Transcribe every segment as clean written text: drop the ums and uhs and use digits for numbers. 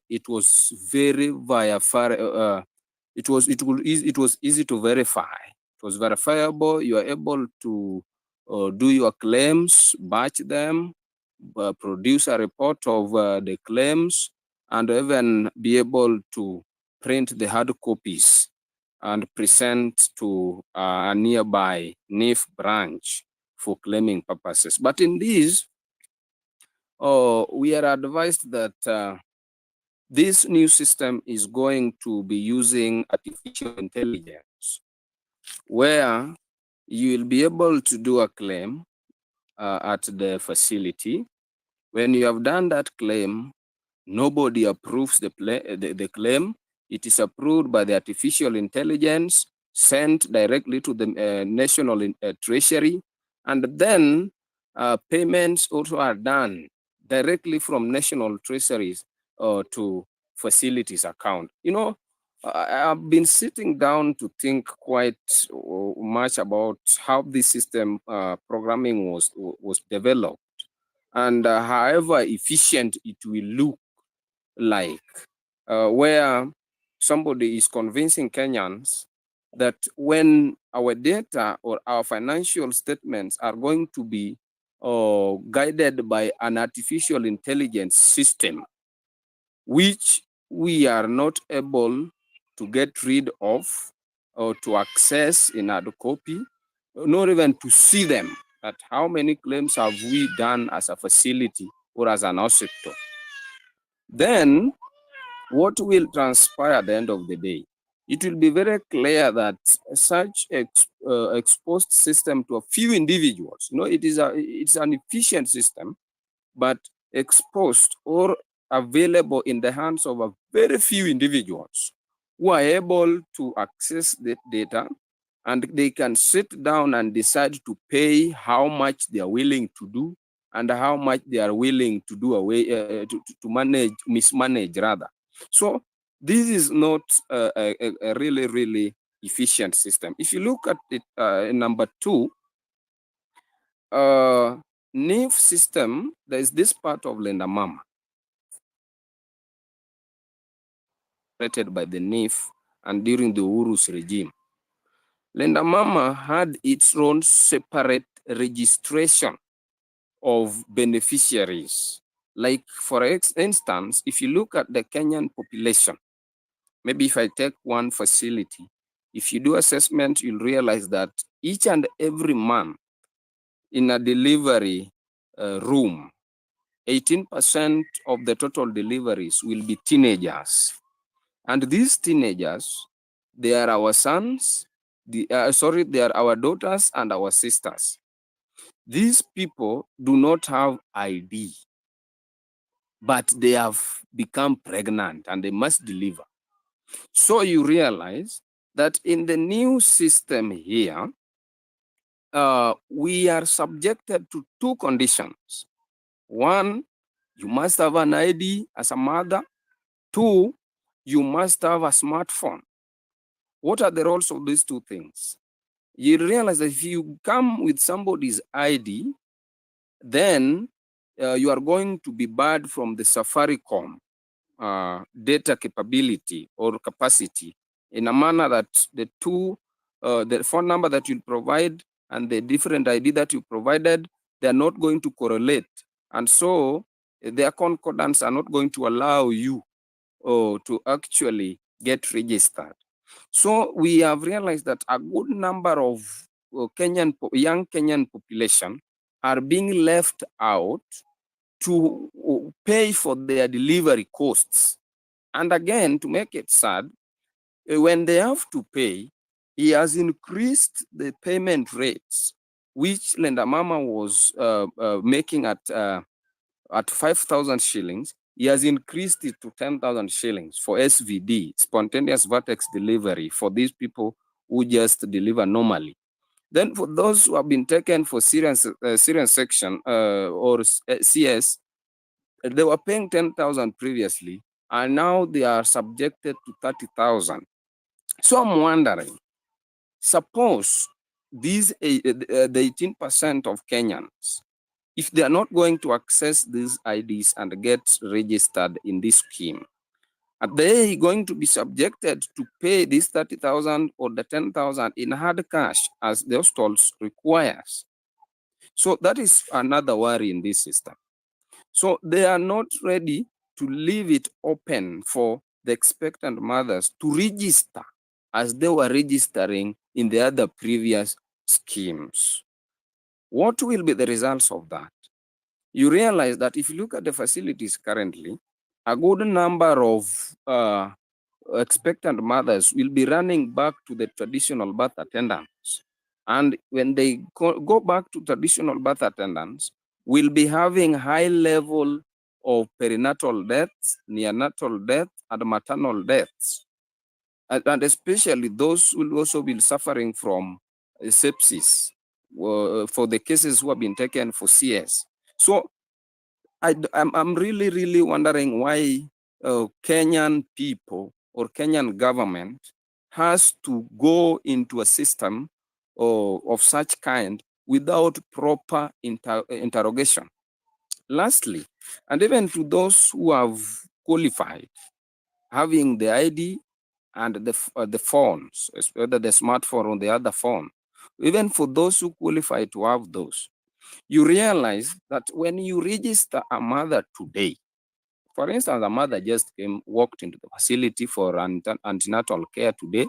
it was very it was easy to verify. It was verifiable. You are able to do your claims, batch them, produce a report of the claims, and even be able to print the hard copies and present to a nearby NIF branch for claiming purposes. But in this, we are advised that this new system is going to be using artificial intelligence, where you will be able to do a claim at the facility. When you have done that claim, nobody approves the claim. It is approved by the artificial intelligence, sent directly to the national treasury, and then payments also are done directly from national treasuries to facilities account. You know, I've been sitting down to think quite much about how this system programming was developed, and however efficient it will look like, where somebody is convincing Kenyans that when our data or our financial statements are going to be guided by an artificial intelligence system, which we are not able to get rid of or to access in hard copy, not even to see them, that how many claims have we done as a facility or as an hospital, then what will transpire at the end of the day? It will be very clear that such exposed system to a few individuals, you know, it's an efficient system, but exposed or available in the hands of a very few individuals who are able to access the data, and they can sit down and decide to pay how much they are willing to do and how much they are willing to do away to mismanage rather. So this is not a really efficient system. If you look at it, number two, NIF system, there is this part of Lenda Mama created by the NIF and during the Uru's regime. Lenda Mama had its own separate registration of beneficiaries. Like for instance, if you look at the Kenyan population, maybe if I take one facility, if you do assessment, you'll realize that each and every month in a delivery room, 18% of the total deliveries will be teenagers. And these teenagers, they are our sons, they are our daughters and our sisters. These people do not have ID, but they have become pregnant and they must deliver. So you realize that in the new system here, we are subjected to two conditions. One, you must have an ID as a mother. Two, you must have a smartphone. What are the roles of these two things? You realize that if you come with somebody's ID, then you are going to be barred from the Safaricom data capability or capacity, in a manner that the phone number that you provide and the different ID that you provided, they are not going to correlate. And so their concordance are not going to allow you to actually get registered. So we have realized that a good number of young Kenyan population are being left out to pay for their delivery costs. And again, to make it sad, when they have to pay, he has increased the payment rates, which Lenda Mama was making at 5,000 shillings. He has increased it to 10,000 shillings for SVD, spontaneous vertex delivery, for these people who just deliver normally. Then for those who have been taken for Syrian section or CS, they were paying 10,000 previously, and now they are subjected to 30,000. So I'm wondering, suppose these the 18% of Kenyans, if they are not going to access these IDs and get registered in this scheme, Are they going to be subjected to pay this 30,000 or the 10,000 in hard cash as the hostels requires? So that is another worry in this system. So they are not ready to leave it open for the expectant mothers to register as they were registering in the other previous schemes. What will be the results of that? You realize that if you look at the facilities currently, a good number of expectant mothers will be running back to the traditional birth attendants. And when they go back to traditional birth attendants, will be having high level of perinatal deaths, neonatal deaths, and maternal deaths. And especially those will also be suffering from sepsis for the cases who have been taken for CS. So I'm really, really wondering why Kenyan people or Kenyan government has to go into a system of such kind without proper interrogation. Lastly, and even to those who have qualified, having the ID and the phones, whether the smartphone or the other phone, even for those who qualify to have those, you realize that when you register a mother today, for instance, a mother just walked into the facility for antenatal care today,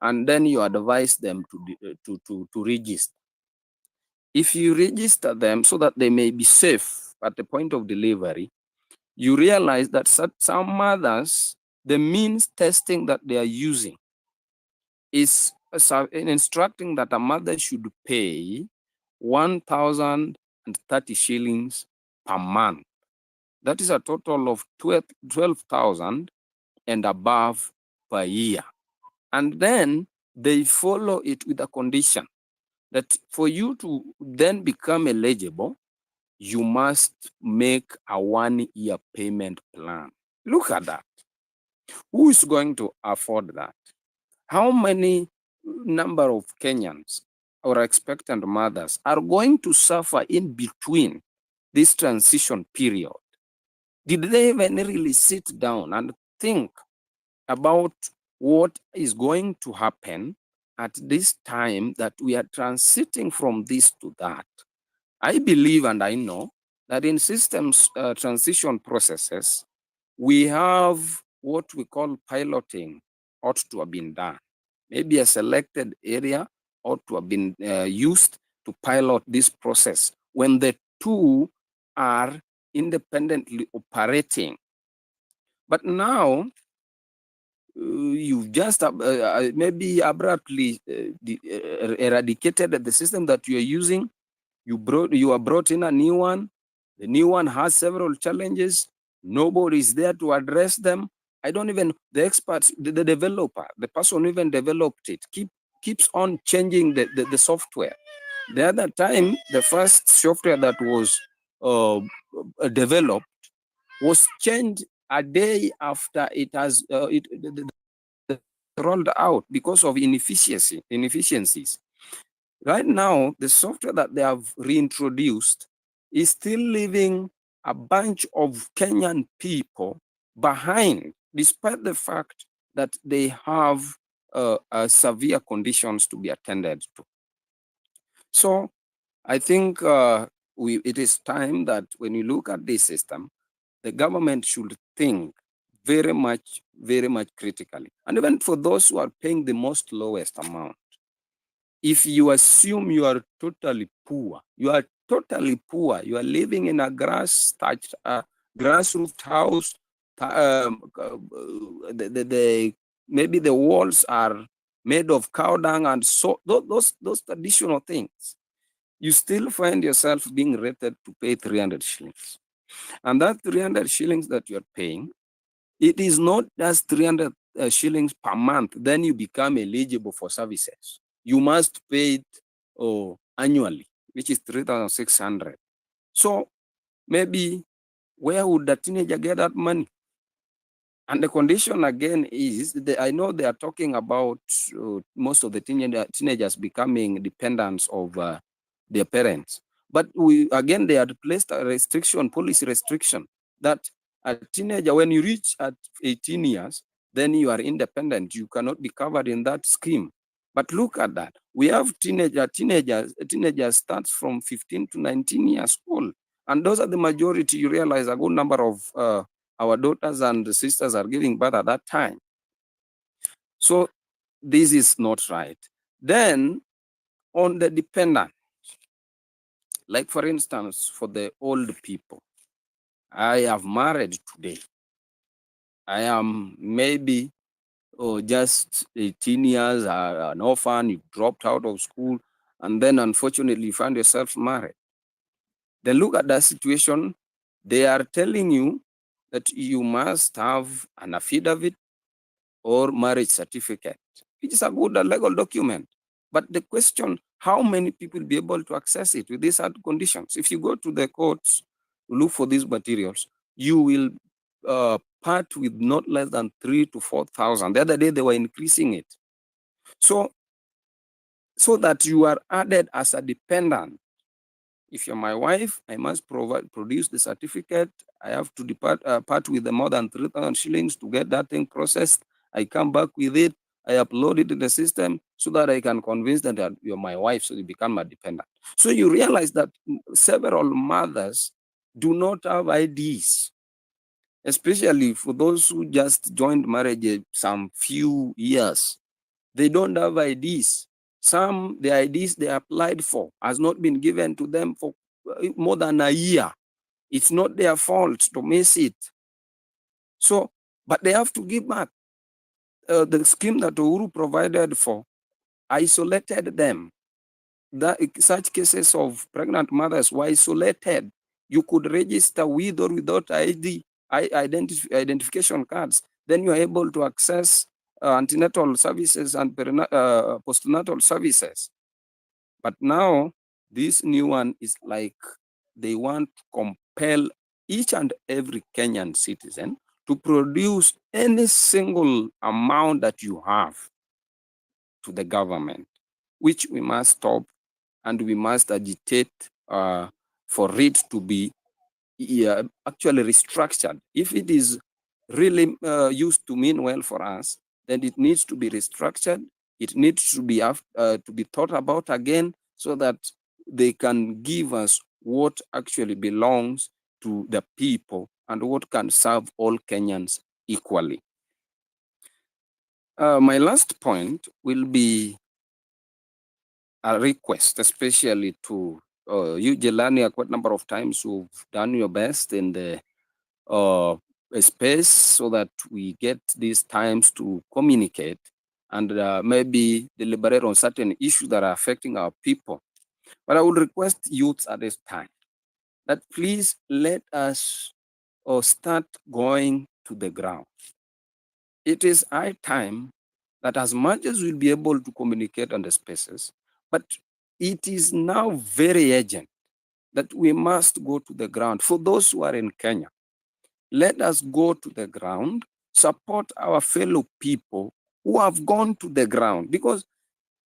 and then you advise them to register. If you register them so that they may be safe at the point of delivery, you realize that some mothers, the means testing that they are using is instructing that a mother should pay 1,030 shillings per month. That is a total of 12,000 and above per year. And then they follow it with a condition that for you to then become eligible, you must make a 1-year payment plan. Look at that. Who is going to afford that? How many number of Kenyans or expectant mothers are going to suffer in between this transition period? Did they even really sit down and think about what is going to happen at this time that we are transiting from this to that? I believe and I know that in systems transition processes, we have what we call piloting ought to have been done. Maybe a selected area ought to have been used to pilot this process when the two are independently operating. But now, you've just maybe abruptly eradicated the system that you are using. You are brought in a new one. The new one has several challenges. Nobody is there to address them. I don't even, the experts, the developer, the person who even developed it, keeps on changing the software. The other time, the first software that was developed was changed a day after it has rolled out because of inefficiencies. Right now, the software that they have reintroduced is still leaving a bunch of Kenyan people behind, despite the fact that they have severe conditions to be attended to. So I think it is time that when you look at this system, the government should think very much critically. And even for those who are paying the most lowest amount, if you assume you are totally poor, you are living in a grass-thatched, grass-roofed house, maybe the walls are made of cow dung and so those traditional things, you still find yourself being rated to pay 300 shillings. And that 300 shillings that you're paying, it is not just 300 shillings per month, then you become eligible for services. You must pay it annually, which is 3,600. So maybe where would the teenager get that money? And the condition again is, I know they are talking about most of the teenagers becoming dependents of their parents. But they had placed a policy restriction, that A teenager, when you reach at 18 years, then you are independent. You cannot be covered in that scheme. But look at that. We have teenagers starts from 15 to 19 years old. And those are the majority. You realize a good number of our daughters and sisters are giving birth at that time. So this is not right. Then on the dependent, like for instance, for the old people, I have married today. I am maybe just 18 years, an orphan, you dropped out of school, and then unfortunately you find yourself married. Then look at that situation. They are telling you that you must have an affidavit or marriage certificate, which is a good legal document. But the question, how many people will be able to access it with these hard conditions? If you go to the courts, look for these materials, you will part with not less than 3,000 to 4,000. The other day they were increasing it. So that you are added as a dependent. If you're my wife, I must produce the certificate. I have to part with the more than 3,000 shillings to get that thing processed. I come back with it. I upload it in the system so that I can convince them that you're my wife, so you become a dependent. So you realize that several mothers do not have IDs, especially for those who just joined marriage some few years. They don't have IDs. The IDs they applied for has not been given to them for more than a year. It's not their fault to miss it. So, but they have to give back. The scheme that Uhuru provided for isolated them. Such cases of pregnant mothers were isolated. You could register with or without identification cards. Then you are able to access antenatal services and postnatal services. But now this new one is like they want to compel each and every Kenyan citizen to produce any single amount that you have to the government, which we must stop, and we must agitate for it to be actually restructured. If it is really used to mean well for us, then it needs to be restructured. It needs to be thought about again, so that they can give us what actually belongs to the people and what can serve all Kenyans equally. My last point will be a request, especially to you, Jelani, quite a number of times you've done your best in the space so that we get these times to communicate and maybe deliberate on certain issues that are affecting our people. But I would request youths at this time that please let us start going to the ground. It is high time that as much as we'll be able to communicate on the spaces, but it is now very urgent that we must go to the ground. For those who are in Kenya, let us go to the ground, support our fellow people who have gone to the ground. Because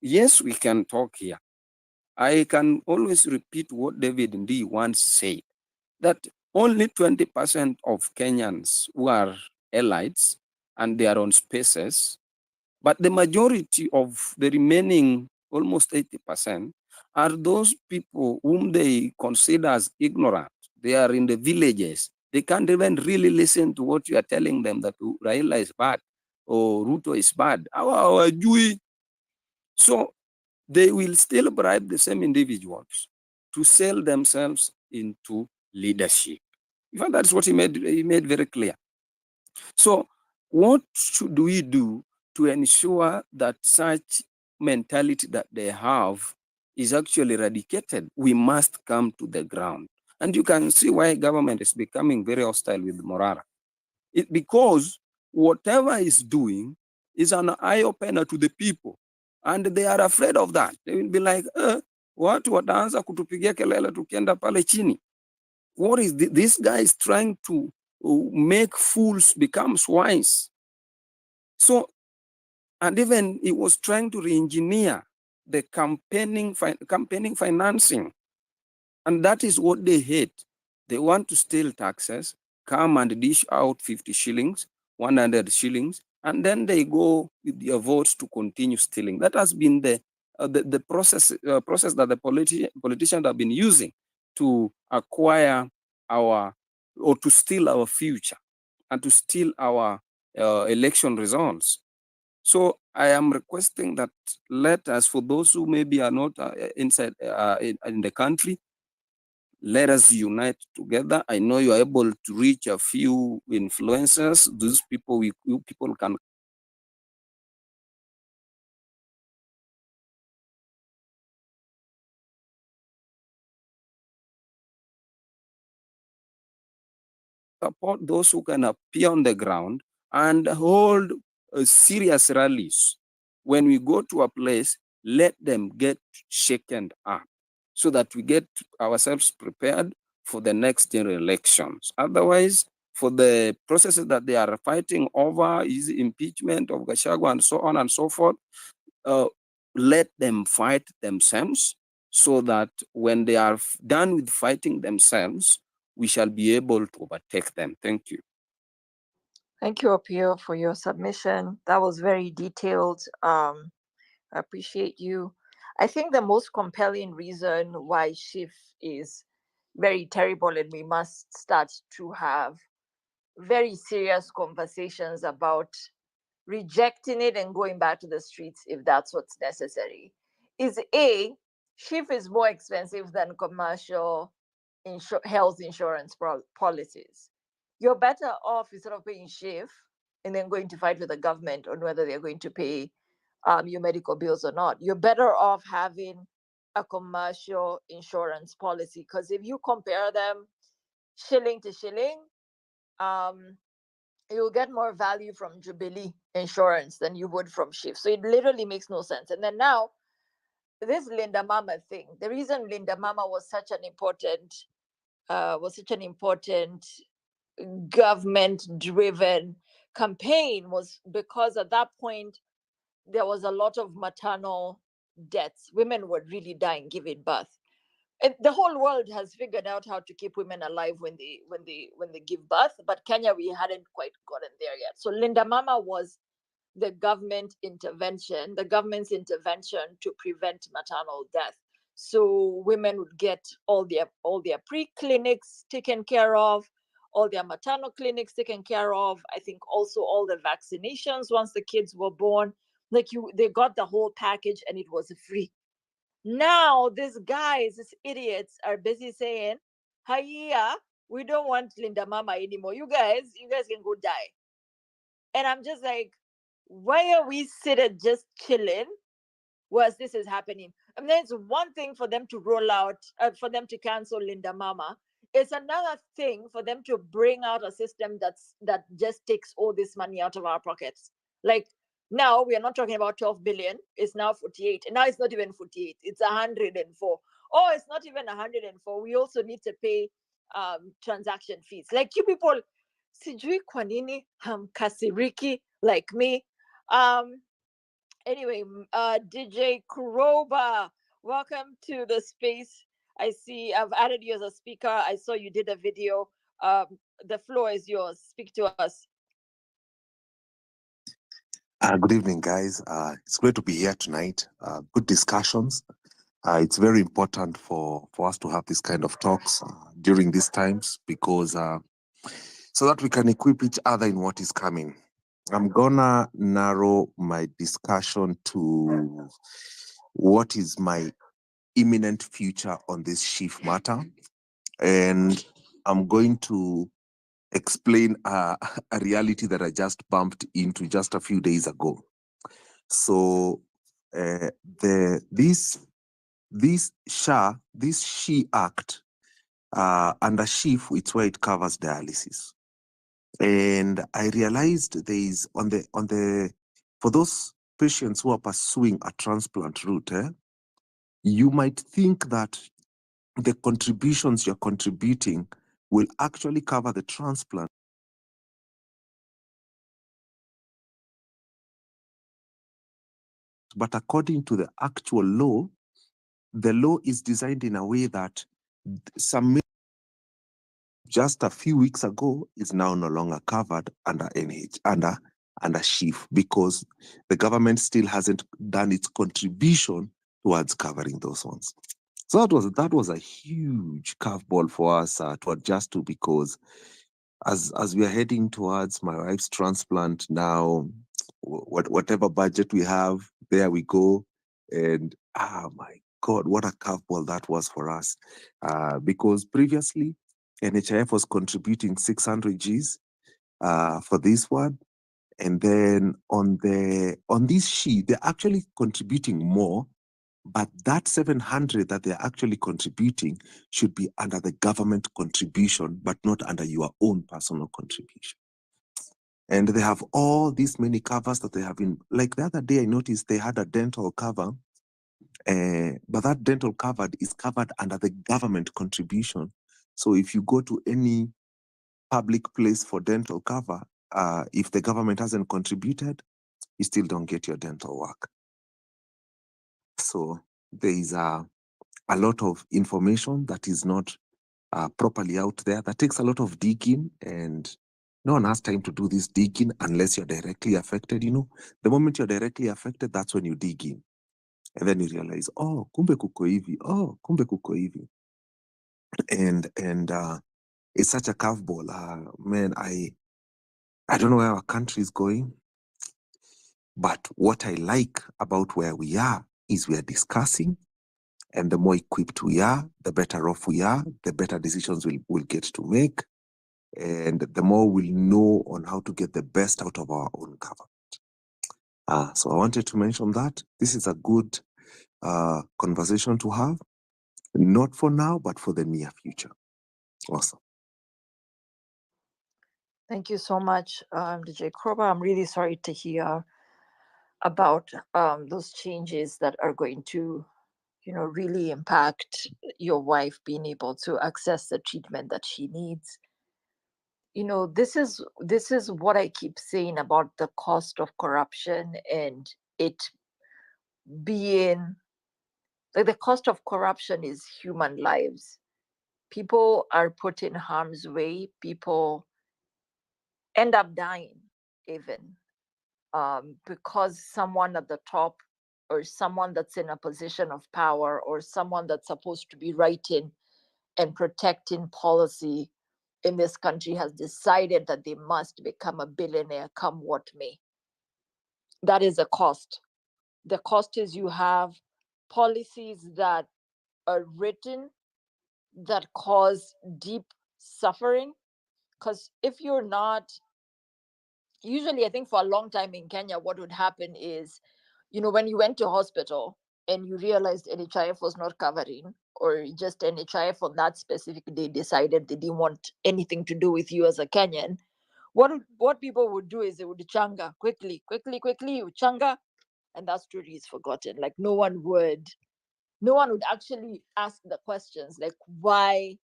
yes, we can talk here. I can always repeat what David Ndii once said, that only 20% of Kenyans who are elites and they are on spaces, but the majority of the remaining almost 80% are those people whom they consider as ignorant. They are in the villages. They can't even really listen to what you are telling them, that Raila is bad or Ruto is bad. So they will still bribe the same individuals to sell themselves into leadership. In fact, that's what he made very clear. So what should we do to ensure that such mentality that they have is actually eradicated? We must come to the ground. And you can see why government is becoming very hostile with Morara. Because whatever is doing is an eye-opener to the people. And they are afraid of that. They will be like, watu wataanza kutupigia kelele tukienda pale chini. What is this guy is trying to make fools become wise. So, and even he was trying to re-engineer the campaigning financing. And that is what they hate. They want to steal taxes, come and dish out 50 shillings, 100 shillings, and then they go with their votes to continue stealing. That has been the process that the politicians have been using to acquire or to steal our future and to steal our election results. So I am requesting that let us, for those who maybe are not inside in the country, let us unite together. I know you are able to reach a few influencers. These people, people can support those who can appear on the ground and hold serious rallies. When we go to a place, let them get shaken up so that we get ourselves prepared for the next general elections. Otherwise, for the processes that they are fighting over, is impeachment of Gachagua and so on and so forth, let them fight themselves so that when they are done with fighting themselves, we shall be able to overtake them. Thank you. Thank you, Opio, for your submission. That was very detailed. I appreciate you. I think the most compelling reason why SHIF is very terrible and we must start to have very serious conversations about rejecting it and going back to the streets if that's what's necessary is SHIF is more expensive than commercial health insurance policies. You're better off instead of paying SHIF and then going to fight with the government on whether they're going to pay your medical bills or not. You're better off having a commercial insurance policy, because if you compare them shilling to shilling, you'll get more value from Jubilee Insurance than you would from SHIF. So it literally makes no sense. And then now, this Linda Mama thing. The reason Linda Mama was such an important government-driven campaign was because at that point there was a lot of maternal deaths. Women were really dying giving birth. And the whole world has figured out how to keep women alive when they give birth, but Kenya, we hadn't quite gotten there yet. So Linda Mama was the government's intervention to prevent maternal death. So women would get all their pre-clinics taken care of, all their maternal clinics taken care of. I think also all the vaccinations once the kids were born. They got the whole package and it was free. Now these idiots are busy saying, "Hiya, we don't want Linda Mama anymore. You guys can go die." And I'm just like, why are we sitting just chilling whilst this is happening? I mean, it's one thing for them to roll out, for them to cancel Linda Mama. It's another thing for them to bring out a system that just takes all this money out of our pockets. Like, now we are not talking about 12 billion. It's now 48. And now it's not even 48. It's 104. Oh, it's not even 104. We also need to pay transaction fees. Like, you people, sijui kwa nini hamkasiriki like me. Anyway, DJ Kuroba, welcome to the space. I see I've added you as a speaker. I saw you did a video. The floor is yours. Speak to us. Good evening, guys. It's great to be here tonight. Good discussions. It's very important for us to have this kind of talks during these times, because so that we can equip each other in what is coming. I'm gonna narrow my discussion to what is my imminent future on this SHIF matter, and I'm going to explain a reality that I just bumped into just a few days ago. So this SHI Act under SHIF, it's where it covers dialysis. And I realized there is for those patients who are pursuing a transplant route, you might think that the contributions you're contributing will actually cover the transplant. But according to the actual law, the law is designed in a way that some just a few weeks ago is now no longer covered under under SHIF, because the government still hasn't done its contribution towards covering those ones. So that was a huge curveball for us to adjust to, because as we are heading towards my wife's transplant now, whatever budget we have, there we go. And my God, what a curveball that was for us. Because previously, NHIF was contributing 600 Gs for this one. And then on this sheet, they're actually contributing more, but that 700 that they're actually contributing should be under the government contribution, but not under your own personal contribution. And they have all these many covers that they have been, like the other day I noticed they had a dental cover, but that dental cover is covered under the government contribution. So if you go to any public place for dental cover, if the government hasn't contributed, you still don't get your dental work. So there is a lot of information that is not properly out there. That takes a lot of digging, and no one has time to do this digging unless you're directly affected. The moment you're directly affected, that's when you dig in. And then you realize, oh, kumbe kuko hivi, oh, kumbe kuko hivi. And it's such a curveball. Man, I don't know where our country is going, but what I like about where we are is we are discussing, and the more equipped we are, the better off we are, the better decisions we'll get to make, and the more we'll know on how to get the best out of our own government. So I wanted to mention that this is a good conversation to have, not for now, but for the near future. Awesome. Thank you so much, DJ Kroba. I'm really sorry to hear about those changes that are going to, really impact your wife being able to access the treatment that she needs. This is what I keep saying about the cost of corruption, and it being like, the cost of corruption is human lives. People are put in harm's way. People end up dying, even because someone at the top, or someone that's in a position of power, or someone that's supposed to be writing and protecting policy in this country has decided that they must become a billionaire come what may. That is a cost. The cost is you have policies that are written that cause deep suffering. Because if you're not, usually, I think for a long time in Kenya, what would happen is, when you went to hospital and you realized NHIF was not covering, or just NHIF on that specific day decided they didn't want anything to do with you as a Kenyan, what people would do is they would changa quickly, changa, and that story is forgotten. Like no one would actually ask the questions like, why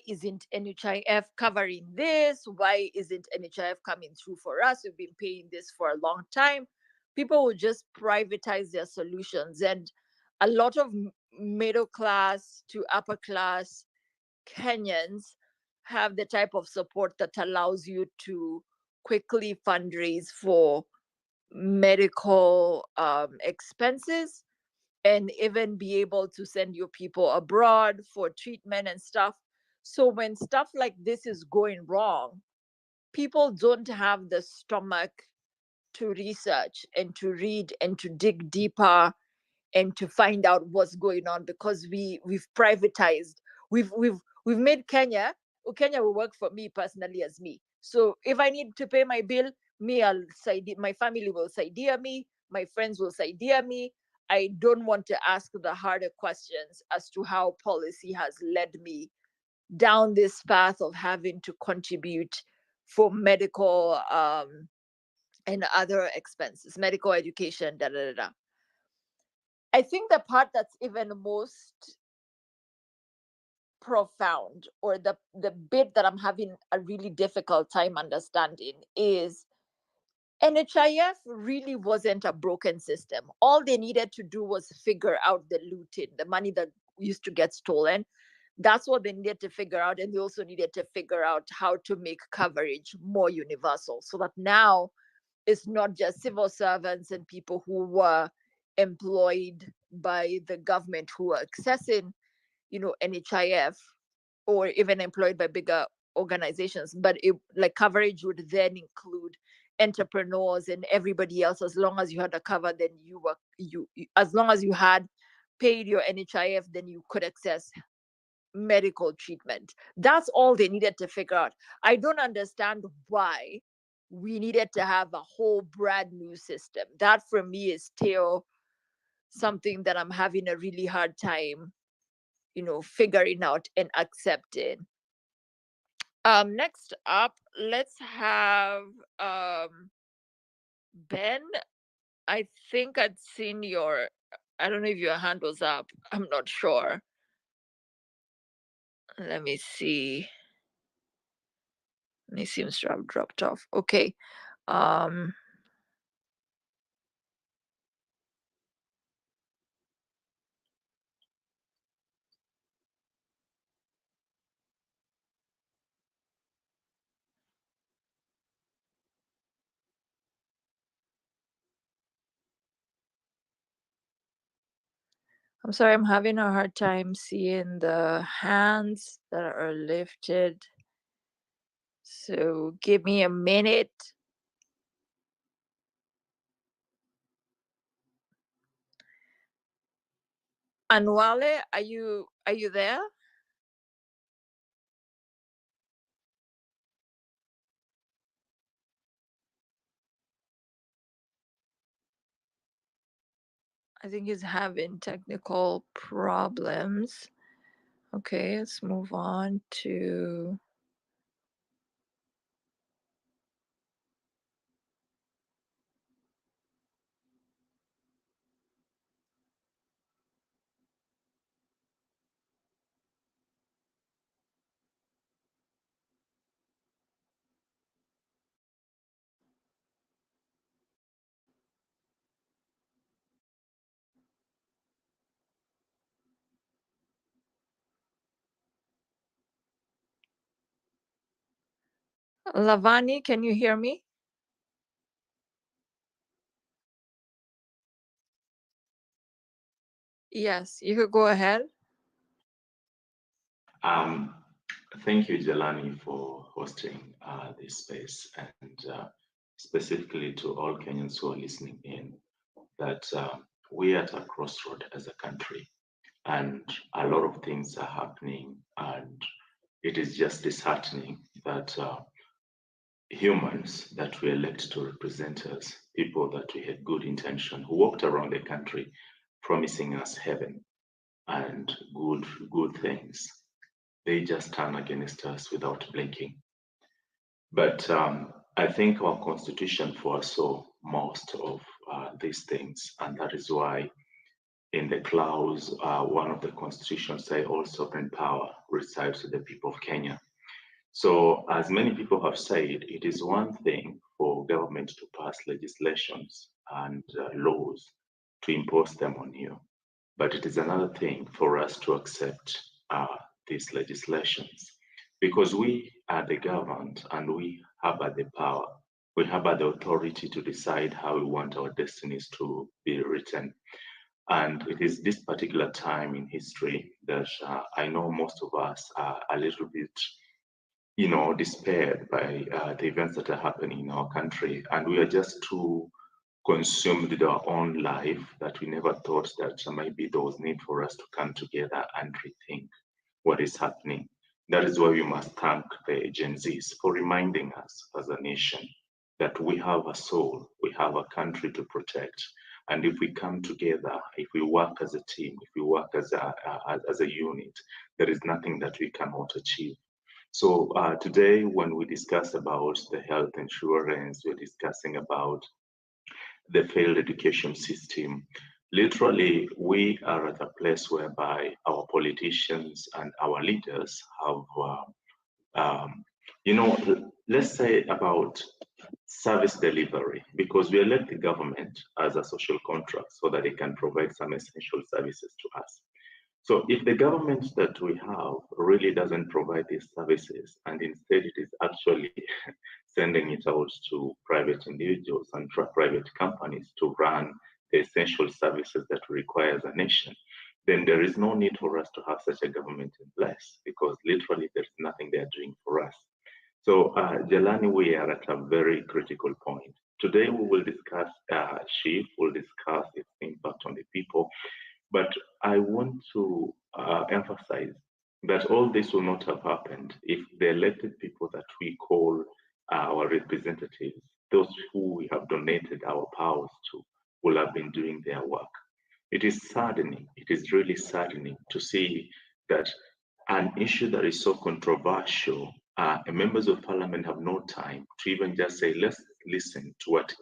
isn't NHIF covering this? Why isn't NHIF coming through for us? We've been paying this for a long time. People will just privatize their solutions. And a lot of middle class to upper class Kenyans have the type of support that allows you to quickly fundraise for medical expenses, and even be able to send your people abroad for treatment and stuff. So when stuff like this is going wrong, people don't have the stomach to research and to read and to dig deeper and to find out what's going on, because we've privatized. We've made Kenya will work for me personally as me. So if I need to pay my bill, my family will sidea me, my friends will sidea me. I don't want to ask the harder questions as to how policy has led me down this path of having to contribute for medical and other expenses, medical education, da da da da. I think the part that's even most profound, or the bit that I'm having a really difficult time understanding, is NHIF really wasn't a broken system. All they needed to do was figure out the looting, the money that used to get stolen. That's what they needed to figure out. And they also needed to figure out how to make coverage more universal, so that now it's not just civil servants and people who were employed by the government who are accessing, NHIF, or even employed by bigger organizations, but like coverage would then include entrepreneurs and everybody else. As long as you had a cover, then as long as you had paid your NHIF, then you could access medical treatment. That's all they needed to figure out. I don't understand why we needed to have a whole brand new system. That for me is still something that I'm having a really hard time, figuring out and accepting. Next up, let's have Ben. I think I'd seen I don't know if your hand was up. I'm not sure. Let me see. He seems to have dropped off. Okay. I'm sorry, I'm having a hard time seeing the hands that are lifted. So give me a minute. Anwale, are you there? I think he's having technical problems. Okay, let's move on to Lavani. Can you hear me? Yes, you could go ahead. Thank you, Jelani, for hosting this space, and specifically to all Kenyans who are listening in, that we are at a crossroad as a country, and a lot of things are happening, and it is just disheartening that humans that we elect to represent us, people that we had good intention, who walked around the country promising us heaven and good things, they just turn against us without blinking. But I think our constitution foresaw most of these things, and that is why in the clause, one of the constitutions say all sovereign power resides with the people of Kenya. So as many people have said, it is one thing for government to pass legislations and laws to impose them on you, but it is another thing for us to accept these legislations, because we are the government and we have the power, we have the authority to decide how we want our destinies to be written. And it is this particular time in history that I know most of us are a little bit, despaired by the events that are happening in our country, and we are just too consumed with our own life that we never thought that maybe there was need for us to come together and rethink what is happening. That is why we must thank the Gen Zs for reminding us as a nation that we have a soul, we have a country to protect. And if we come together, if we work as a team, if we work as a unit, there is nothing that we cannot achieve. So today, when we discuss about the health insurance, we're discussing about the failed education system. Literally, we are at a place whereby our politicians and our leaders have, let's say about service delivery, because we elect the government as a social contract so that it can provide some essential services to us. So if the government that we have really doesn't provide these services, and instead it is actually sending it out to private individuals and private companies to run the essential services that we require as a nation, then there is no need for us to have such a government in place, because literally there's nothing they're doing for us. So Jelani, we are at a very critical point. Today we will discuss SHIF, we'll discuss its impact on the people, but I want to emphasize that all this will not have happened if the elected people that we call our representatives, those who we have donated our powers to, will have been doing their work. It is saddening, it is really saddening to see that an issue that is so controversial, members of parliament have no time to even just say, let's listen to what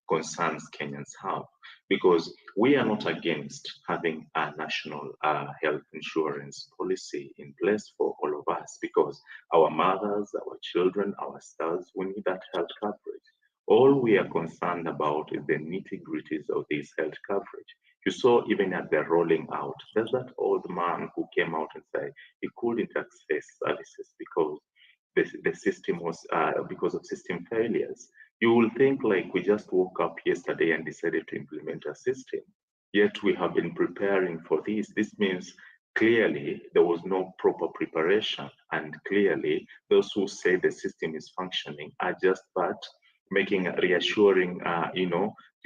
concerns Kenyans have, because we are not against having a national health insurance policy in place for all of us, because our mothers, our children, our spouse, we need that health coverage. All we are concerned about is the nitty-gritties of this health coverage. You saw even at the rolling out, there's that old man who came out and said he couldn't access services because the system was, because of system failures. You will think like we just woke up yesterday and decided to implement a system, yet we have been preparing for this. This means clearly there was no proper preparation, and clearly those who say the system is functioning are just but making reassuring,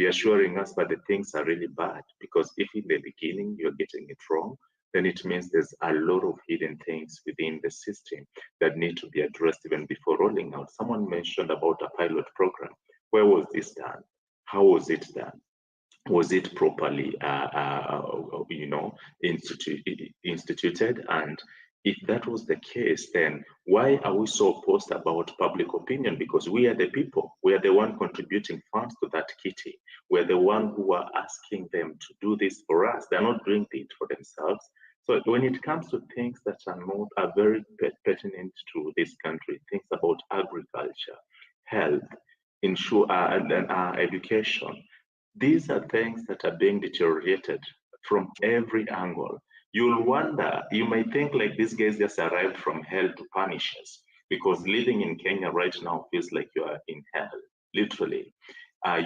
reassuring us, but the things are really bad. Because if in the beginning you're getting it wrong, then it means there's a lot of hidden things within the system that need to be addressed even before rolling out. Someone mentioned about a pilot program. Where was this done? How was it done? Was it properly, instituted? And if that was the case, then why are we so opposed about public opinion? Because we are the people. We are the one contributing funds to that kitty. We're the one who are asking them to do this for us. They're not doing it for themselves. So when it comes to things that are very pertinent to this country, things about agriculture, health, education, these are things that are being deteriorated from every angle. You'll wonder, you might think like these guys just arrived from hell to punish us, because living in Kenya right now feels like you are in hell, literally.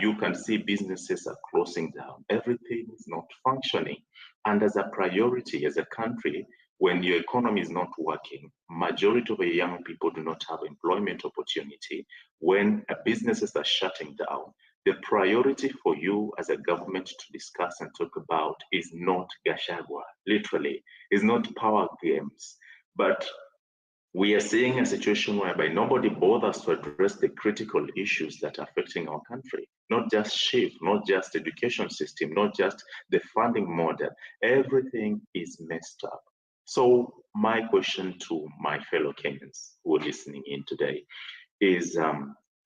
You can see businesses are closing down. Everything is not functioning. And as a priority, as a country, when your economy is not working, majority of the young people do not have employment opportunity. When businesses are shutting down, the priority for you as a government to discuss and talk about is not Gashagwa, literally, is not power games. But we are seeing a situation whereby nobody bothers to address the critical issues that are affecting our country. Not just SHIF, not just education system, not just the funding model. Everything is messed up. So my question to my fellow Kenyans who are listening in today is,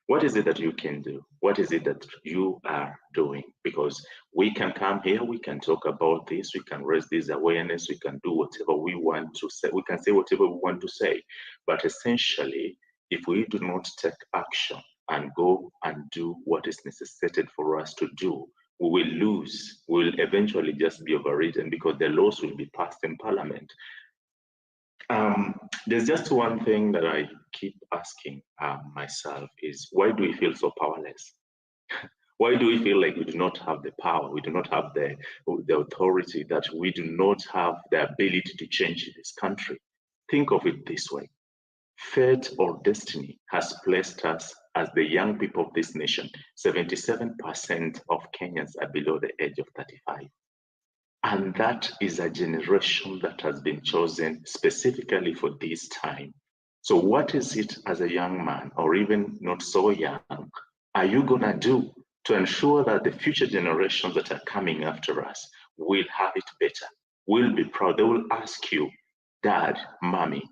what is it that you can do? What is it that you are doing? Because we can come here, we can talk about this, we can raise this awareness, we can do whatever we want to say, we can say whatever we want to say. But essentially, if we do not take action and go and do what is necessitated for us to do, we will lose. We will eventually just be overridden because the laws will be passed in parliament. There's just one thing that I keep asking myself is, why do we feel so powerless? Why do we feel like we do not have the power? We do not have the authority, that we do not have the ability to change this country? Think of it this way. Fate or destiny has placed us as the young people of this nation. 77% of Kenyans are below the age of 35. And that is a generation that has been chosen specifically for this time. So what is it as a young man, or even not so young, are you gonna do to ensure that the future generations that are coming after us will have it better, will be proud? They will ask you, Dad, Mommy,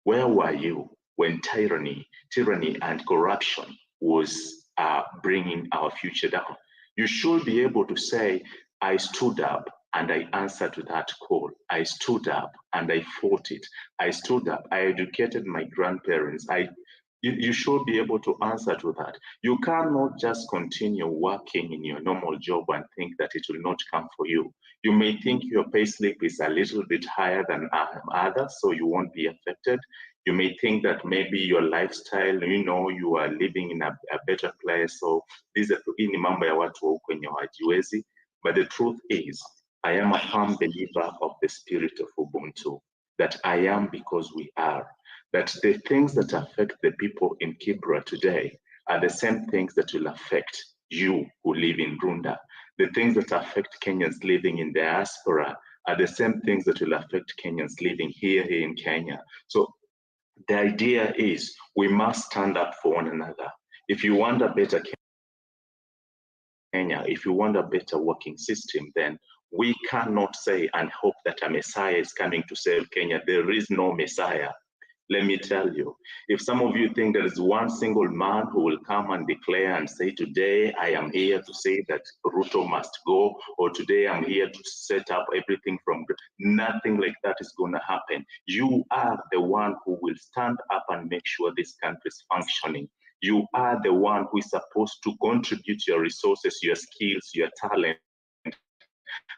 where were you when tyranny and corruption was bringing our future down? You should be able to say, I stood up and I answered to that call. I stood up and I fought it. I stood up, I educated my grandparents. I You should be able to answer to that. You cannot just continue working in your normal job and think that it will not come for you. You may think your pay slip is a little bit higher than others, so you won't be affected. You may think that maybe your lifestyle, you are living in a better place, so this is ni mambo ya watu wa kwenye hawajiwezi. But the truth is, I am a firm believer of the spirit of Ubuntu, that I am because we are. That the things that affect the people in Kibra today are the same things that will affect you who live in Runda. The things that affect Kenyans living in diaspora are the same things that will affect Kenyans living here in Kenya. So the idea is we must stand up for one another. If you want a better Kenya, if you want a better working system, then we cannot say and hope that a Messiah is coming to save Kenya. There is no Messiah. Let me tell you, if some of you think there is one single man who will come and declare and say, today I am here to say that Ruto must go, or today I'm here to set up everything from, nothing like that is going to happen. You are the one who will stand up and make sure this country is functioning. You are the one who is supposed to contribute your resources, your skills, your talent,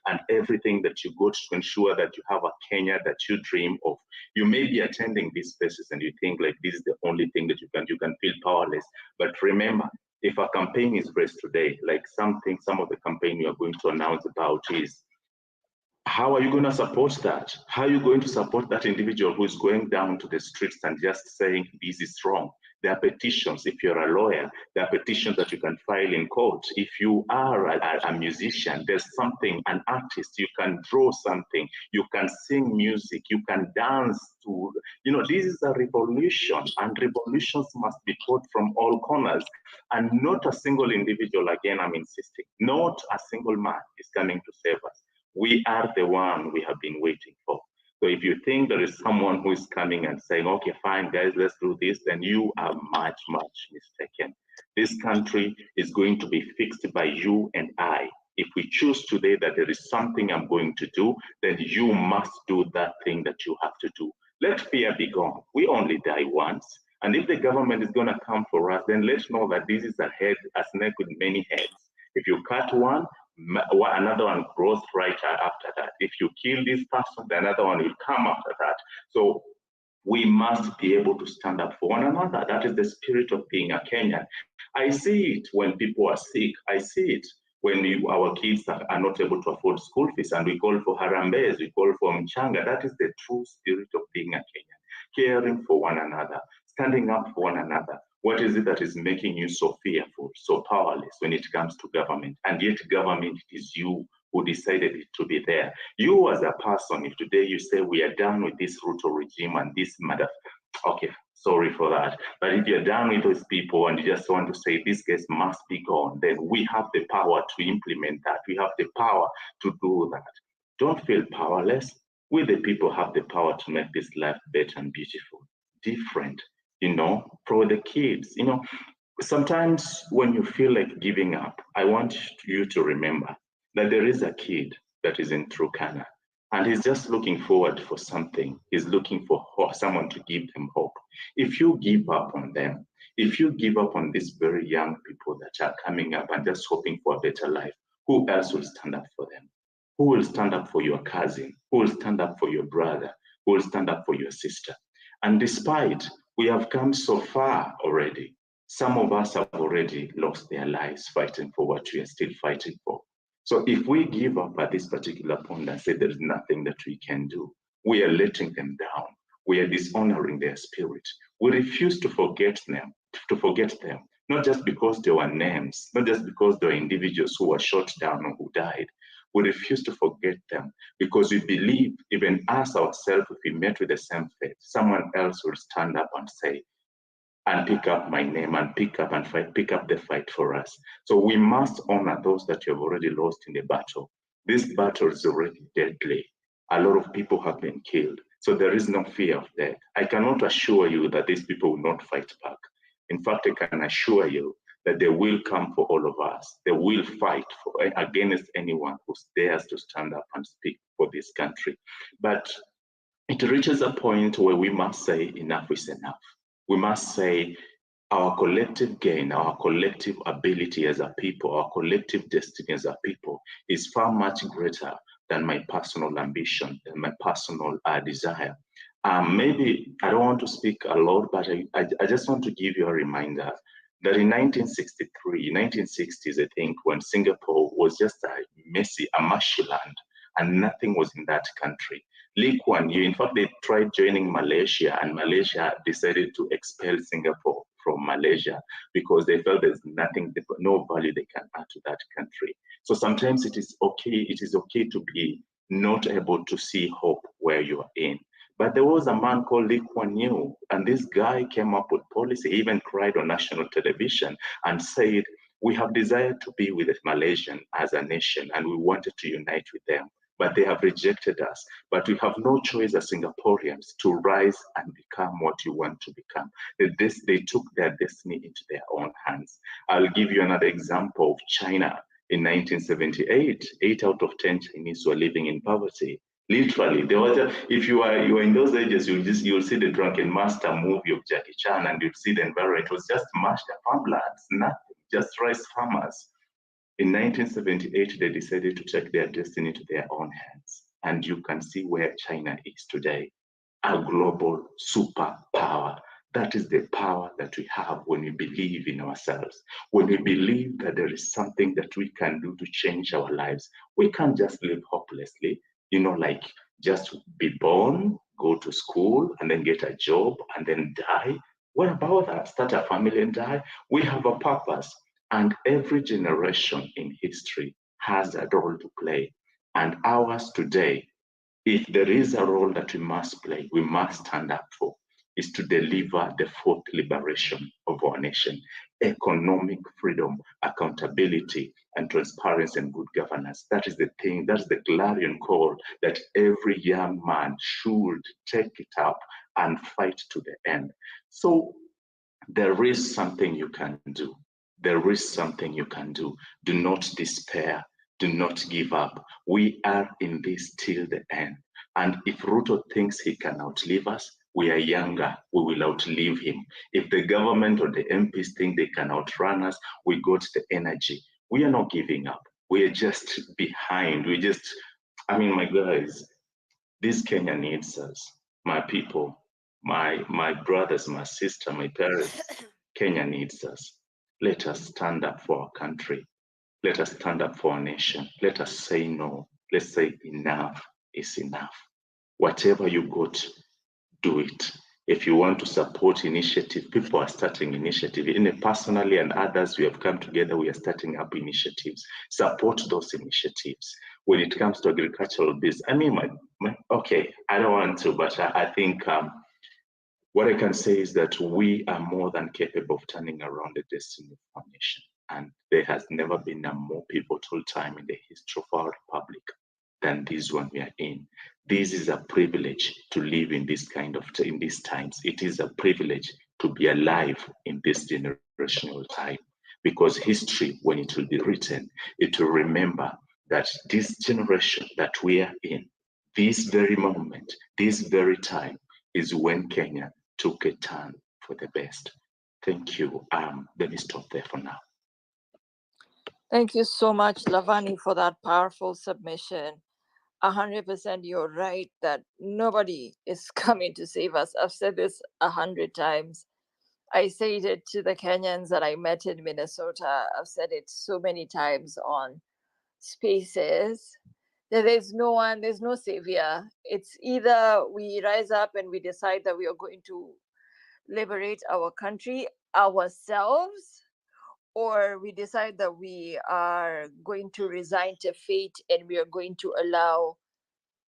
and everything that you got to ensure that you have a Kenya that you dream of. You may be attending these places and you think like this is the only thing that you can feel powerless. But remember, if a campaign is raised today, like some of the campaign you are going to announce about is, how are you going to support that? How are you going to support that individual who is going down to the streets and just saying this is wrong? There are petitions. If you're a lawyer, there are petitions that you can file in court. If you are a musician, there's something, an artist, you can draw something, you can sing music, you can dance to, this is a revolution, and revolutions must be fought from all corners. And not a single individual, again, I'm insisting, not a single man is coming to save us. We are the one we have been waiting for. So if you think there is someone who is coming and saying, okay, fine, guys, let's do this, then you are much, much mistaken. This country is going to be fixed by you and I. If we choose today that there is something I'm going to do, then you must do that thing that you have to do. Let fear be gone. We only die once. And if the government is going to come for us, then let's know that this is a snake with many heads. If you cut one, another one grows right after that. If you kill this person, another one will come after that. So we must be able to stand up for one another. That is the spirit of being a Kenyan. I see it when people are sick. I see it when our kids are not able to afford school fees, and we call for harambes, we call for mchanga. That is the true spirit of being a Kenyan. Caring for one another, standing up for one another. What is it that is making you so fearful, so powerless when it comes to government? And yet government is you who decided it to be there. You as a person, if today you say we are done with this Ruto regime and this okay, sorry for that. But if you're done with those people and you just want to say this case must be gone, then we have the power to implement that. We have the power to do that. Don't feel powerless. We the people have the power to make this life better and beautiful, different. For the kids, sometimes when you feel like giving up, I want you to remember that there is a kid that is in Turkana and he's just looking forward for something. He's looking for someone to give them hope. If you give up on them, if you give up on these very young people that are coming up and just hoping for a better life, who else will stand up for them? Who will stand up for your cousin? Who will stand up for your brother? Who will stand up for your sister? And despite we have come so far already, some of us have already lost their lives fighting for what we are still fighting for. So if we give up at this particular point and say there's nothing that we can do, we are letting them down. We are dishonoring their spirit. We refuse to forget them, not just because they were names, not just because they were individuals who were shot down or who died. We refuse to forget them because we believe even us ourselves, if we met with the same fate, someone else will stand up and say, and pick up my name and pick up the fight for us. So we must honor those that you have already lost in the battle. This battle is already deadly. A lot of people have been killed. So there is no fear of death. I cannot assure you that these people will not fight back. In fact, I can assure you that they will come for all of us. They will fight against anyone who dares to stand up and speak for this country. But it reaches a point where we must say enough is enough. We must say our collective gain, our collective ability as a people, our collective destiny as a people is far much greater than my personal ambition, than my personal desire. Maybe I don't want to speak a lot, but I just want to give you a reminder that in 1963, 1960s, I think, when Singapore was just a mushy land, and nothing was in that country. Lee Kuan Yew, in fact, they tried joining Malaysia, and Malaysia decided to expel Singapore from Malaysia because they felt there's nothing, no value they can add to that country. So sometimes it is okay to be not able to see hope where you are in. But there was a man called Lee Kuan Yew, and this guy came up with policy. He even cried on national television and said, we have desired to be with Malaysian as a nation, and we wanted to unite with them, but they have rejected us. But we have no choice as Singaporeans to rise and become what you want to become. They took their destiny into their own hands. I'll give you another example of China. In 1978, 8 out of 10 Chinese were living in poverty. Literally, there was if you are in those ages, you'll see the Drunken Master movie of Jackie Chan, and you'll see the environment. It was just mashed farmlands, nothing, just rice farmers. In 1978, they decided to take their destiny to their own hands, and you can see where China is today, a global superpower. That is the power that we have when we believe in ourselves, when we believe that there is something that we can do to change our lives. We can't just live hopelessly, like just be born, go to school, and then get a job, and then die. What about that? Start a family and die? We have a purpose, and every generation in history has a role to play. And ours today, if there is a role that we must play, we must stand up for, is to deliver the fourth liberation of our nation: economic freedom, accountability, and transparency and good governance. That is the thing, that's the clarion call that every young man should take it up and fight to the end. So there is something you can do. There is something you can do. Do not despair. Do not give up. We are in this till the end. And if Ruto thinks he can outlive us, we are younger, we will outlive him. If the government or the MPs think they can outrun us, we got the energy. We are not giving up. We are just behind. My guys, this Kenya needs us. My people, my brothers, my sister, my parents, Kenya needs us. Let us stand up for our country. Let us stand up for our nation. Let us say no. Let's say enough is enough. Whatever you got, do it. If you want to support initiative, people are starting initiative. Personally and others, we have come together, we are starting up initiatives. Support those initiatives. When it comes to agricultural business, okay, I don't want to, but I think what I can say is that we are more than capable of turning around the destiny of our nation. And there has never been a more pivotal time in the history of our republic than this one we are in. This is a privilege to live in these times. It is a privilege to be alive in this generational time, because history, when it will be written, it will remember that this generation that we are in, this very moment, this very time, is when Kenya took a turn for the best. Thank you. Let me stop there for now. Thank you so much, Lavani, for that powerful submission. 100% you're right that nobody is coming to save us. I've said this 100 times. I said it to the Kenyans that I met in Minnesota. I've said it so many times on spaces that there's no savior. It's either we rise up and we decide that we are going to liberate our country ourselves, or we decide that we are going to resign to fate and we are going to allow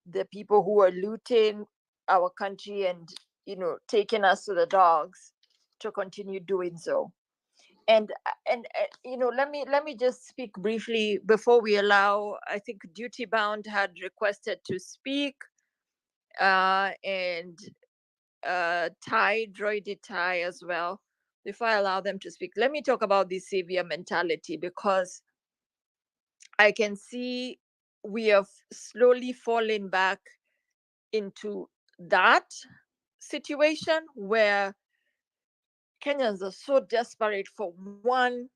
the people who are looting our country and taking us to the dogs to continue doing so. And let me just speak briefly before we allow. I think Duty Bound had requested to speak, and Droid did Ty as well. Before I allow them to speak, let me talk about the savior mentality, because I can see we have slowly fallen back into that situation where Kenyans are so desperate for one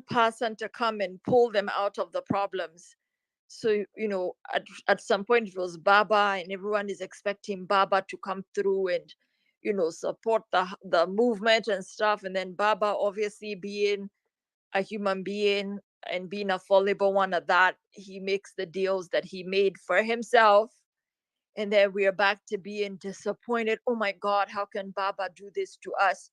person to come and pull them out of the problems. So, at some point it was Baba, and everyone is expecting Baba to come through and, support the movement and stuff. And then Baba, obviously being a human being and being a fallible one at that, he makes the deals that he made for himself. And then we are back to being disappointed. Oh my God, how can Baba do this to us?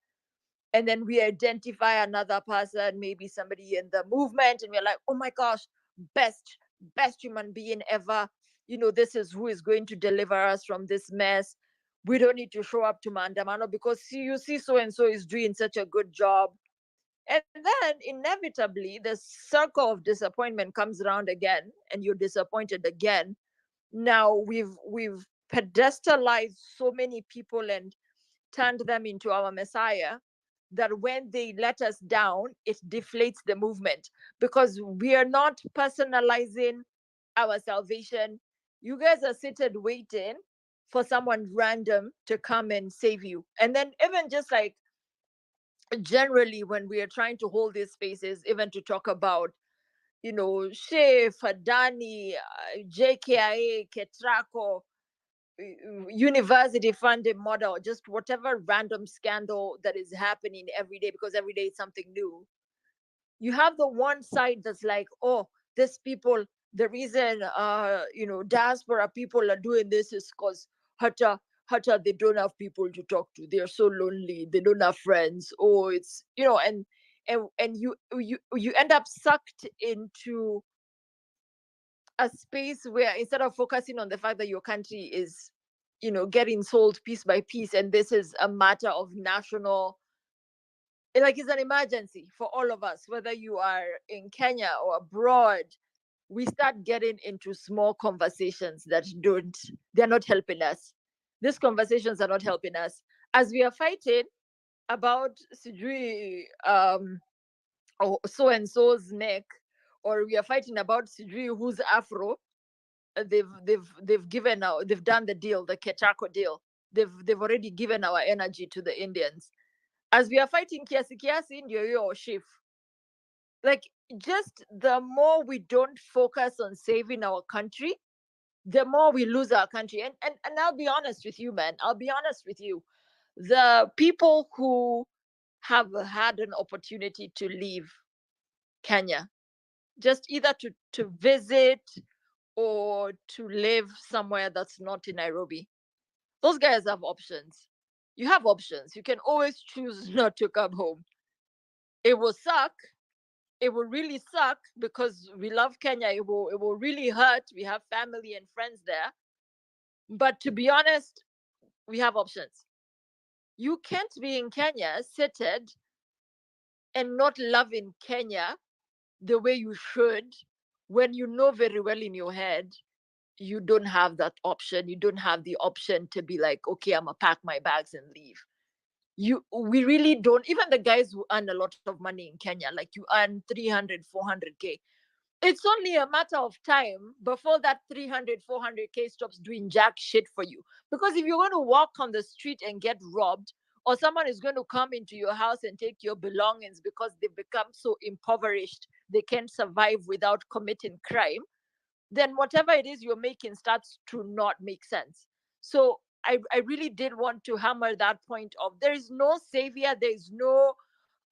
And then we identify another person, maybe somebody in the movement, and we're like, oh my gosh, best human being ever. This is who is going to deliver us from this mess. We don't need to show up to Mandamano because you see so and so is doing such a good job. And then inevitably the circle of disappointment comes around again, and you're disappointed again. Now we've pedestalized so many people and turned them into our messiah, that when they let us down, it deflates the movement, because we are not personalizing our salvation. You guys are seated waiting for someone random to come and save you. And then even just like generally when we are trying to hold these spaces, even to talk about, SHIF, Adani, JKIA, Ketraco, university funding model, just whatever random scandal that is happening every day, because every day is something new. You have the one side that's like, oh, this people, the reason diaspora people are doing this is because hata they don't have people to talk to, they're so lonely, they don't have friends. Oh, it's and you end up sucked into a space where, instead of focusing on the fact that your country is getting sold piece by piece, and this is a matter of national, like, it's an emergency for all of us, whether you are in Kenya or abroad. We start getting into small conversations that they're not helping us. These conversations are not helping us, as we are fighting about Sijui or so and so's neck, or we are fighting about Sijui who's Afro. They've given out, they've done the deal, the Ketako deal. They've already given our energy to the Indians. As we are fighting kiasi kiasi ndio or SHIF. Like, just the more we don't focus on saving our country, the more we lose our country. And I'll be honest with you, man. I'll be honest with you. The people who have had an opportunity to leave Kenya, just either to visit or to live somewhere that's not in Nairobi, those guys have options. You have options. You can always choose not to come home. It will suck. It will really suck, because we love Kenya. It will really hurt. We have family and friends there. But to be honest, we have options. You can't be in Kenya seated and not loving Kenya the way you should, when you know very well in your head you don't have that option. You don't have the option to be like, okay, I'm gonna pack my bags and leave. We really don't. Even the guys who earn a lot of money in Kenya, like you earn 300 400k, it's only a matter of time before that 300 400k stops doing jack shit for you. Because if you're going to walk on the street and get robbed, or someone is going to come into your house and take your belongings because they've become so impoverished they can't survive without committing crime, then whatever it is you're making starts to not make sense. So I really did want to hammer that point of, there is no savior, there is no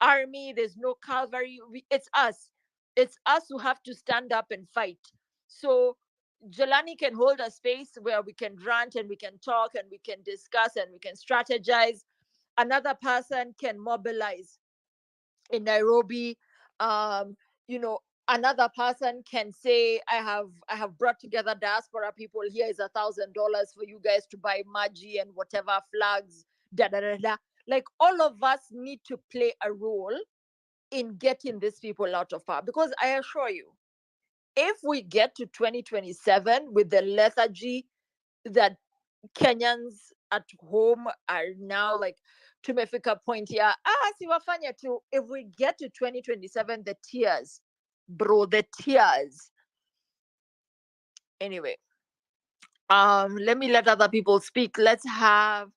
army, there's no cavalry. It's us. It's us who have to stand up and fight. So Jelani can hold a space where we can rant and we can talk and we can discuss and we can strategize. Another person can mobilize in Nairobi. Um, you know, another person can say, I have brought together diaspora people. Here is $1,000 for you guys to buy Maji and whatever flags. Da da da da. Like, all of us need to play a role in getting these people out of power. Because I assure you, if we get to 2027 with the lethargy that Kenyans at home are now like, tumefika point here, siwafanya tu. If we get to 2027, the tears, bro, the tears. Anyway, let me let other people speak. Let's have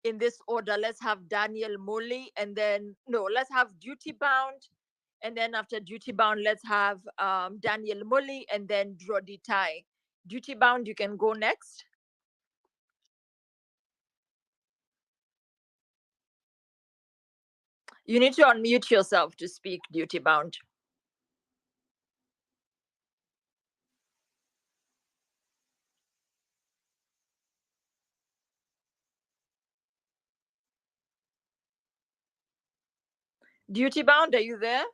in this order. Let's have Daniel Murley, and then no, let's have Duty Bound, and then after Duty Bound, let's have Daniel Murley, and then Drodi Tai. Duty Bound, you can go next. You need to unmute yourself to speak, Duty Bound. Duty Bound, are you there?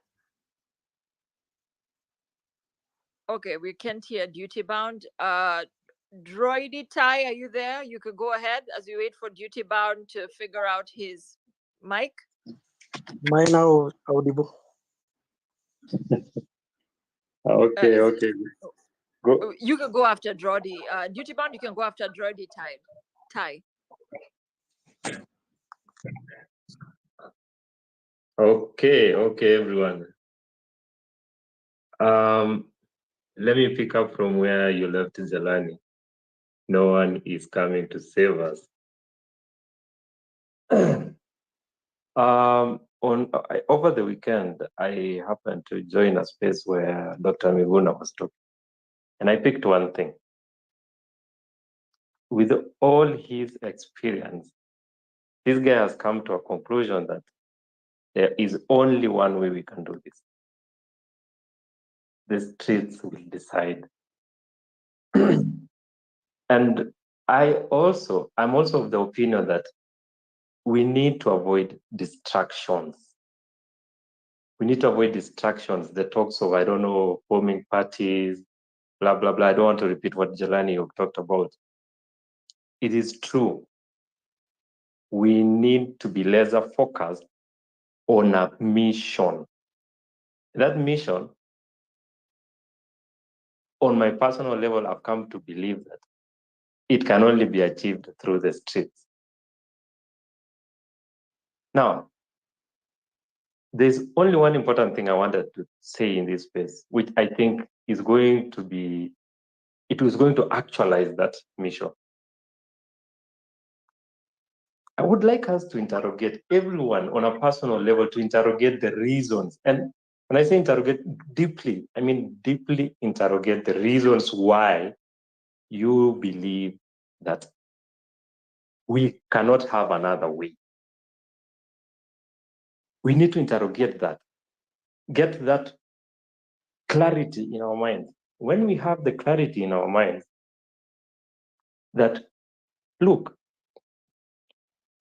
Okay, we can't hear Duty Bound. Droidy Tai, are you there? You could go ahead as we wait for Duty Bound to figure out his mic. Mine now audible. Okay, Is okay. Go. You can go after Drodi. Duty Bound, you can go after Drodi Tai. Okay, okay, everyone. Let me pick up from where you left, Zelani. No one is coming to save us. Over the weekend, I happened to join a space where Dr. Miguna was talking, and I picked one thing. With all his experience, this guy has come to a conclusion that there is only one way we can do this. The streets will decide. And I'm also of the opinion that we need to avoid distractions. We need to avoid distractions, the talks of, I don't know, forming parties, blah, blah, blah. I don't want to repeat what Jelani talked about. It is true. We need to be laser focused on a mission. That mission, on my personal level, I've come to believe that it can only be achieved through the streets. Now, there's only one important thing I wanted to say in this space, which I think is going to be, it was going to actualize that mission. I would like us to interrogate everyone on a personal level, to interrogate the reasons. And when I say interrogate deeply, I mean deeply interrogate the reasons why you believe that we cannot have another way. We need to interrogate that, get that clarity in our minds. When we have the clarity in our minds that, look,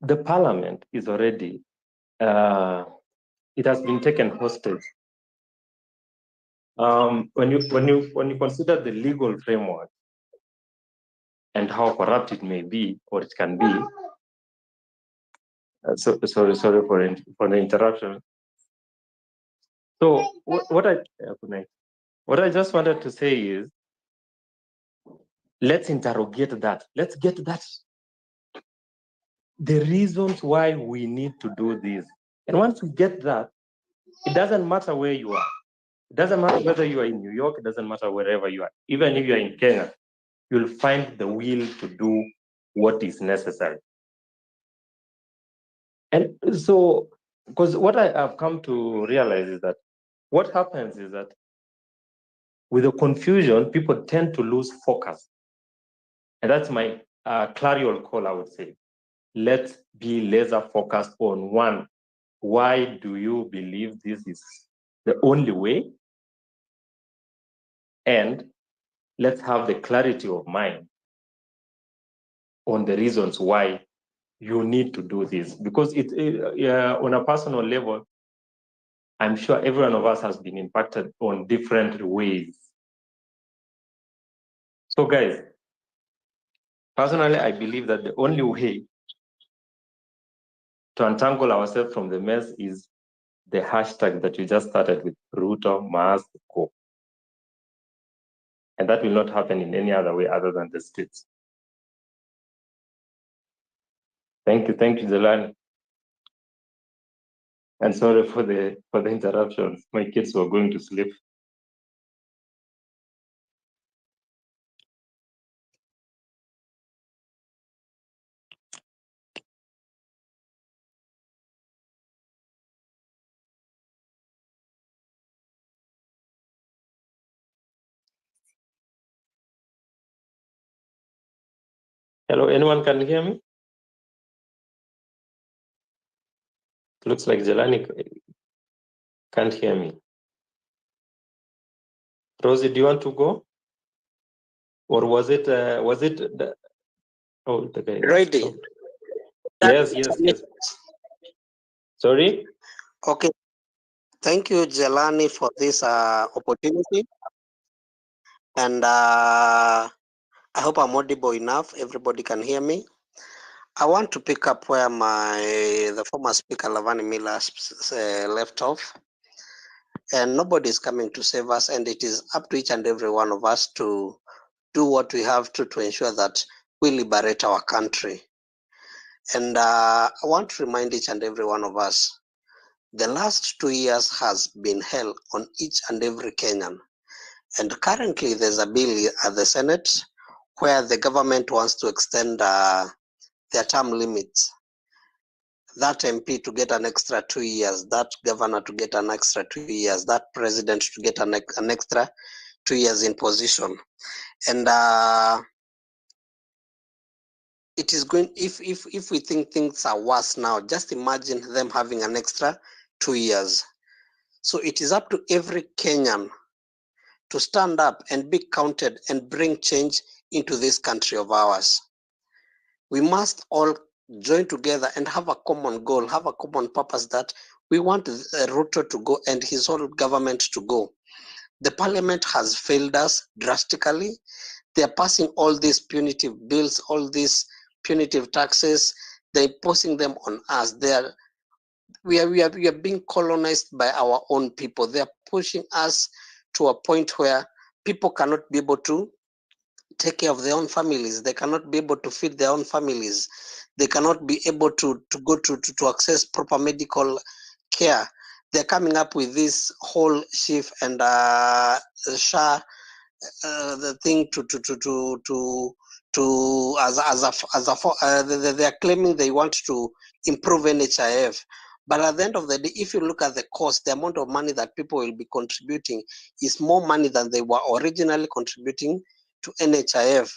the parliament is already, it has been taken hostage. When you consider the legal framework and how corrupt it may be, or it can be, sorry for the interruption. So what I just wanted to say is, let's interrogate that. Let's get that, the reasons why we need to do this. And once we get that, it doesn't matter where you are. It doesn't matter whether you are in New York, it doesn't matter wherever you are. Even if you're in Kenya, you'll find the will to do what is necessary. And so, because what I have come to realize is that what happens is that with the confusion, people tend to lose focus. And that's my clarion call, I would say. Let's be laser focused on one. Why do you believe this is the only way? And let's have the clarity of mind on the reasons why you need to do this. Because on a personal level, I'm sure every one of us has been impacted on different ways. So guys, personally, I believe that the only way to untangle ourselves from the mess is the hashtag that you just started with, Ruto must go. And that will not happen in any other way other than the streets. Thank you, Zelani. And sorry for the interruptions. My kids were going to sleep. Hello, anyone can hear me? Looks like Jelani can't hear me. Rosie, do you want to go? Or was it the, oh, the guy has Ready? stopped. Yes. Sorry? Okay. Thank you, Jelani, for this opportunity. And I hope I'm audible enough. Everybody can hear me. I want to pick up where the former speaker, Lavani Miller, left off. And nobody is coming to save us. And it is up to each and every one of us to do what we have to ensure that we liberate our country. And I want to remind each and every one of us, the last 2 years has been hell on each and every Kenyan. And currently there's a bill at the Senate where the government wants to extend their term limits. That MP to get an extra 2 years, that governor to get an extra 2 years, that president to get an extra 2 years in position. And it is going, if we think things are worse now, just imagine them having an extra 2 years. So it is up to every Kenyan to stand up and be counted and bring change into this country of ours. We must all join together and have a common goal, have a common purpose that we want Ruto to go and his whole government to go. The parliament has failed us drastically. They are passing all these punitive bills, all these punitive taxes. They're imposing them on us. We are being colonized by our own people. They are pushing us to a point where people cannot be able to take care of their own families. They cannot be able to feed their own families. They cannot be able to go to access proper medical care. They're coming up with this whole SHIF and SHA the thing they are claiming they want to improve NHIF. But at the end of the day, if you look at the cost, the amount of money that people will be contributing is more money than they were originally contributing to NHIF.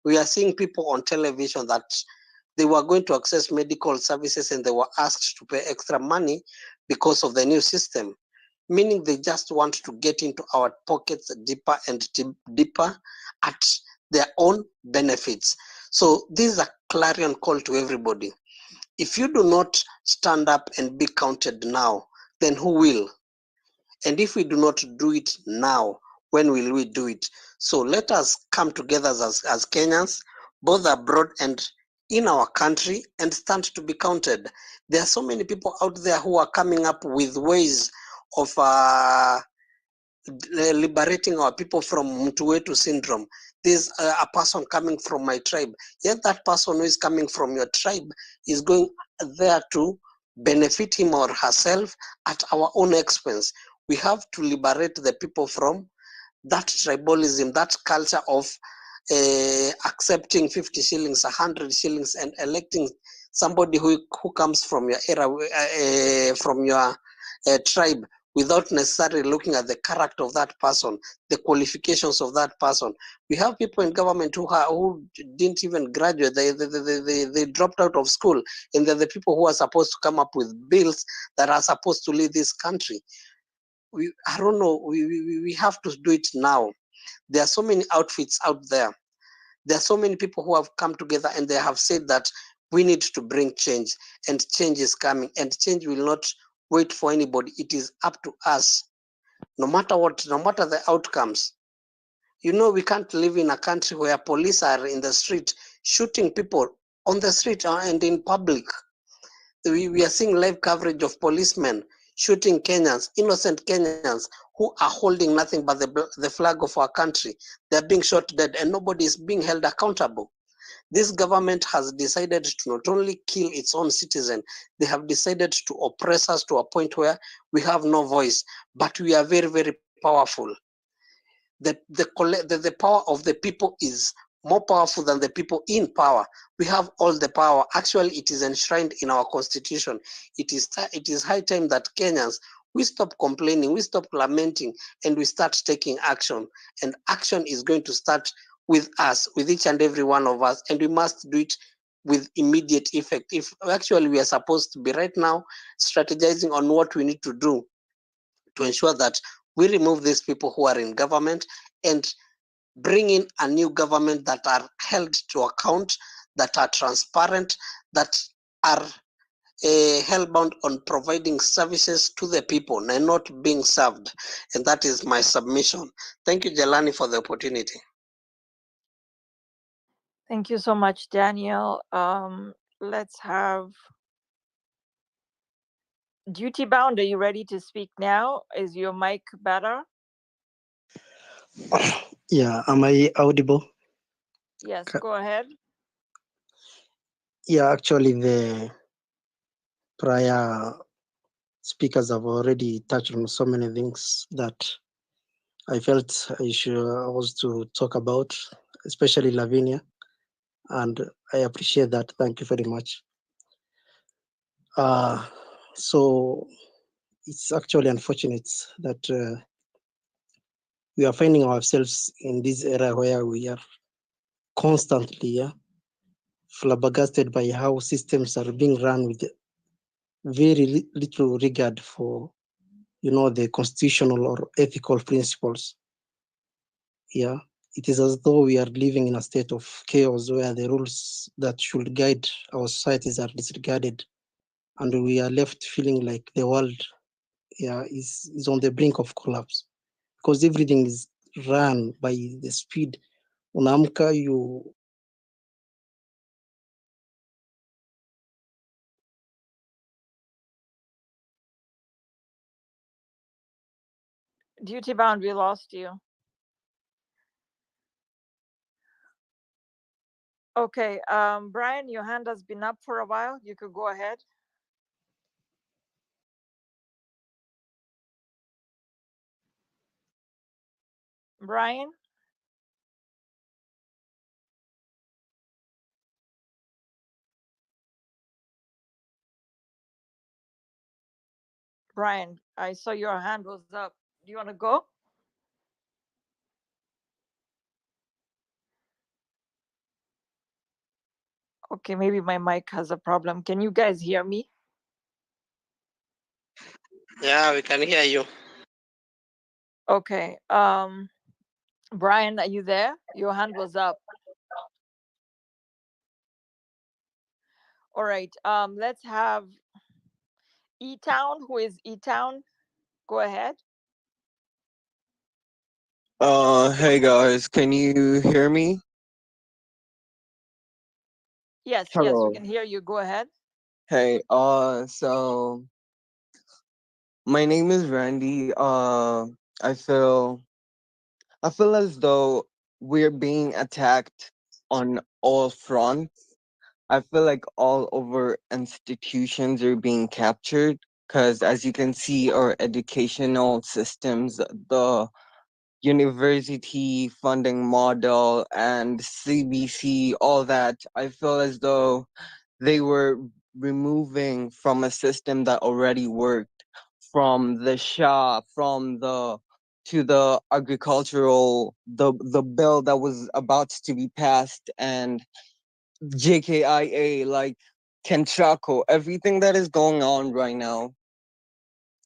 We are seeing people on television that they were going to access medical services and they were asked to pay extra money because of the new system, meaning they just want to get into our pockets deeper and deeper at their own benefits. So this is a clarion call to everybody. If you do not stand up and be counted now, then who will? And if we do not do it now, when will we do it? So let us come together as Kenyans, both abroad and in our country, and stand to be counted. There are so many people out there who are coming up with ways of liberating our people from Mtuwetu syndrome. There's a person coming from my tribe. Yet that person who is coming from your tribe is going there to benefit him or herself at our own expense. We have to liberate the people from that tribalism, that culture of accepting 50 shillings, 100 shillings, and electing somebody who comes from your era, from your tribe, without necessarily looking at the character of that person, the qualifications of that person. We have people in government who didn't even graduate. They dropped out of school, and they're the people who are supposed to come up with bills that are supposed to lead this country. I don't know, we have to do it now. There are so many outfits out there. There are so many people who have come together and they have said that we need to bring change, and change is coming, and change will not wait for anybody. It is up to us, no matter what, no matter the outcomes. You know, we can't live in a country where police are in the street shooting people on the street and in public. We are seeing live coverage of policemen shooting Kenyans, innocent Kenyans who are holding nothing but the flag of our country. They're being shot dead and nobody is being held accountable. This government has decided to not only kill its own citizens, they have decided to oppress us to a point where we have no voice, but we are very, very powerful. The power of the people is more powerful than the people in power. We have all the power. Actually, it is enshrined in our constitution. It is high time that Kenyans, we stop complaining, we stop lamenting, and we start taking action. And action is going to start with us, with each and every one of us, and we must do it with immediate effect. If actually we are supposed to be right now strategizing on what we need to do to ensure that we remove these people who are in government and bring in a new government that are held to account, that are transparent, that are hell-bound on providing services to the people and not being served. And that is my submission. Thank you, Jelani, for the opportunity. Thank you so much, Daniel. Let's have Duty Bound. Are you ready to speak now? Is your mic better? Yeah, am I audible? Yes, go ahead. Yeah, actually the prior speakers have already touched on so many things that I felt I was to talk about, especially Lavinia, and I appreciate that. Thank you very much. So it's actually unfortunate that we are finding ourselves in this era where we are constantly flabbergasted by how systems are being run with very little regard for, the constitutional or ethical principles. Yeah, it is as though we are living in a state of chaos where the rules that should guide our societies are disregarded, and we are left feeling like the world, is on the brink of collapse because everything is run by the speed. Unaamka, you Duty Bound, we lost you. Okay, Brian, your hand has been up for a while. You could go ahead. Brian? Brian, I saw your hand was up. Do you want to go? Okay, maybe my mic has a problem. Can you guys hear me? Yeah, we can hear you. Okay. Brian, are you there? Your hand was up. All right. Let's have E-Town. Who is E-Town? Go ahead. Hey guys, can you hear me? Yes, Hello. yes, we can hear you. Go ahead. Hey, so my name is Randy. I feel as though we're being attacked on all fronts. I feel like all over institutions are being captured because, as you can see, our educational systems, the university funding model and CBC, all that, I feel as though they were removing from a system that already worked, from the SHA, from the to the agricultural, the bill that was about to be passed, and JKIA, like Kentraco, everything that is going on right now.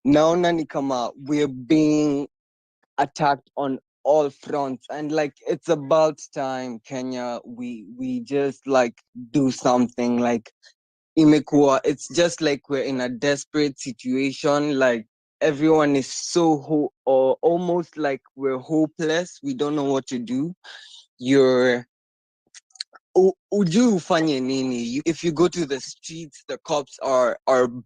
Now Nanikama, we're being attacked on all fronts, and like it's about time Kenya we just like do something. Like imekuwa, it's just like we're in a desperate situation. Like everyone is so or almost like we're hopeless, we don't know what to do. You're ujui ufanye nini. If you go to the streets, the cops are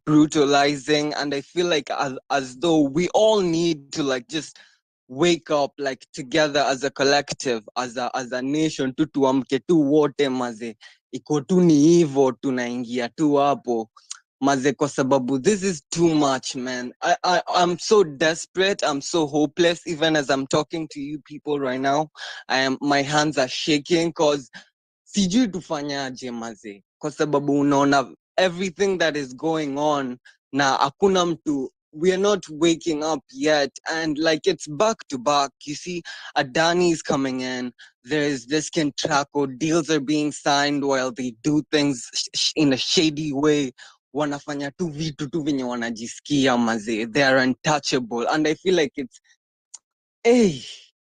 brutalizing, and I feel like as though we all need to like just wake up like together as a collective, as a nation, tu tuamke tu wote maze, iko tu ni hivo tunaingia tu hapo maze, kwa sababu this is too much, man. I'm so desperate, I'm so hopeless. Even as I'm talking to you people right now, my hands are shaking cause sijui tufanyaje maze, kwa sababu unaona everything that is going on na hakuna mtu we are not waking up yet, and like it's back to back. You see, Adani is coming in. There's this Kentraco, deals are being signed while they do things in a shady way. Wanafanya tu vitu tu venye wanajisikia maze. They are untouchable, and I feel like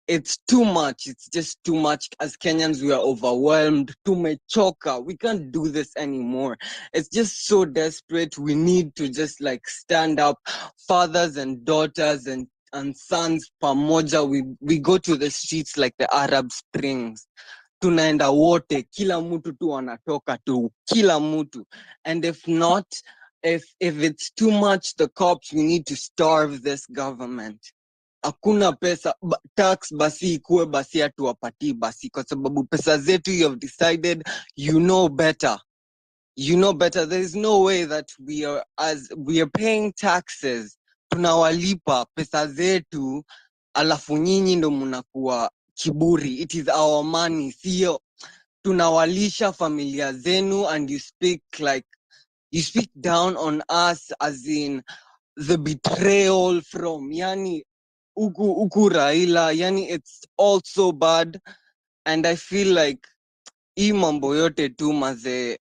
it's too much. It's just too much. As Kenyans, we are overwhelmed. Tumechoka. We can't do this anymore. It's just so desperate. We need to just like stand up, fathers and daughters and sons pamoja. We go to the streets like the Arab Springs. Tunaenda wote, kila mtu tu anatoka tu, kila mtu. And if not, if it's too much, the cops, we need to starve this government. Hakuna pesa, tax basi ikuwe basi hatuwapatii basi, kwa sababu pesa zetu, you have decided, you know better. You know better. There is no way that we are paying taxes, tunawalipa pesa zetu, alafu nyinyi ndo mnakuwa kiburi. It is our money, sio tunawalisha familia zenu, and you speak down on us, as in the betrayal from yani uku Raila, yani it's all so bad. And I feel like hii mambo yote tu maze,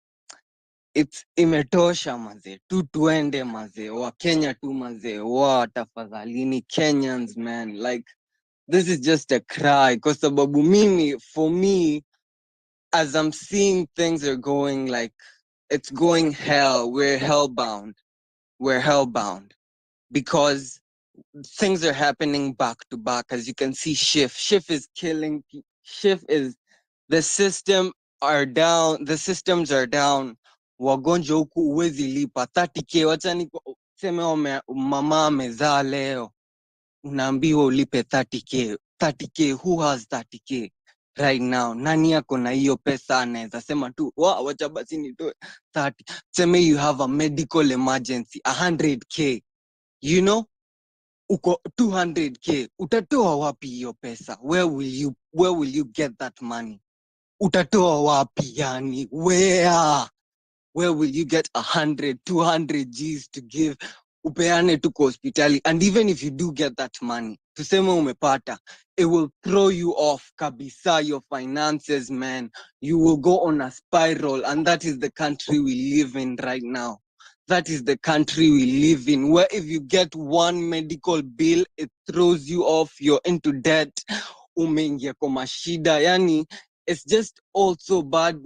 it's imetosha maze, tu tuende maze, wa Kenya tu maze, wa tafadhalini Kenyans, man. Like, this is just a cry, kwa sababu mimi, for me, as I'm seeing things are going like, it's going hell, we're hellbound, because things are happening back to back. As you can see, SHIF is killing. SHIF is, the systems are down. Wagonjwa huku uwezi lipa 30k. Wacha seme mama amezaa leo, unaambiwa ulipe 30k. Who has 30k right now? Nani yako na hiyo pesa anaweza sema tu wacha basi nitoe 30? Seme you have a medical emergency, 100k, you know, uko 200k, utatoa wapi hiyo pesa? Where will you get that money? Utatoa wapi yani? Where will you get 100, 200 G's to give? Upeane tu kwa hospitali. And even if you do get that money, tuseme umepata, it will throw you off kabisa, your finances, man. You will go on a spiral, and that is the country we live in right now. That is the country we live in, where if you get one medical bill, it throws you off, you're into debt, umeingia kwa mashida. Yani, it's just all so bad.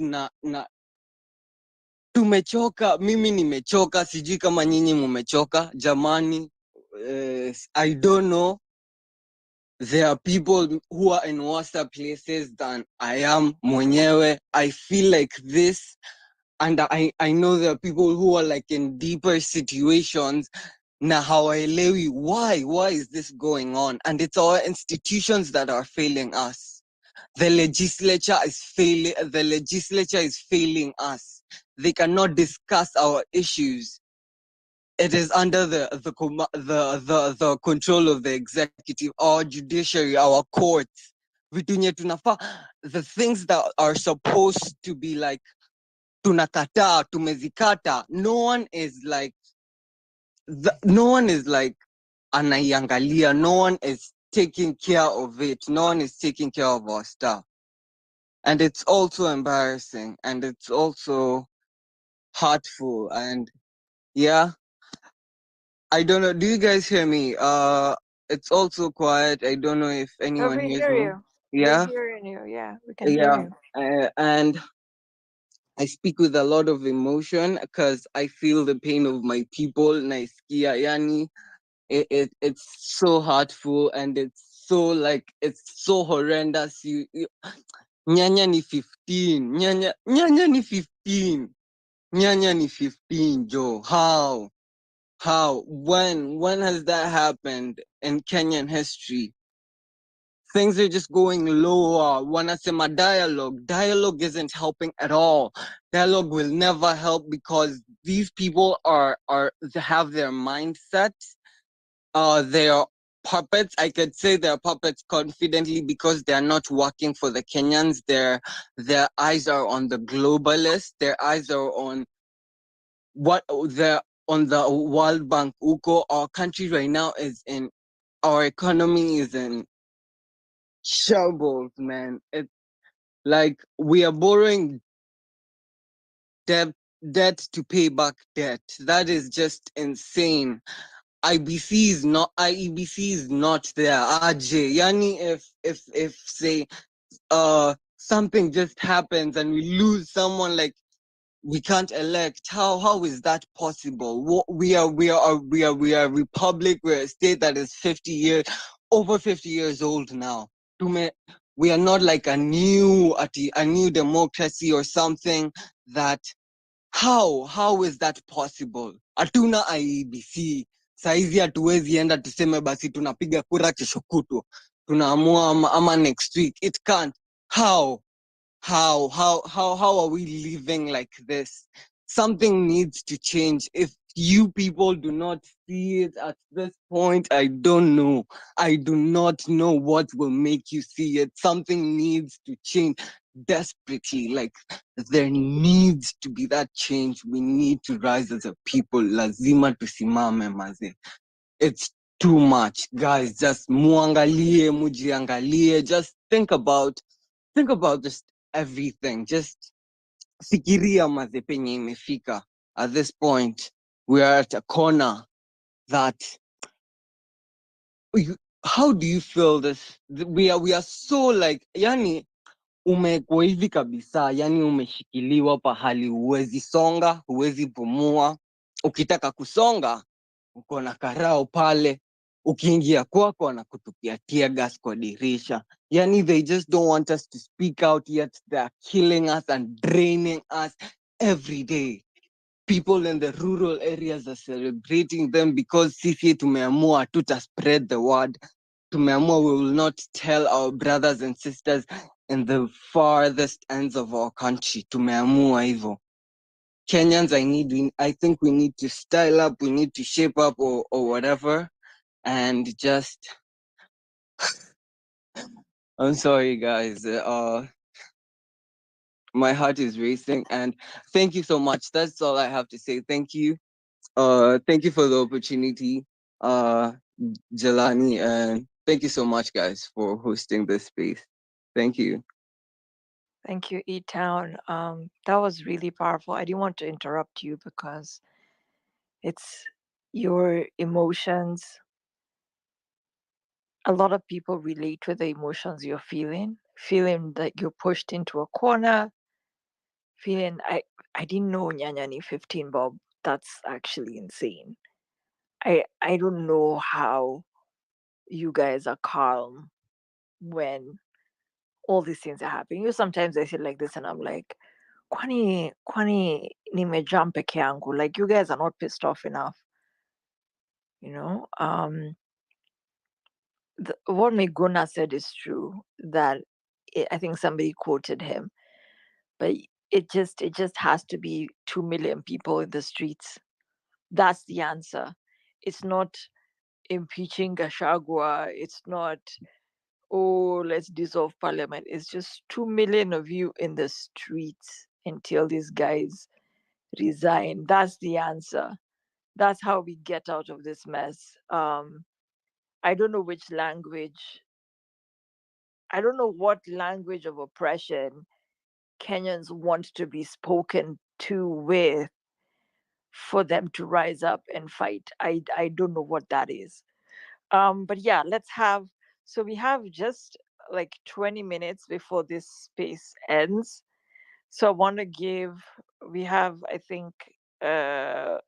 Tumechoka, mimi nimechoka, sijui kama nyinyi mumechoka, jamani. I don't know. There are people who are in worse places than I am mwenyewe. I feel like this, and I know there are people who are like in deeper situations. Na hawaelewi why is this going on? And it's our institutions that are failing us. The legislature is failing us. They cannot discuss our issues. It is under the control of the executive, our judiciary, our courts. The things that are supposed to be like tunakata, tumezikata, no one is like anaiangalia, no one is taking care of it, no one is taking care of our stuff. And it's also embarrassing, and it's also hurtful. And yeah, I don't know, do you guys hear me? It's also quiet. I don't know if anyone we hears hear me. you. Yeah, We're hearing you. Yeah, we can hear you. and I speak with a lot of emotion because I feel the pain of my people. Naisikia yani, it's so hurtful, and it's so horrendous. Nyanya ni 15. Nyanya ni 15. Nyanya ni 15, Joe. How? When has that happened in Kenyan history? Things are just going lower. Wanasema dialogue. Dialogue isn't helping at all. Dialogue will never help because these people they have their mindset. They are puppets. I could say they're puppets confidently because they're not working for the Kenyans. Their eyes are on the globalists. Their eyes are on what on the World Bank. Uko, our country right now our economy is in shambles, man. It's like we are borrowing debt to pay back debt. That is just insane. IEBC is not there. AJ, Yani, if say something just happens and we lose someone, like we can't elect, how is that possible? We are a republic, we're a state that is over 50 years old now. We are not like a new democracy or something. That how is that possible? Hatuna IEBC saizi, hatuwezi enda tuseme basi tunapiga kura kesho kutwa tunaamua ama next week. It can't. How are we living like this? Something needs to change. If you people do not see it at this point, I don't know. I do not know what will make you see it. Something needs to change desperately. Like, there needs to be that change. We need to rise as a people. Lazima tusimame maze. It's too much, guys. Just mujiangalie. Just think about just everything. Just fikiria maze penye imefika. At this point, we are at a corner that how do you feel this? We are so like, yani umekuwa hivi kabisa, yani umeshikiliwa pahali huwezi songa, huwezi pumua. Ukitaka kusonga, uko na karao pale, ukiingia kwako wanakutupia tear gas kwa dirisha. Yani they just don't want us to speak out, yet they're killing us and draining us every day. People in the rural areas are celebrating them because sisi tumeamua tuta spread the word. Tumeamua we will not tell our brothers and sisters in the farthest ends of our country. Tumeamua hivyo. Kenyans, I think we need to style up, we need to shape up or whatever, and just I'm sorry guys. My heart is racing, and thank you so much. That's all I have to say. Thank you. Thank you for the opportunity, Jelani, and thank you so much guys for hosting this space. Thank you. Thank you, E-Town. That was really powerful. I didn't want to interrupt you because it's your emotions. A lot of people relate with the emotions you're feeling that you're pushed into a corner, feeling I didn't know Nyanyani 15 Bob. That's actually insane. I don't know how you guys are calm when all these things are happening. Sometimes I feel like this and I'm like, kwani nimejam peke yangu? Like, you guys are not pissed off enough. What Meguna said is true, that I think somebody quoted him, but it just has to be 2 million people in the streets. That's the answer. It's not impeaching Gashagwa. It's not, oh, let's dissolve parliament. It's just 2 million of you in the streets until these guys resign. That's the answer. That's how we get out of this mess. I don't know which language, I don't know what language of oppression Kenyans want to be spoken to with for them to rise up and fight. I don't know what that is. But yeah, so we have just like 20 minutes before this space ends. So I want to we have, I think, 5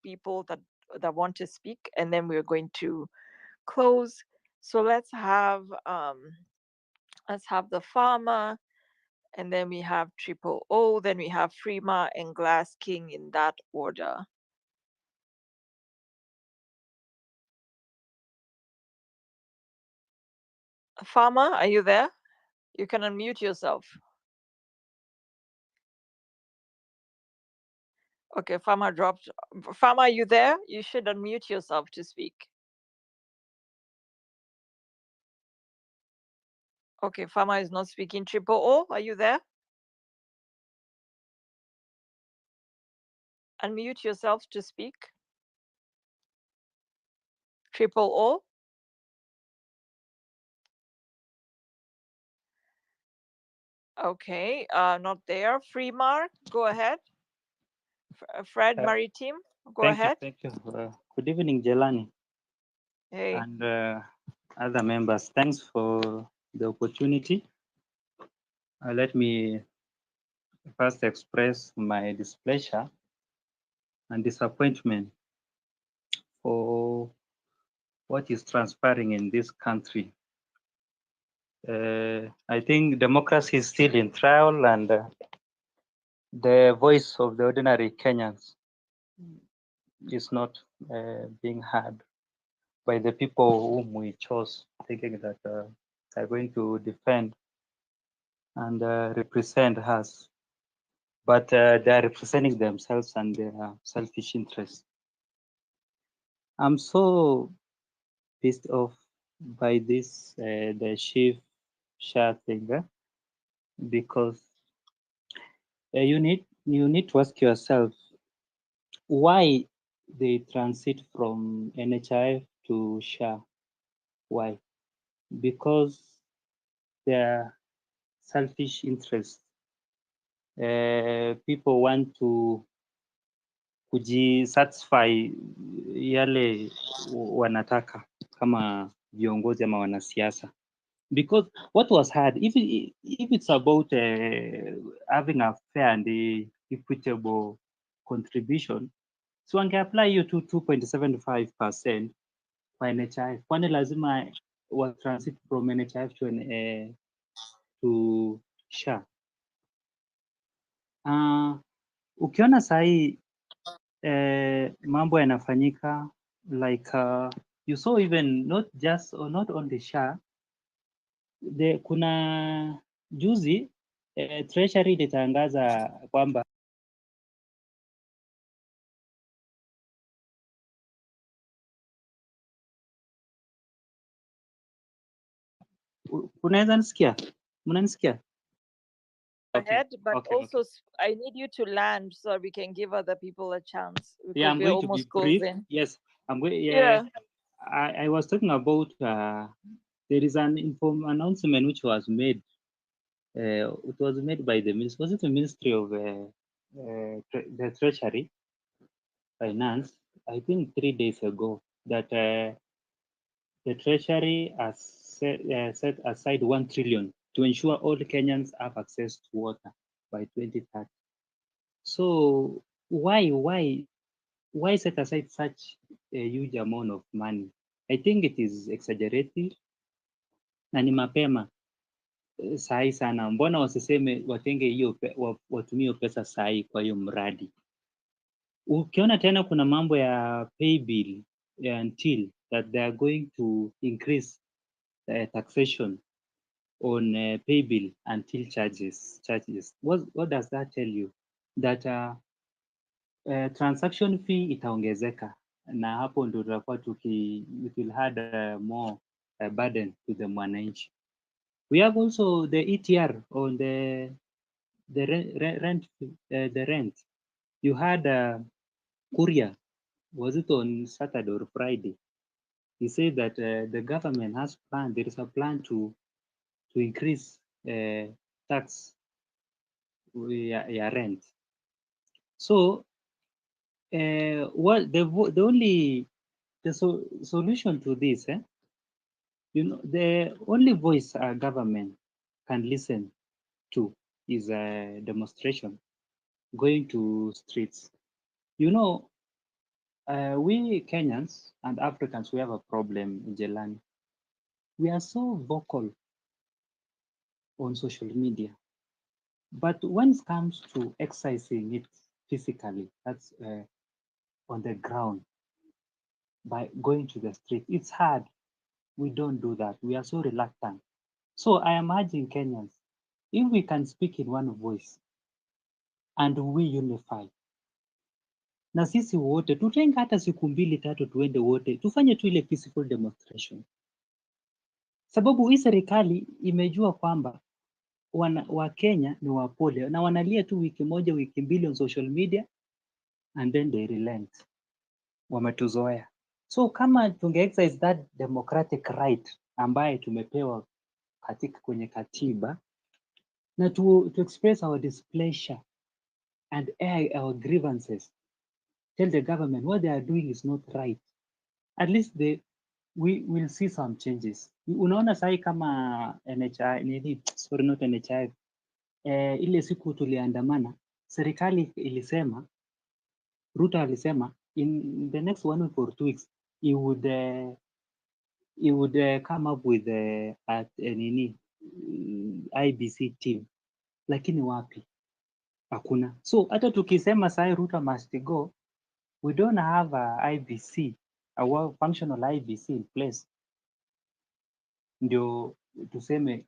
people that want to speak, and then we're going to close. So let's have the farmer, and then we have Triple O, then we have Freema and Glass King in that order. Farmer, are you there? You can unmute yourself. Okay, Farmer dropped. Farmer, are you there? You should unmute yourself to speak. Okay, Farmer is not speaking. Triple O, are you there? Unmute yourself to speak. 000. Okay, not there. Freemar, go ahead. Fred Maritime, go ahead. Thank you. Good evening, Jelani. Hey. And other members. Thanks for the opportunity. Let me first express my displeasure and disappointment for what is transpiring in this country. I think democracy is still in trial, and the voice of the ordinary Kenyans is not being heard by the people whom we chose, thinking that are going to defend and represent us. But they are representing themselves and their selfish interests. I'm so pissed off by this, the SHIF thing, because you need to ask yourself why they transit from NHIF to SHA. Why? Because their selfish interests. People want to kujisatisfy yale wanataka kama viongozi ama wanasiasa, because what was hard, if it's about having a fair and equitable contribution, so wangeapply hiyo to 2.75% kwa NHIF, kwani lazima wa transit from NHIF to SHA. Ukiona sahi mambo yanafanyika, like you saw even not only SHA, kuna juzi Treasury ilitangaza kwamba unaweza nisikia? Mnanisikia? Ahead, but Okay. also I need you to land so we can give other people a chance. Yeah, I'm we're going to be almost brief. closing. Yes, I'm going. Yeah. I was talking about there is an announcement which was made. It was made by the ministry. Was it the Ministry of the Treasury, Finance? I think 3 days ago, that the Treasury has set aside 1 trillion to ensure all Kenyans have access to water by 2030. So why set aside such a huge amount of money? I think it is exaggerated na ni mapema sahi sana. Mbona wasiseme watenge hiyo, watumie hiyo pesa sahi kwa hiyo mradi? Ukiona tena kuna mambo ya pay bill until that they are going to increase taxation on pay bill until charges. What does that tell you? That transaction fee itaongezeka, na hapo ndio tutakuwa it will add more burden to the mwananchi. We have also the ETR on the rent. You had Kuria, was it on Saturday or Friday? He said that the government has planned, there is a plan to increase tax rent. So what the solution to this, the only voice our government can listen to is a demonstration, going to streets. We Kenyans and Africans, we have a problem in Jelani. We are so vocal on social media, but when it comes to exercising it physically, that's on the ground, by going to the street, it's hard. We don't do that. We are so reluctant. So I am urging Kenyans, if we can speak in one voice and we unify, na sisi wote tutenga hata siku 2-3 tuende wote tufanye tu ile peaceful demonstration, sababu hii serikali imejua kwamba wa Kenya ni wapole na wanalia tu wiki moja wiki mbili on social media, and then they relent. Wametuzoea. So kama tunge exercise that democratic right ambaye tumepewa katika kwenye katiba na to express our displeasure and air our grievances, tell the government what they are doing is not right, at least we will see some changes. Unaona sahi kama NHI, sorry not NHI, ile siku tuliandamana, serikali ilisema, Ruto alisema in the next 1 week or 2 weeks he would come up with IBC team, lakini wapi? Hakuna. So hata tukisema sahi Ruto must go, we don't have a IBC, a functional IBC in place ndio tuseme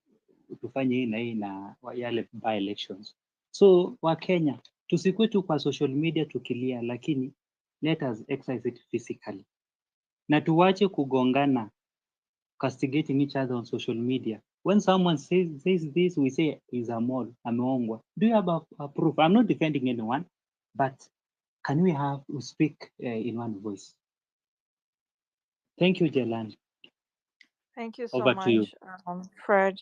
tufanye hii na hii na yale by elections. So Wakenya tusikue tu kwa social media tukilia, lakini let us exercise it physically, na tuwache kugongana, castigating each other on social media. When someone says this, we say is a mole, ameongwa. Do you have a proof? I'm not defending anyone, but can we speak in one voice? Thank you, Jelani. Thank you so Over much, to you. Fred.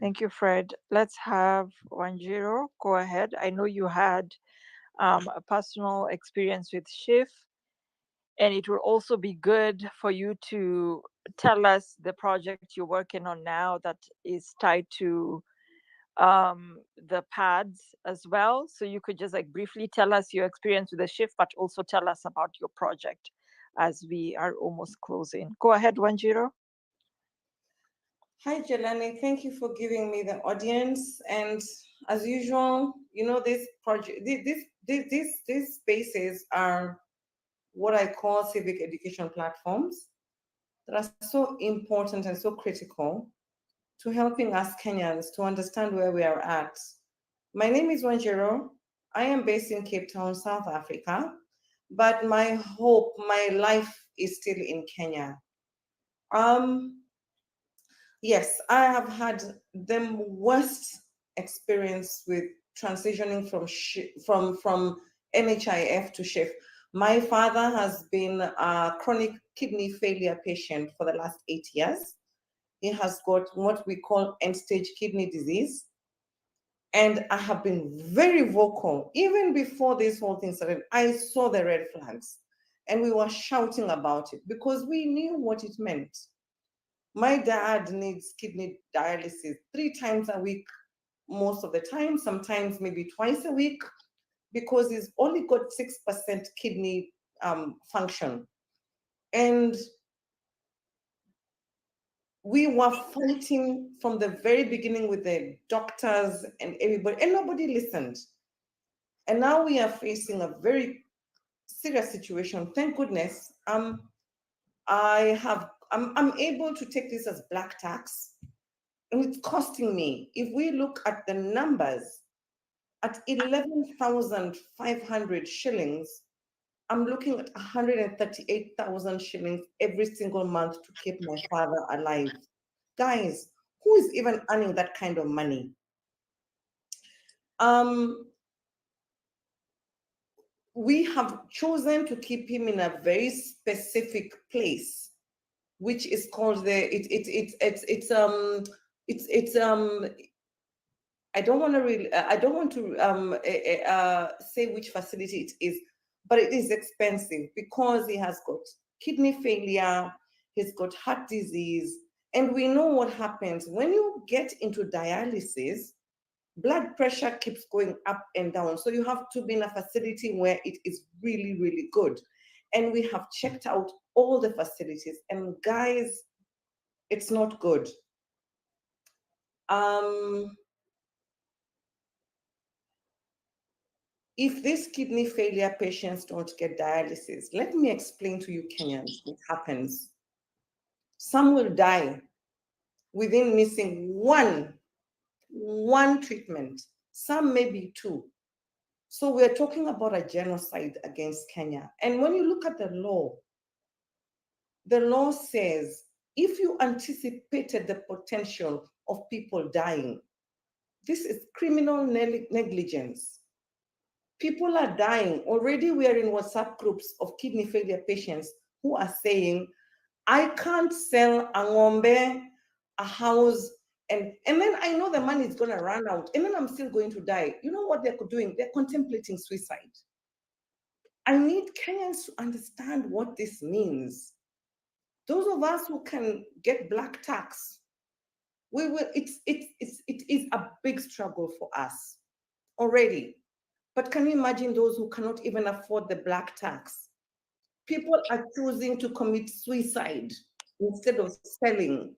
Thank you, Fred. Let's have Wanjiro. Go ahead. I know you had a personal experience with SHIF, and it will also be good for you to tell us the project you're working on now that is tied to the pads as well. So you could just like briefly tell us your experience with the SHIF, but also tell us about your project as we are almost closing. Go ahead, Wanjiro. Hi, Jelani. Thank you for giving me the audience. And as usual, you know, this project, these spaces are what I call civic education platforms that are so important and so critical to helping us Kenyans to understand where we are at. My name is Wanjiro. I am based in Cape Town, South Africa, but my hope, my life is still in Kenya. Yes, I have had the worst experience with transitioning from NHIF to SHIF. My father has been a chronic kidney failure patient for the last 8 years. He has got what we call end-stage kidney disease. And I have been very vocal. Even before this whole thing started, I saw the red flags and we were shouting about it because we knew what it meant. My dad needs kidney dialysis 3 times a week, most of the time, sometimes maybe twice a week, because he's only got 6% kidney function. And we were fighting from the very beginning with the doctors and everybody, and nobody listened. And now we are facing a very serious situation. Thank goodness, I'm able to take this as black tax. And it's costing me, if we look at the numbers, at 11,500 shillings, I'm looking at 138,000 shillings every single month to keep my father alive. Guys, who is even earning that kind of money? We have chosen to keep him in a very specific place, which is called I don't want to say which facility it is, but it is expensive because he has got kidney failure, he's got heart disease, and we know what happens when you get into dialysis. Blood pressure keeps going up and down, so you have to be in a facility where it is really, really good. And we have checked out all the facilities, and guys, it's not good. If these kidney failure patients don't get dialysis, let me explain to you Kenyans what happens. Some will die within missing one treatment, some maybe 2. So we're talking about a genocide against Kenya. And when you look at the law says if you anticipated the potential of people dying, this is criminal negligence. People are dying. Already we are in WhatsApp groups of kidney failure patients who are saying, I can't sell a ngombe, a house, and then I know the money is going to run out, and then I'm still going to die. You know what they're doing? They're contemplating suicide. I need Kenyans to understand what this means. Those of us who can get black tax, we will. It is a big struggle for us already. But can you imagine those who cannot even afford the black tax? People are choosing to commit suicide instead of selling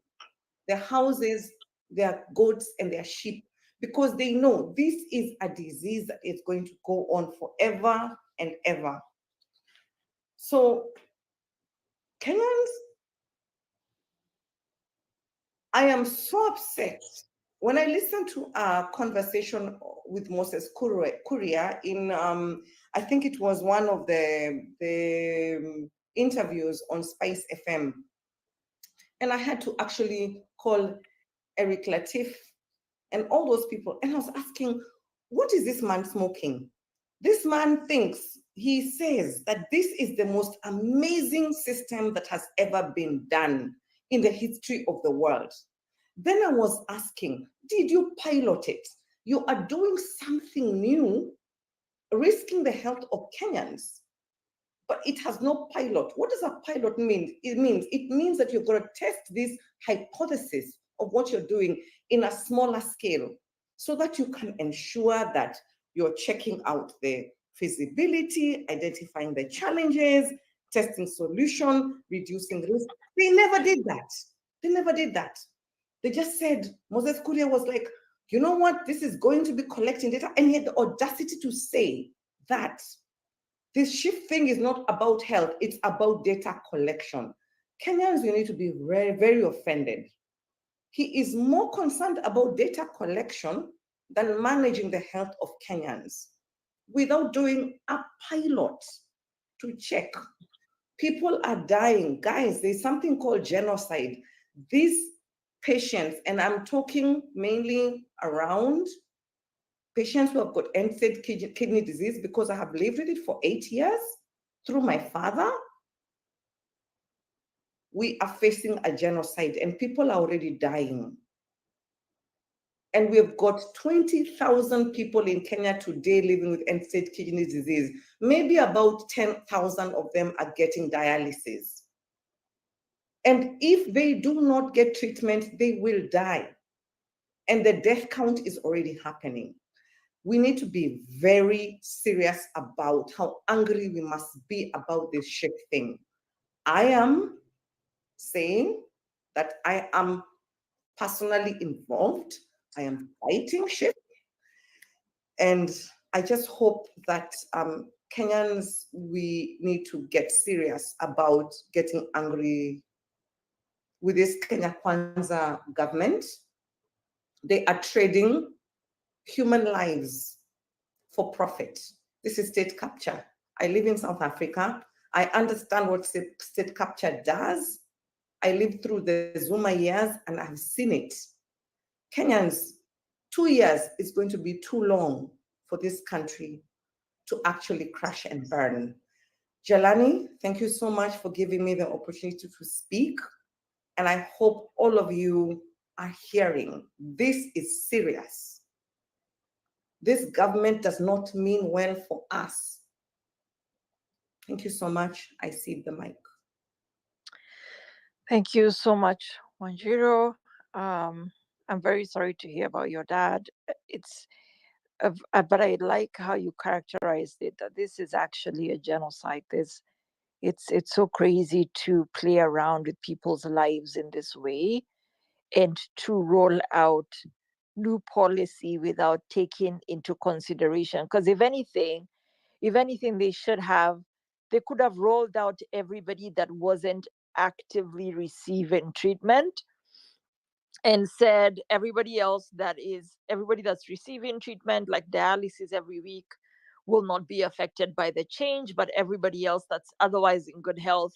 their houses, their goats, and their sheep, because they know this is a disease that is going to go on forever and ever. So, Kenyans, I am so upset when I listened to a conversation with Moses Kuria in, I think it was one of the interviews on Spice FM. And I had to actually call Eric Latif and all those people. And I was asking, what is this man smoking? This man he says that this is the most amazing system that has ever been done in the history of the world. Then I was asking, did you pilot it? You are doing something new, risking the health of Kenyans, but it has no pilot. What does a pilot mean? It means that you're going to test this hypothesis of what you're doing in a smaller scale so that you can ensure that you're checking out the feasibility, identifying the challenges, testing solution, reducing risk. They never did that. They never did that. They just said, Moses Kuria was like, you know what? This is going to be collecting data. And he had the audacity to say that this SHIF thing is not about health, it's about data collection. Kenyans, you need to be very, very offended. He is more concerned about data collection than managing the health of Kenyans without doing a pilot to check. People are dying. Guys, there's something called genocide. These patients, and I'm talking mainly around patients who have got end-stage kidney disease, because I have lived with it for 8 years through my father. We are facing a genocide and people are already dying. And we've got 20,000 people in Kenya today living with end-stage kidney disease. Maybe about 10,000 of them are getting dialysis. And if they do not get treatment, they will die. And the death count is already happening. We need to be very serious about how angry we must be about this SHIF thing. I am saying that I am personally involved. I am fighting SHIF. And I just hope that Kenyans, we need to get serious about getting angry with this Kenya Kwanza government. They are trading human lives for profit. This is state capture. I live in South Africa. I understand what state capture does. I lived through the Zuma years and I've seen it. Kenyans, 2 years is going to be too long for this country to actually crash and burn. Jelani, thank you so much for giving me the opportunity to speak. And I hope all of you are hearing. This is serious. This government does not mean well for us. Thank you so much. I cede the mic. Thank you so much, Wanjiro. I'm very sorry to hear about your dad. But I like how you characterized it, that this is actually a genocide. It's so crazy to play around with people's lives in this way and to roll out new policy without taking into consideration. Because if anything, they could have rolled out everybody that wasn't actively receiving treatment and said everybody that's receiving treatment like dialysis every week will not be affected by the change, but everybody else that's otherwise in good health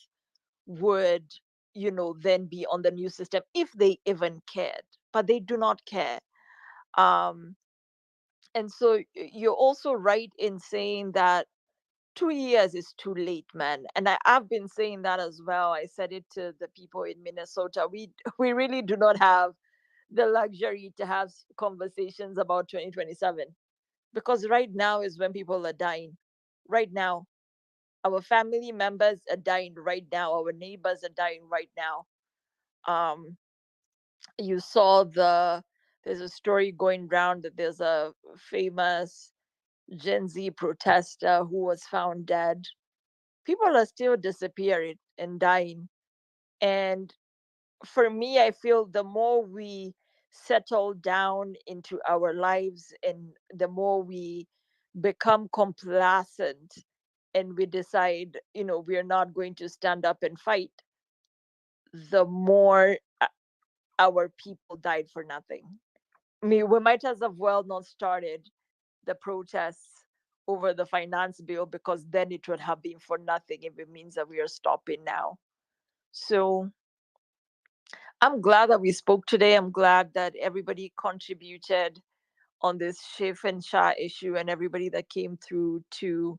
would then be on the new system if they even cared. But they do not care. And so you're also right in saying that 2 years is too late, man. And I've been saying that as well. I said it to the people in Minnesota. We really do not have the luxury to have conversations about 2027, because right now is when people are dying. Right now, our family members are dying right now. Our neighbors are dying right now. You saw there's a story going around that there's a famous Gen Z protester who was found dead. People are still disappearing and dying. And for me, I feel the more we settle down into our lives and the more we become complacent and we decide, we're not going to stand up and fight, the more our people died for nothing. I mean, we might as well not started the protests over the finance bill, because then it would have been for nothing if it means that we are stopping now. So I'm glad that we spoke today. I'm glad that everybody contributed on this SHIF and SHA issue, and everybody that came through to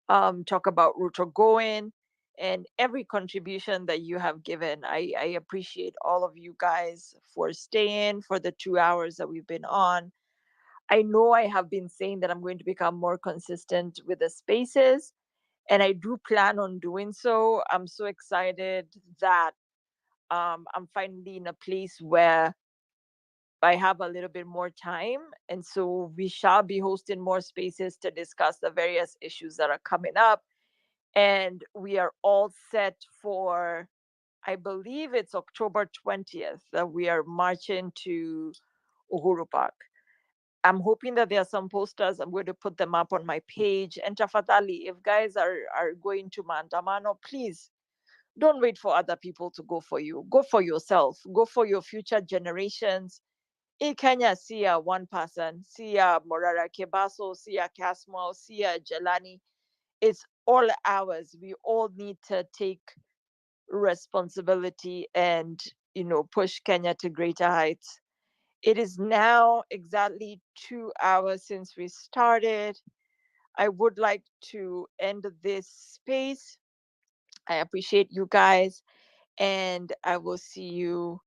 talk about Ruto going, and every contribution that you have given. I appreciate all of you guys for staying for the 2 hours that we've been on. I know I have been saying that I'm going to become more consistent with the spaces, and I do plan on doing so. I'm so excited that I'm finally in a place where I have a little bit more time. And so we shall be hosting more spaces to discuss the various issues that are coming up. And we are all set for, I believe it's October 20th that we are marching to Uhuru Park. I'm hoping that there are some posters. I'm going to put them up on my page. And tafadhali, if guys are going to Maandamano, please don't wait for other people to go for you. Go for yourself. Go for your future generations. In Kenya, see a one person, see a Morara Kebaso, see a Casmo, see a Jelani. It's all ours. We all need to take responsibility and, push Kenya to greater heights. It is now exactly 2 hours since we started. I would like to end this space. I appreciate you guys, and I will see you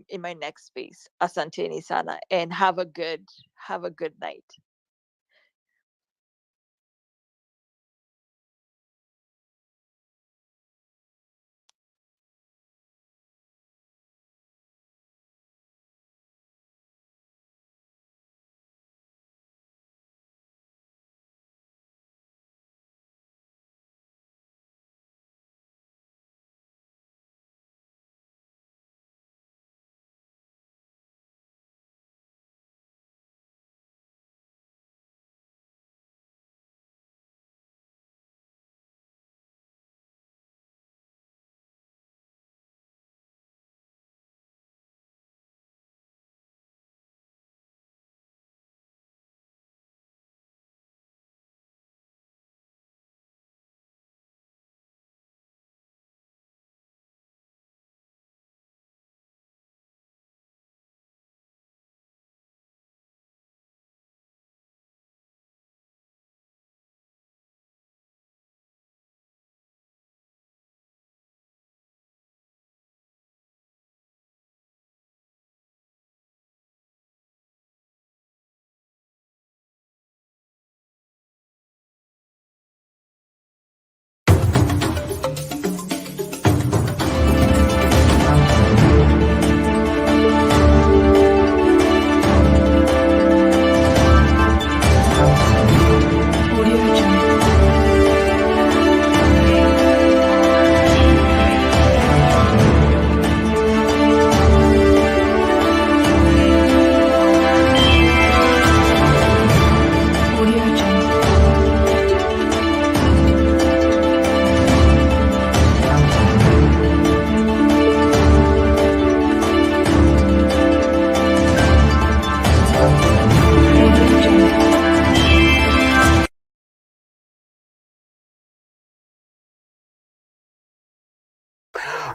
in my next space. Asanteni sana, and have a good night.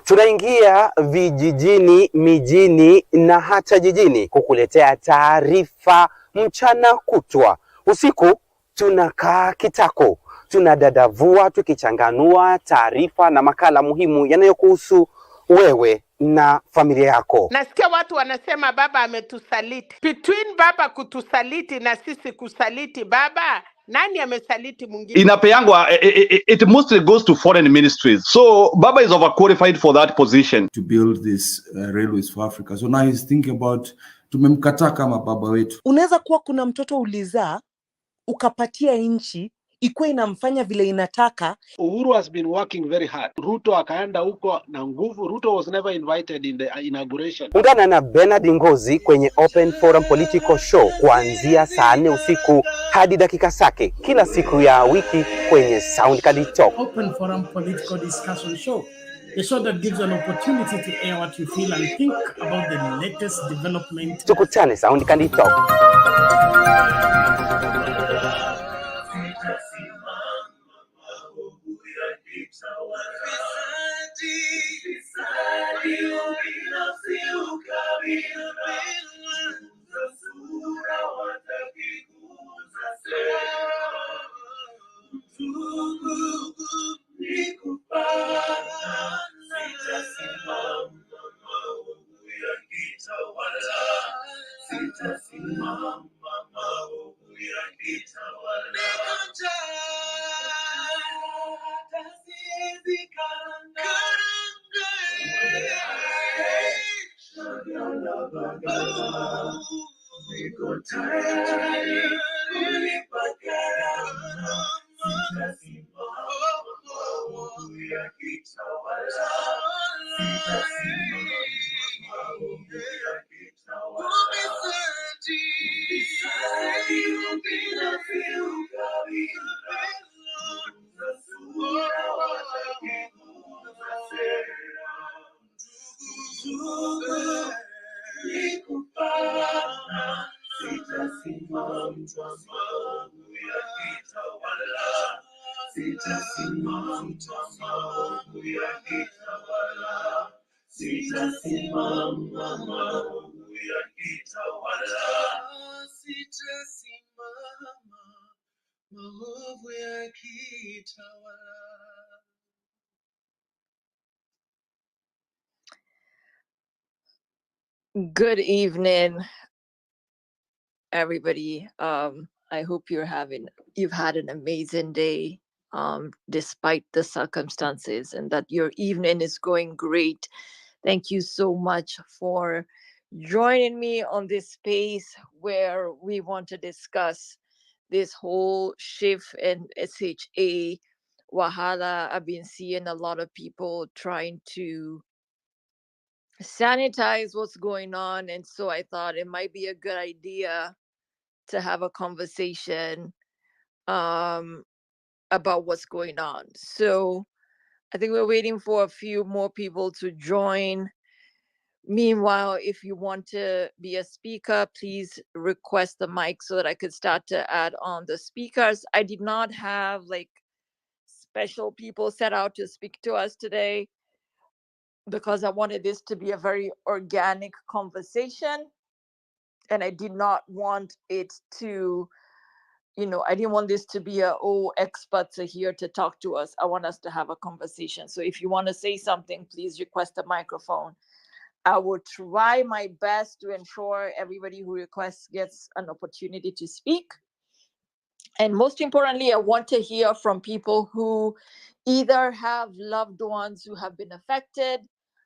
Tunaingia vijijini, mijini na hata jijini kukuletea taarifa mchana kutwa, usiku tunakaa kitako, tunadadavua tukichanganua taarifa na makala muhimu yanayokuhusu wewe na familia yako. Nasikia watu wanasema baba ametusaliti. Between baba kutusaliti na sisi kusaliti baba, nani amesaliti mwingine? Inapeangwa, it mostly goes to foreign ministries. So Baba is overqualified for that position. To build this railways for Africa. So now he's thinking about tumemkataa kama baba wetu. Unaweza kuwa kuna mtoto ulizaa ukapatia nchi ikuwe inamfanya vile inataka. Uhuru has been working very hard. Ruto akaenda huko na nguvu. Ruto was never invited in the inauguration. Ungana na Bernard Ngozi kwenye Open Forum Political Show kuanzia saa 4 usiku hadi dakika zake kila siku ya wiki kwenye Soundcard Talk. Open Forum Political Discussion Show. The show that gives you an opportunity to air what you feel and think about the latest development. Tukutane Soundcard Talk. Good evening, everybody. I hope you've had an amazing day, despite the circumstances, and that your evening is going great. Thank you so much for joining me on this space where we want to discuss this whole SHIF and SHA Wahalla. I've been seeing a lot of people trying to sanitize what's going on, and so I thought it might be a good idea to have a conversation about what's going on. So I think we're waiting for a few more people to join. Meanwhile, if you want to be a speaker, please request the mic so that I could start to add on the speakers. I did not have like special people set out to speak to us today because I wanted this to be a very organic conversation. And I did not want it to, I didn't want this to be experts are here to talk to us. I want us to have a conversation. So if you want to say something, please request a microphone. I will try my best to ensure everybody who requests gets an opportunity to speak. And most importantly, I want to hear from people who either have loved ones who have been affected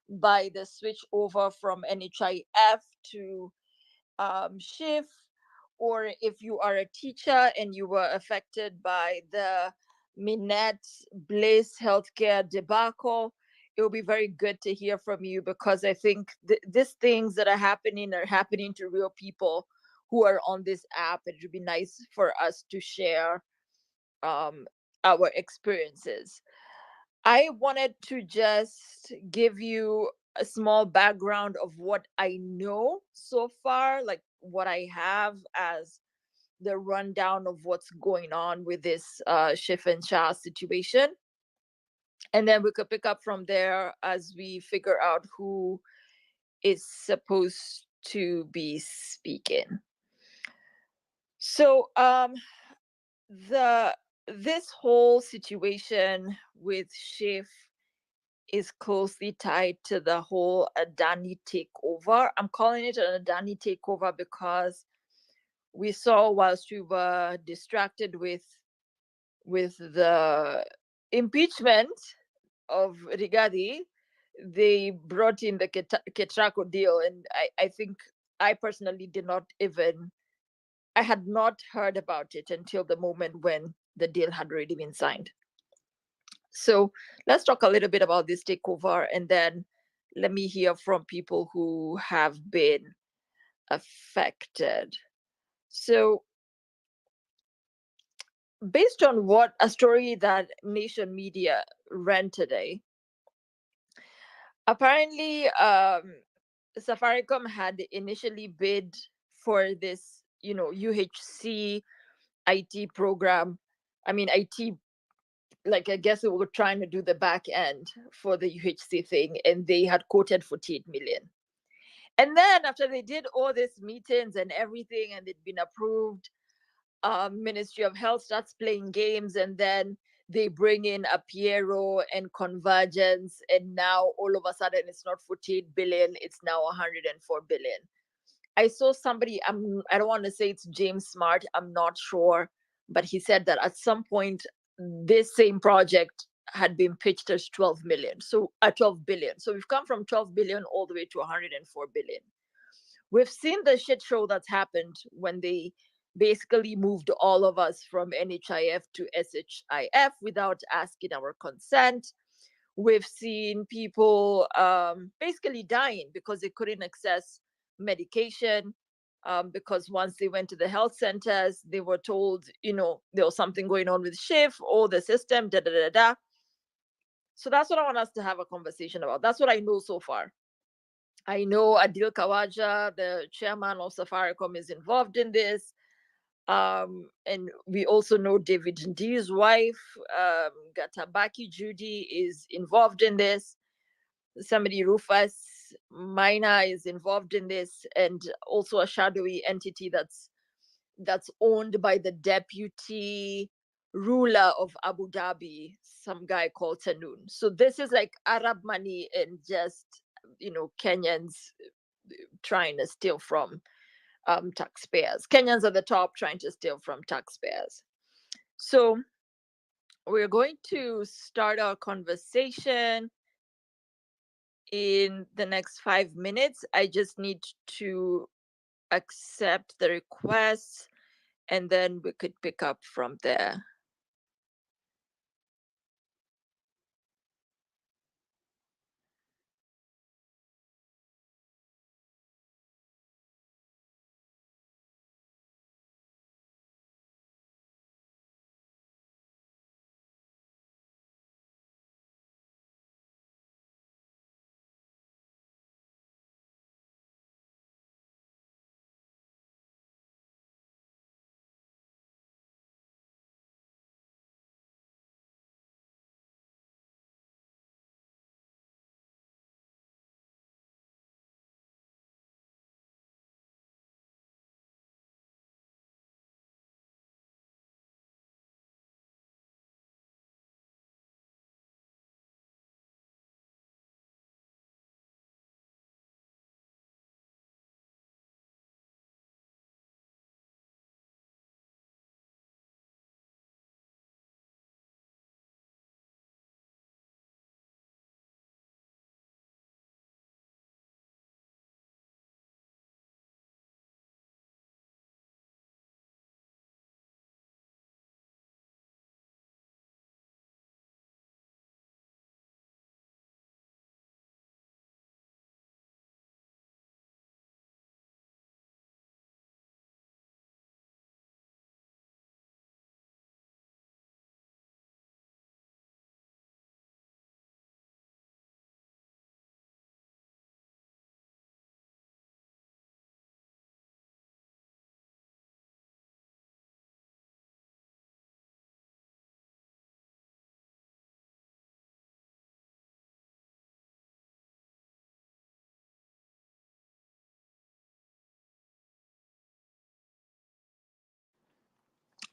by the switch over from NHIF to SHIF, or if you are a teacher and you were affected by the Minette Bliss healthcare debacle. It will be very good to hear from you, because I think these things that are happening to real people who are on this app. It would be nice for us to share our experiences. I wanted to just give you a small background of what I know so far, like what I have as the rundown of what's going on with this SHIF and SHA situation. And then we could pick up from there as we figure out who is supposed to be speaking. So this whole situation with SHIF is closely tied to the whole Adani takeover. I'm calling it an Adani takeover because we saw whilst we were distracted with the impeachment of Rigathi, they brought in the Ketraco deal, and I think I personally did not even, I had not heard about it until the moment when the deal had already been signed. So let's talk a little bit about this takeover, and then let me hear from people who have been affected. So based on what a story that Nation Media ran today, apparently Safaricom had initially bid for this, UHC IT program. I mean, IT, like, I guess they were trying to do the back end for the UHC thing, and they had quoted 48 million. And then after they did all these meetings and everything, and it'd been approved, Ministry of Health starts playing games, and then they bring in a Piero and Convergence, and now all of a sudden it's not 48 billion, it's now 104 billion. I saw somebody, I don't want to say it's James Smart, I'm not sure, but he said that at some point this same project had been pitched as 12 million, so 12 billion. So we've come from 12 billion all the way to 104 billion. We've seen the shit show that's happened when they basically moved all of us from NHIF to SHIF without asking our consent. We've seen people basically dying because they couldn't access medication, because once they went to the health centers, they were told, there was something going on with SHIF or the system, da da da da. So that's what I want us to have a conversation about. That's what I know so far. I know Adil Kawaja, the chairman of Safaricom, is involved in this. And we also know David Ndi's wife, Gatabaki Judy, is involved in this. Somebody, Rufus Mina, is involved in this, and also a shadowy entity that's owned by the deputy ruler of Abu Dhabi, some guy called Tanoon. So this is like Arab money and just, Kenyans trying to steal from taxpayers. Kenyans at the top trying to steal from taxpayers. So we're going to start our conversation in the next 5 minutes. I just need to accept the requests, and then we could pick up from there.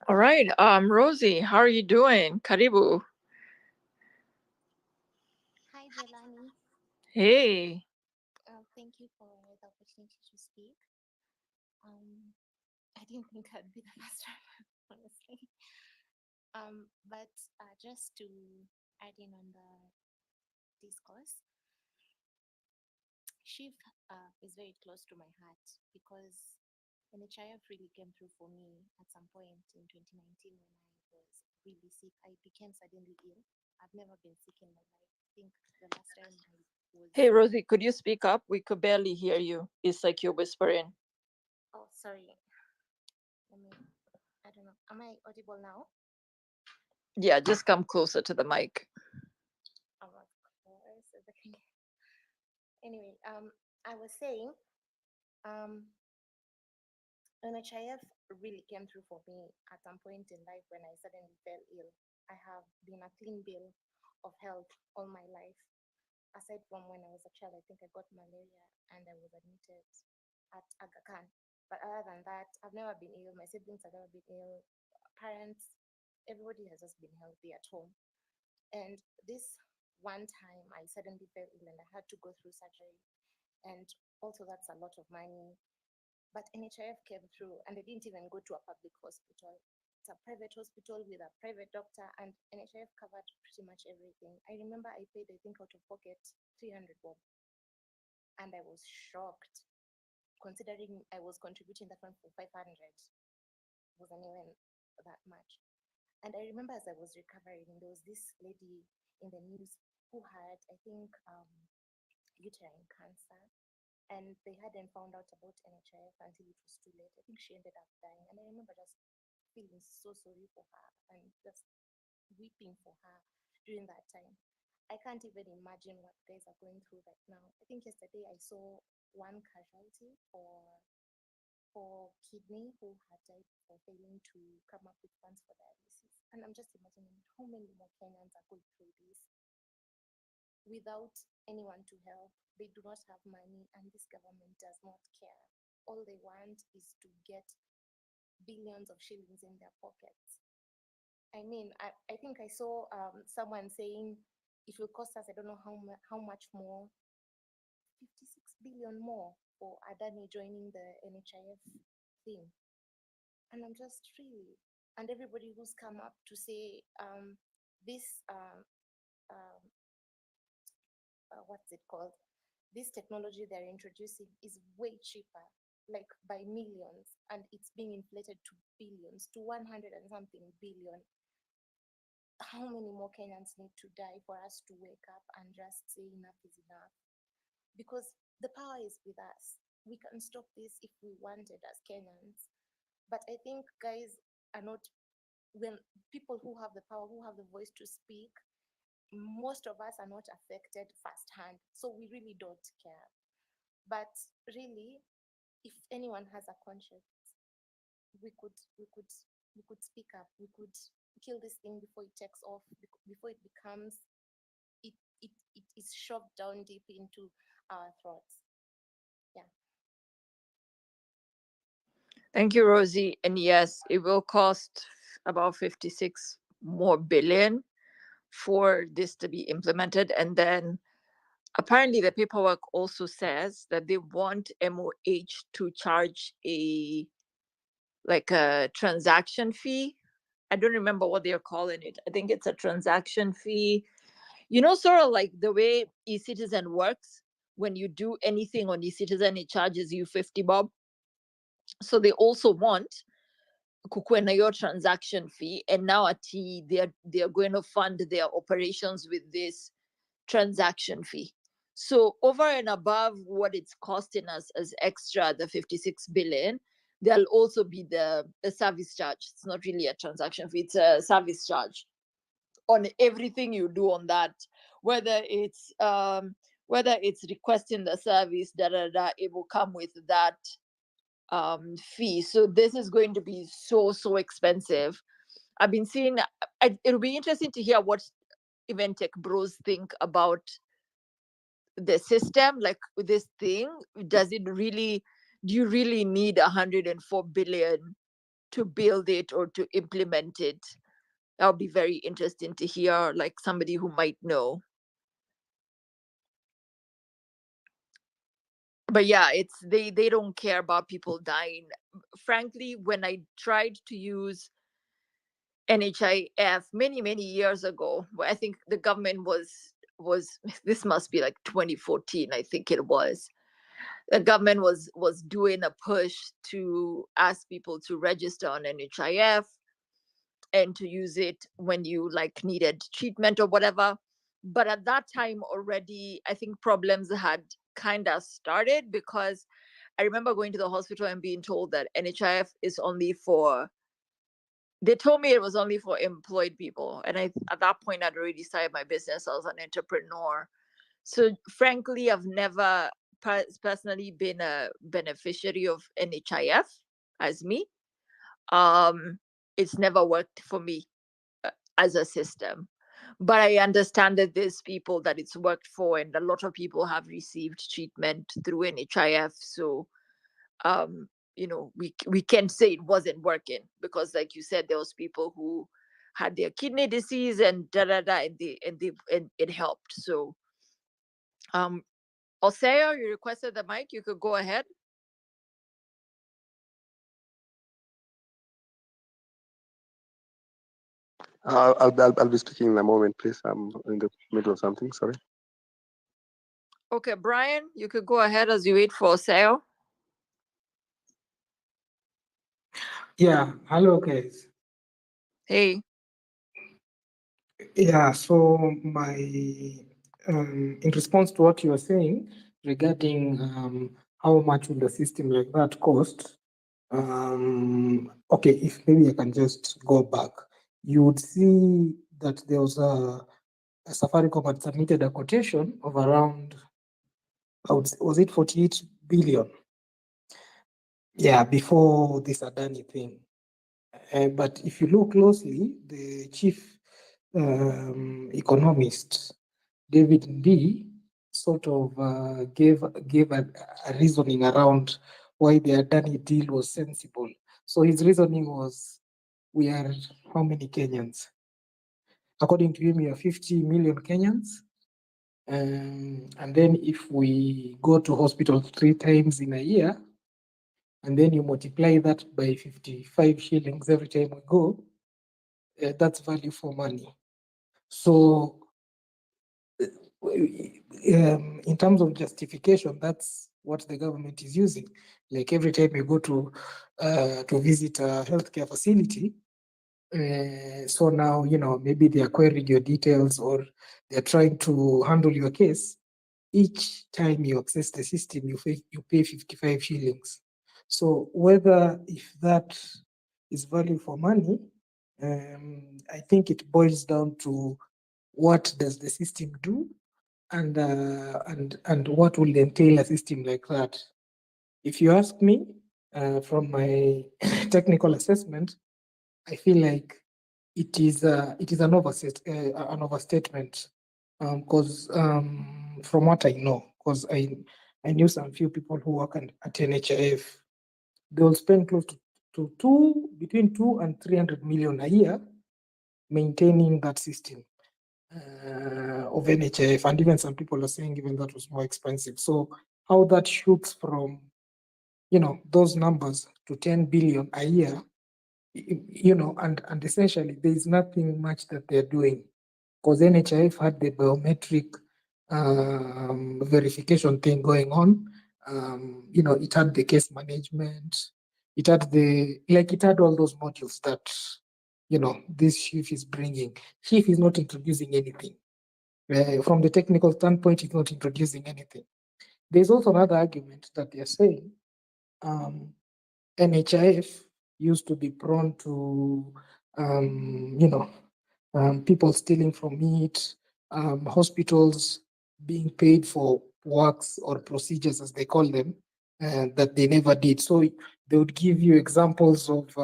All right. Rosie, how are you doing? Karibu. Hi, Jelani. Hey. Thank you for the opportunity to speak. I didn't think I'd be the first one, honestly. But just to add in on the discourse, SHIF is very close to my heart because NHIF really came through for me at some point in 2019 when I was really sick. I became suddenly ill. I've never been sick in my life. I think the last time I was... Hey, Rosie, could you speak up? We could barely hear you. It's like you're whispering. Oh, sorry. I don't know. Am I audible now? Yeah, just come closer to the mic. Oh, of course. Anyway, I was saying, NHIF really came through for me at some point in life when I suddenly fell ill. I have been a clean bill of health all my life. Aside from when I was a child, I think I got malaria and I was admitted at Aga Khan. But other than that, I've never been ill. My siblings have never been ill. Parents, everybody has just been healthy at home. And this one time, I suddenly fell ill and I had to go through surgery. And also, that's a lot of money. But NHIF came through and I didn't even go to a public hospital. It's a private hospital with a private doctor, and NHIF covered pretty much everything. I remember I paid, I think, out of pocket 300 bob. And I was shocked, considering I was contributing that one for 500. It wasn't even that much. And I remember as I was recovering, there was this lady in the news who had, I think, uterine cancer. And they hadn't found out about NHIF until it was too late. I think she ended up dying. And I remember just feeling so sorry for her and just weeping for her during that time. I can't even imagine what guys are going through right now. I think yesterday I saw one casualty for kidney who had died for failing to come up with funds for dialysis. And I'm just imagining how many more Kenyans are going through this without anyone to help. They do not have money, and this government does not care. All they want is to get billions of shillings in their pockets. I mean, I think I saw someone saying it will cost us, I don't know how much more, 56 billion more for Adani joining the NHIF thing. And I'm just really, and everybody who's come up to say this what's it called? This technology they're introducing is way cheaper, like by millions, and it's being inflated to billions, to 100 and something billion. How many more Kenyans need to die for us to wake up and just say enough is enough? Because the power is with us. We can stop this if we wanted as Kenyans. But I think guys are not, when people who have the power, who have the voice to speak, most of us are not affected firsthand, so we really don't care. But really, if anyone has a conscience, we could speak up. We could kill this thing before it takes off, before it becomes, it is shoved down deep into our throats. Yeah. Thank you, Rosie. And yes, it will cost about 56 more billion for this to be implemented. And then apparently the paperwork also says that they want MOH to charge a transaction fee. I don't remember what they're calling it. I think it's a transaction fee. You know, sort of like the way eCitizen works. When you do anything on eCitizen, it charges you 50 bob. So they also want kukuwe your transaction fee, and now they're going to fund their operations with this transaction fee. So over and above what it's costing us as extra, the 56 billion, there'll also be the service charge. It's not really a transaction fee, it's a service charge on everything you do on that, whether it's requesting the service, it will come with that fee. So this is going to be so expensive. I've been seeing, it'll be interesting to hear what event tech bros think about the system, like this thing. Do you really need 104 billion to build it or to implement it? That would be very interesting to hear, like somebody who might know. But yeah, it's they don't care about people dying. Frankly, when I tried to use NHIF many years ago, where I think the government was this must be like 2014, I think it was. The government was doing a push to ask people to register on NHIF and to use it when you like needed treatment or whatever. But at that time already, I think problems had kind of started, because I remember going to the hospital and being told that NHIF is only for, they told me it was only for employed people. And at that point, I'd already started my business. I was an entrepreneur. So frankly, I've never personally been a beneficiary of NHIF as me. It's never worked for me as a system. But I understand that there's people that it's worked for, and a lot of people have received treatment through NHIF. So, we can't say it wasn't working, because, like you said, there was people who had their kidney disease and and it helped. So, Oseo, you requested the mic. You could go ahead. I'll be speaking in a moment, please. I'm in the middle of something. Sorry. Okay, Brian, you could go ahead as you wait for Oseo. Yeah. Hello, guys. Hey. Yeah. So my in response to what you were saying regarding how much would a system like that cost? Okay, if maybe I can just go back, you would see that there was a Safaricom had submitted a quotation of around, was it 48 billion? Yeah, before this Adani thing. But if you look closely, the chief economist, David B, sort of gave a reasoning around why the Adani deal was sensible. So his reasoning was, we are how many Kenyans? According to him, we are 50 million Kenyans. And then if we go to hospital 3 times in a year, and then you multiply that by 55 shillings every time we go, that's value for money. So in terms of justification, that's what the government is using. Like every time you go to visit a healthcare facility, so now, maybe they are querying your details or they're trying to handle your case. Each time you access the system, you pay 55 shillings. So whether if that is value for money, I think it boils down to what does the system do, and what will entail a system like that. If you ask me, from my technical assessment, I feel like it is an overstatement, because from what I know, because I knew some few people who work at NHIF, they will spend close to between 2 and 300 million a year maintaining that system of NHIF, and even some people are saying even that was more expensive. So how that shoots from those numbers to 10 billion a year, and essentially there is nothing much that they're doing, because NHIF had the biometric verification thing going on. It had the case management, it had all those modules that this SHIF is bringing. SHIF is not introducing anything. From the technical standpoint, it's not introducing anything. There's also another argument that they're saying NHIF used to be prone to, people stealing from it, hospitals being paid for works or procedures, as they call them, that they never did. So they would give you examples of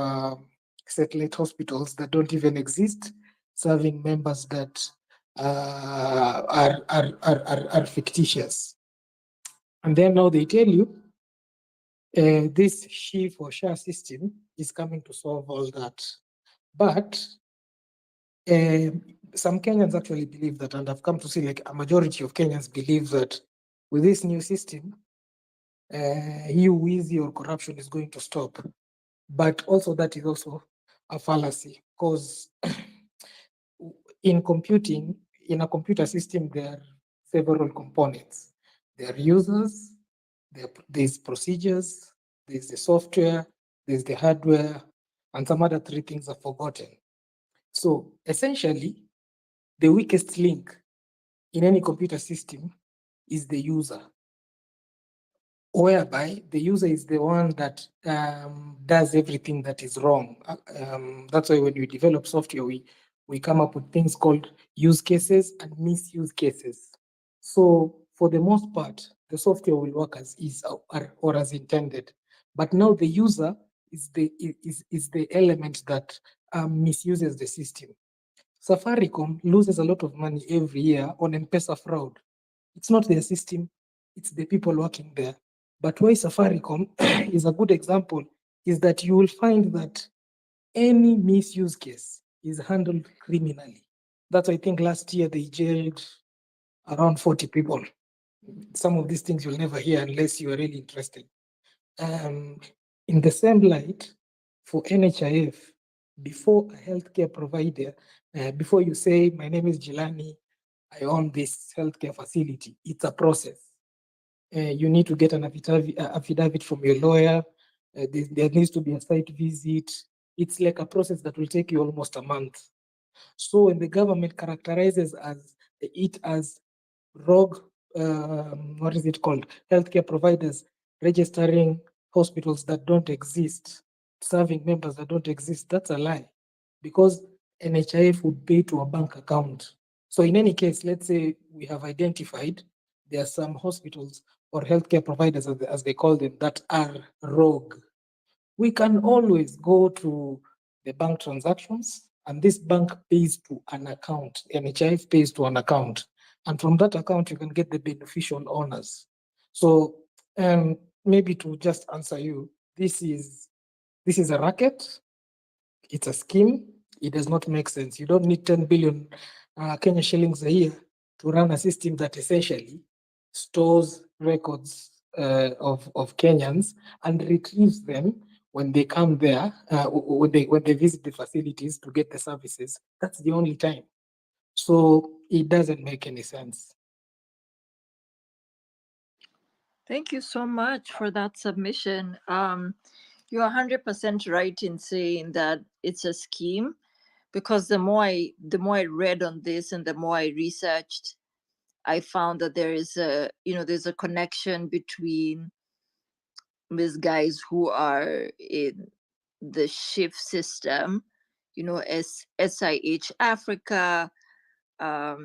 satellite hospitals that don't even exist, serving members that are fictitious. And then now they tell you This SHIF or SHA system is coming to solve all that. But some Kenyans actually believe that, and I've come to see like a majority of Kenyans believe that with this new system, easy or corruption is going to stop. But also that is also a fallacy, because in computing, in a computer system, there are several components. There are users, there's procedures, there's the software, there's the hardware, and some other three things are forgotten. So essentially, the weakest link in any computer system is the user, whereby the user is the one that does everything that is wrong. That's why when we develop software, we come up with things called use cases and misuse cases. So for the most part, the software will work as is or as intended. But now the user is the element that misuses the system. Safaricom loses a lot of money every year on M-Pesa fraud. It's not their system, it's the people working there. But why Safaricom is a good example is that you will find that any misuse case is handled criminally. That's why I think last year they jailed around 40 people. Some of these things you'll never hear unless you are really interested. In the same light, for NHIF, before a healthcare provider, before you say, my name is Jilani, I own this healthcare facility, it's a process. You need to get an affidavit from your lawyer. There needs to be a site visit. It's like a process that will take you almost a month. So when the government characterizes it as rogue, what is it called? Healthcare providers registering hospitals that don't exist, serving members that don't exist, that's a lie. Because NHIF would pay to a bank account. So in any case, let's say we have identified there are some hospitals or healthcare providers, as they call them, that are rogue. We can always go to the bank transactions, and this bank pays to an account. NHIF pays to an account. And from that account, you can get the beneficial owners. So maybe to just answer you, this is a racket. It's a scheme. It does not make sense. You don't need 10 billion Kenya shillings a year to run a system that essentially stores records of Kenyans and retrieves them when they come there, when they visit the facilities to get the services. That's the only time. So it doesn't make any sense. Thank you so much for that submission. You're 100% right in saying that it's a scheme, because the more I read on this and the more I researched, I found that there's a connection between these guys who are in the SHIF system, SIH Africa, are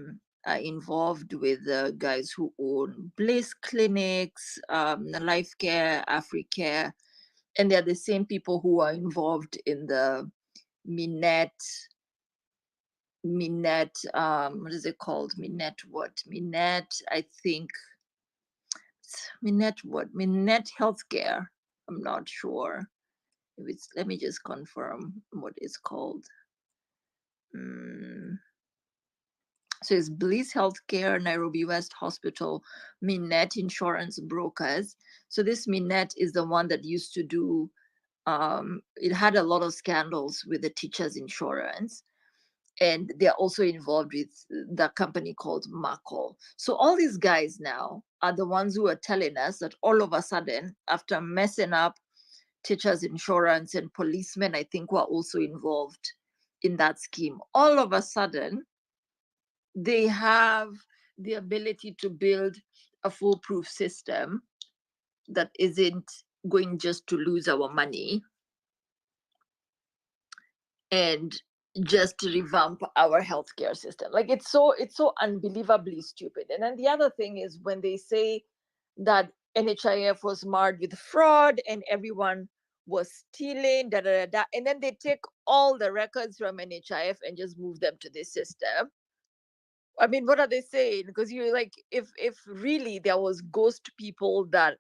involved with the guys who own Bliss Clinics, Life Care, Africare, and they're the same people who are involved in the Minet, what is it called? Minet, I think. Minet Healthcare. I'm not sure. Let me just confirm what it's called. So it's Bliss Healthcare, Nairobi West Hospital, Minet Insurance Brokers. So this Minet is the one that used to do, it had a lot of scandals with the teachers' insurance. And they're also involved with the company called Markle. So all these guys now are the ones who are telling us that all of a sudden, after messing up teachers' insurance, and policemen, I think, were also involved in that scheme, all of a sudden, they have the ability to build a foolproof system that isn't going just to lose our money and just to revamp our healthcare system. Like it's so unbelievably stupid. And then the other thing is when they say that NHIF was marred with fraud and everyone was stealing, and then they take all the records from NHIF and just move them to this system. I mean, what are they saying? Because you like, if really there was ghost people that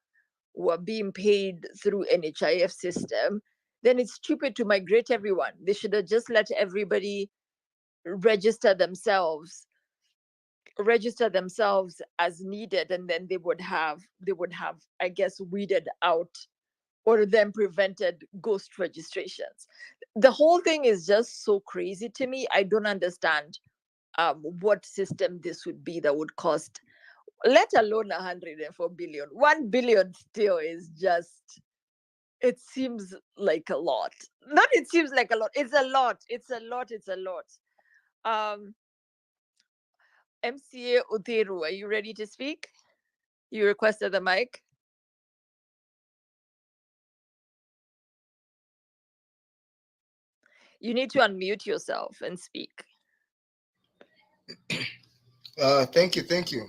were being paid through NHIF system, then it's stupid to migrate everyone. They should have just let everybody register themselves as needed, and then they would have, I guess, weeded out or then prevented ghost registrations. The whole thing is just so crazy to me. I don't understand what system this would be that would cost, let alone 104 billion. 1 billion still is just, it seems like a lot. Not it seems like a lot. It's a lot. MCA Uteru, are you ready to speak? You requested the mic. You need to unmute yourself and speak. Thank you.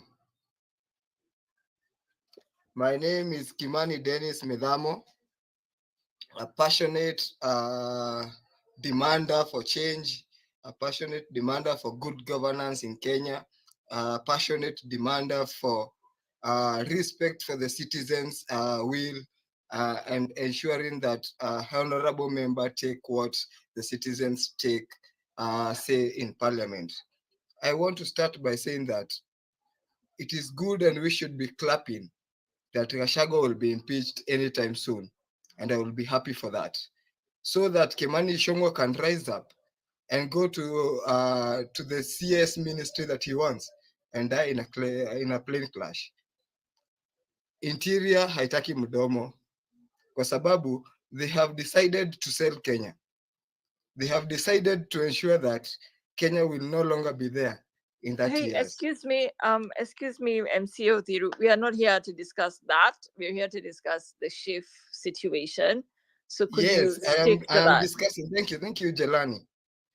My name is Kimani Dennis Medamo, a passionate demander for change, a passionate demander for good governance in Kenya, a passionate demander for respect for the citizens' will, and ensuring that honorable member take what the citizens take say in parliament. I want to start by saying that it is good and we should be clapping that Gachagua will be impeached anytime soon, and I will be happy for that, so that Kimani Ichung'wah can rise up and go to the CS ministry that he wants and die in a plane crash. Interior haitaki mdomo kwa sababu they have decided to sell Kenya. They have decided to ensure that Kenya will no longer be there in that Hey, years. excuse me, MCO Thiru. We are not here to discuss that. We're here to discuss the SHIF situation. So could you stick to I am that? discussing. Thank you, Jelani.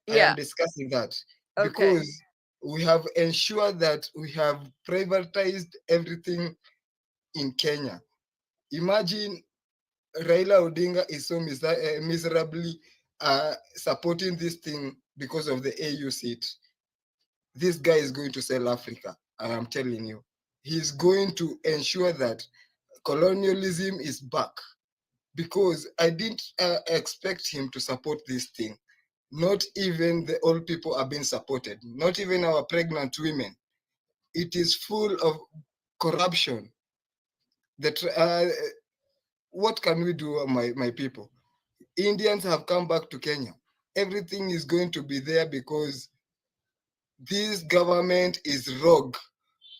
I Yeah. am discussing that Okay. because we have ensured that we have privatized everything in Kenya. Imagine Raila Odinga is so miserably supporting this thing because of the AU seat. This guy is going to sell Africa. I am telling you. He's going to ensure that colonialism is back, because I didn't expect him to support this thing. Not even the old people are being supported, not even our pregnant women. It is full of corruption. What can we do, my people? Indians have come back to Kenya. Everything is going to be there because this government is rogue.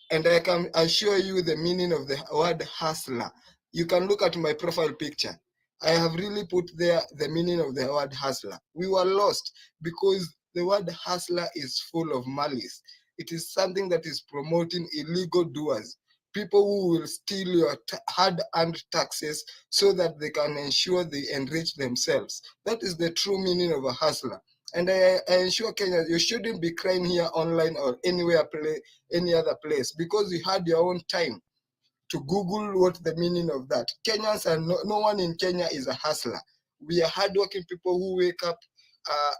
And I can assure you the meaning of the word hustler. You can look at my profile picture. I have really put there the meaning of the word hustler. We were lost because the word hustler is full of malice. It is something that is promoting illegal doers, people who will steal your hard-earned taxes so that they can ensure they enrich themselves. That is the true meaning of a hustler. And I ensure Kenya, you shouldn't be crying here online or anywhere, any other place, because you had your own time to Google what the meaning of that. Kenyans are no one in Kenya is a hustler. We are hardworking people who wake up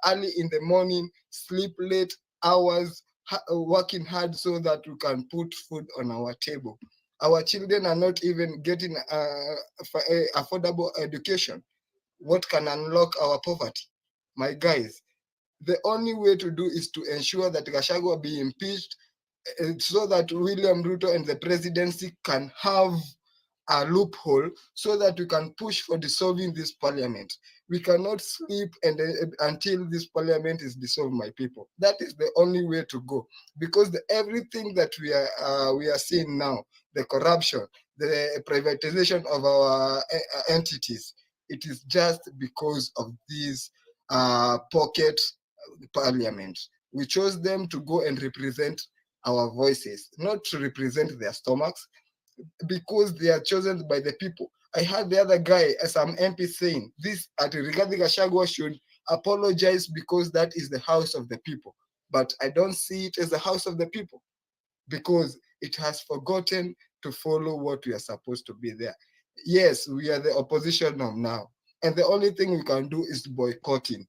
early in the morning, sleep late hours, working hard so that we can put food on our table. Our children are not even getting affordable education. What can unlock our poverty? My guys, the only way to do is to ensure that Gachagua be impeached so that William Ruto and the presidency can have a loophole so that we can push for dissolving this parliament. We cannot sleep until this parliament is dissolved, my people. That is the only way to go, because everything that we are seeing now, the corruption, the privatization of our entities, it is just because of these pocket parliament. We chose them to go and represent our voices, not to represent their stomachs, because they are chosen by the people. I heard the other guy, some MP, saying this at Rigathi Gachagua should apologize because that is the house of the people. But I don't see it as the house of the people because it has forgotten to follow what we are supposed to be there. Yes, we are the opposition of now, and the only thing we can do is boycotting.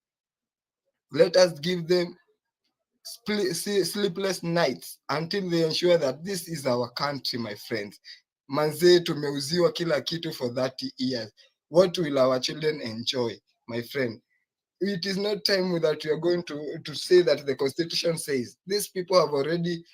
Let us give them sleepless nights until they ensure that this is our country, my friends. manzee tumeuziwa kila kitu for 30 years. What will our children enjoy, my friend? It is not time that we are going to say that the constitution says. These people have already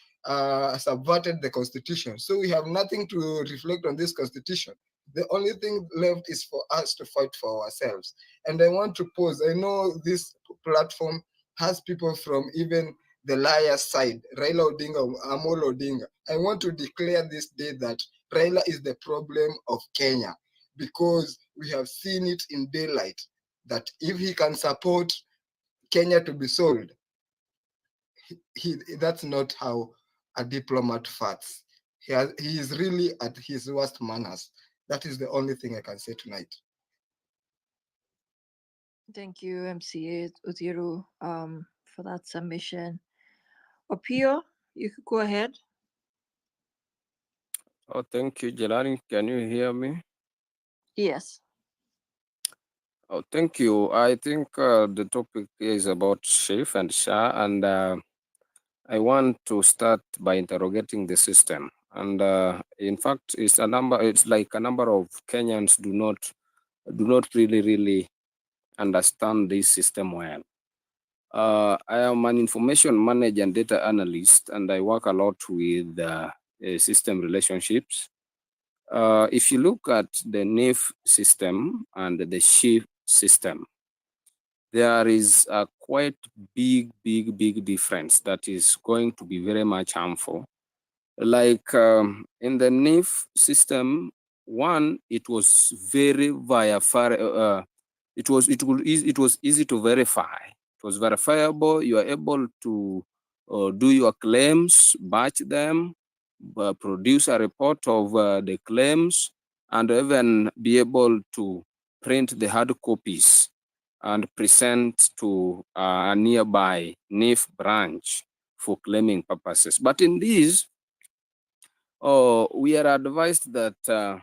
subverted the constitution. So we have nothing to reflect on this constitution. The only thing left is for us to fight for ourselves. And I want to pause. I know this platform has people from even the liar side, Raila Odinga, Amolo Odinga. I want to declare this day that Raila is the problem of Kenya, because we have seen it in daylight that if he can support Kenya to be sold, that's not how a diplomat fights. He is really at his worst manners. That is the only thing I can say tonight. Thank you, MCA Uziru, for that submission. Opio, you could go ahead. Oh, thank you, Jelani. Can you hear me? Yes. Oh, thank you. I think the topic is about SHIF and SHA, and I want to start by interrogating the system. And in fact, it's like a number of Kenyans do not really understand this system well. I am an information manager and data analyst, and I work a lot with system relationships. If you look at the NIF system and the SHIF system, there is a quite big difference that is going to be very much harmful. Like in the NIF system, one, it was very it was easy to verify. It was verifiable. You are able to do your claims, batch them, produce a report of the claims, and even be able to print the hard copies and present to a nearby NIF branch for claiming purposes. But in this, we are advised that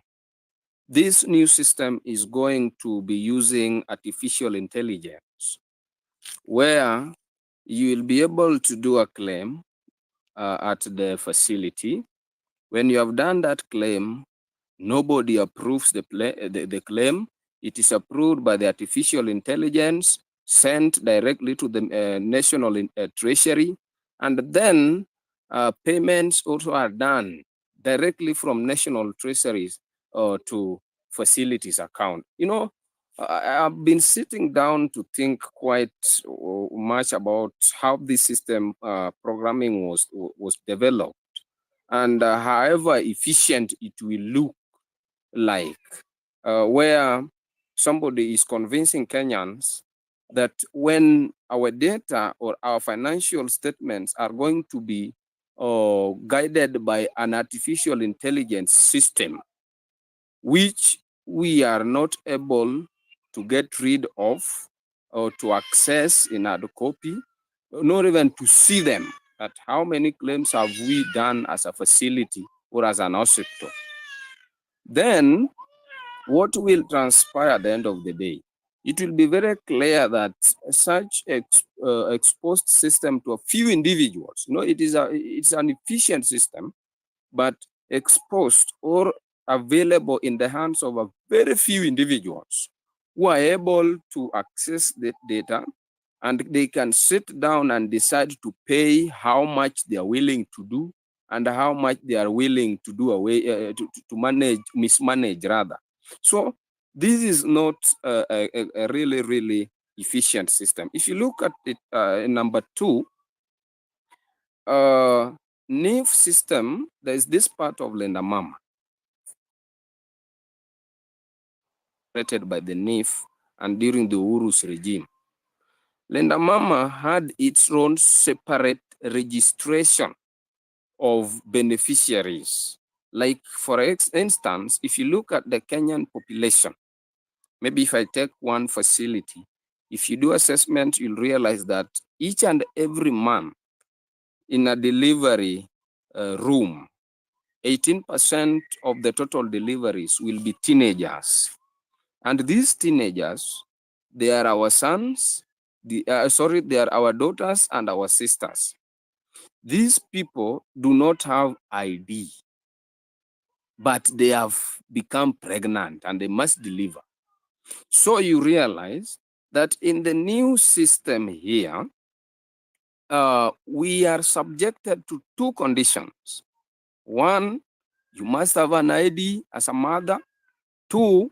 this new system is going to be using artificial intelligence, where you will be able to do a claim at the facility. When you have done that claim, nobody approves the claim. It is approved by the artificial intelligence, sent directly to the national treasury, and then payments also are done directly from national treasuries to facilities account. You know, I've been sitting down to think quite much about how this system programming was developed, and however efficient it will look like, where somebody is convincing Kenyans that when our data or our financial statements are going to be guided by an artificial intelligence system, which we are not able to get rid of or to access in hard copy, not even to see them, at how many claims have we done as a facility or as an hospital, then what will transpire at the end of the day? It will be very clear that such exposed system to a few individuals, you know, it's an efficient system, but exposed or available in the hands of a very few individuals who are able to access the data, and they can sit down and decide to pay how much they are willing to do and how much they are willing to do away to mismanage rather. So this is not a really efficient system. If you look at it, number two, NIF system, there is this part of Lenda Mama created by the NIF and during the Uru's regime. Lenda Mama had its own separate registration of beneficiaries. Like for instance, if you look at the Kenyan population, maybe if I take one facility, if you do assessment, you'll realize that each and every month in a delivery room, 18% of the total deliveries will be teenagers. And these teenagers, they are our sons, they are our daughters and our sisters. These people do not have ID. but they have become pregnant and they must deliver. So you realize that in the new system here, we are subjected to two conditions. One, you must have an ID as a mother. Two,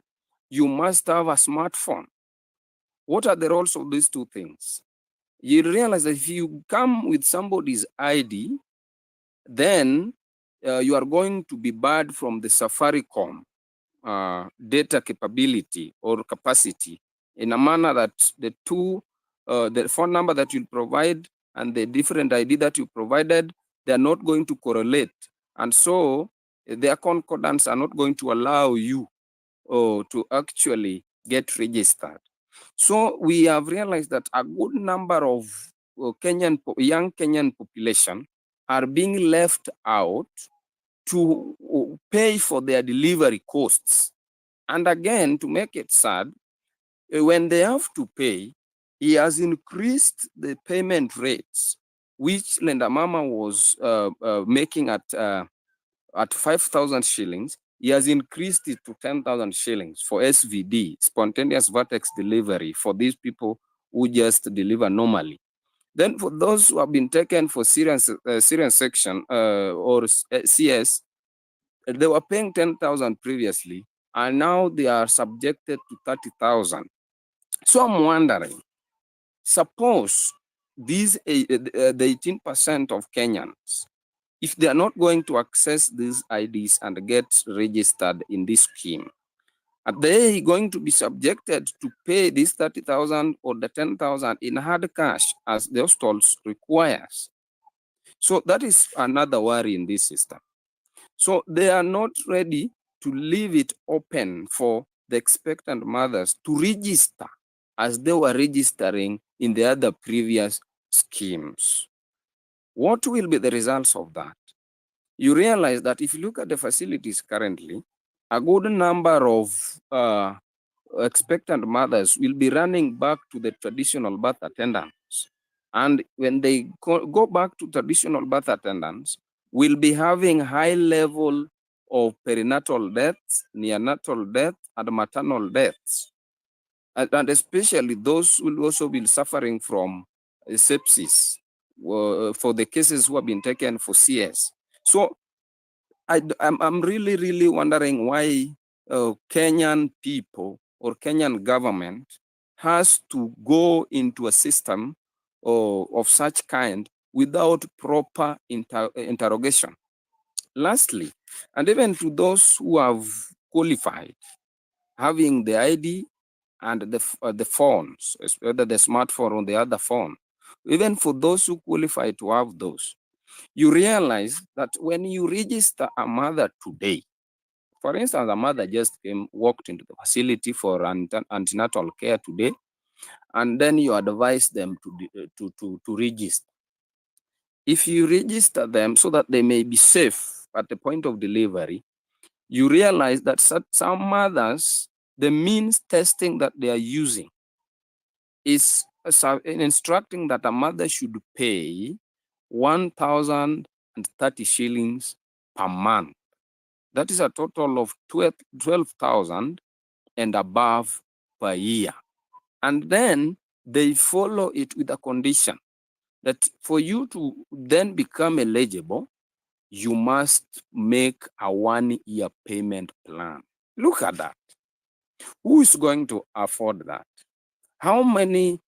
you must have a smartphone. What are the roles of these two things? You realize that if you come with somebody's ID, then you are going to be barred from the Safaricom data capability or capacity in a manner that the phone number that you provide and the different ID that you provided, they are not going to correlate. And so their concordance are not going to allow you to actually get registered. So we have realized that a good number of young Kenyan population are being left out to pay for their delivery costs. And again, to make it sad, when they have to pay, he has increased the payment rates, which Lenda Mama was making at 5,000 shillings. He has increased it to 10,000 shillings for SVD, spontaneous vertex delivery, for these people who just deliver normally. Then for those who have been taken for Syrian section or CS, they were paying 10,000 previously, and now they are subjected to 30,000. So I'm wondering, suppose these the 18% of Kenyans, if they are not going to access these IDs and get registered in this scheme, are they going to be subjected to pay this 30,000 or the 10,000 in hard cash as the hostels requires? So that is another worry in this system. So they are not ready to leave it open for the expectant mothers to register as they were registering in the other previous schemes. What will be the results of that? You realize that if you look at the facilities currently, a good number of expectant mothers will be running back to the traditional birth attendants. And when they go back to traditional birth attendants, we'll be having high level of perinatal deaths, neonatal deaths, and maternal deaths. And especially those will also be suffering from sepsis for the cases who have been taken for CS. So I'm really, really wondering why Kenyan people or Kenyan government has to go into a system of such kind without proper interrogation. Lastly, and even to those who have qualified, having the ID and the phones, whether the smartphone or the other phone, even for those who qualify to have those, you realize that when you register a mother today, for instance, a mother just walked into the facility for antenatal care today, and then you advise them to register. If you register them so that they may be safe at the point of delivery, you realize that some mothers, the means testing that they are using is instructing that a mother should pay 1,030 shillings per month. That is a total of 12,000 and above per year. And then they follow it with a condition that for you to then become eligible, you must make a 1-year payment plan. Look at that. Who is going to afford that? How many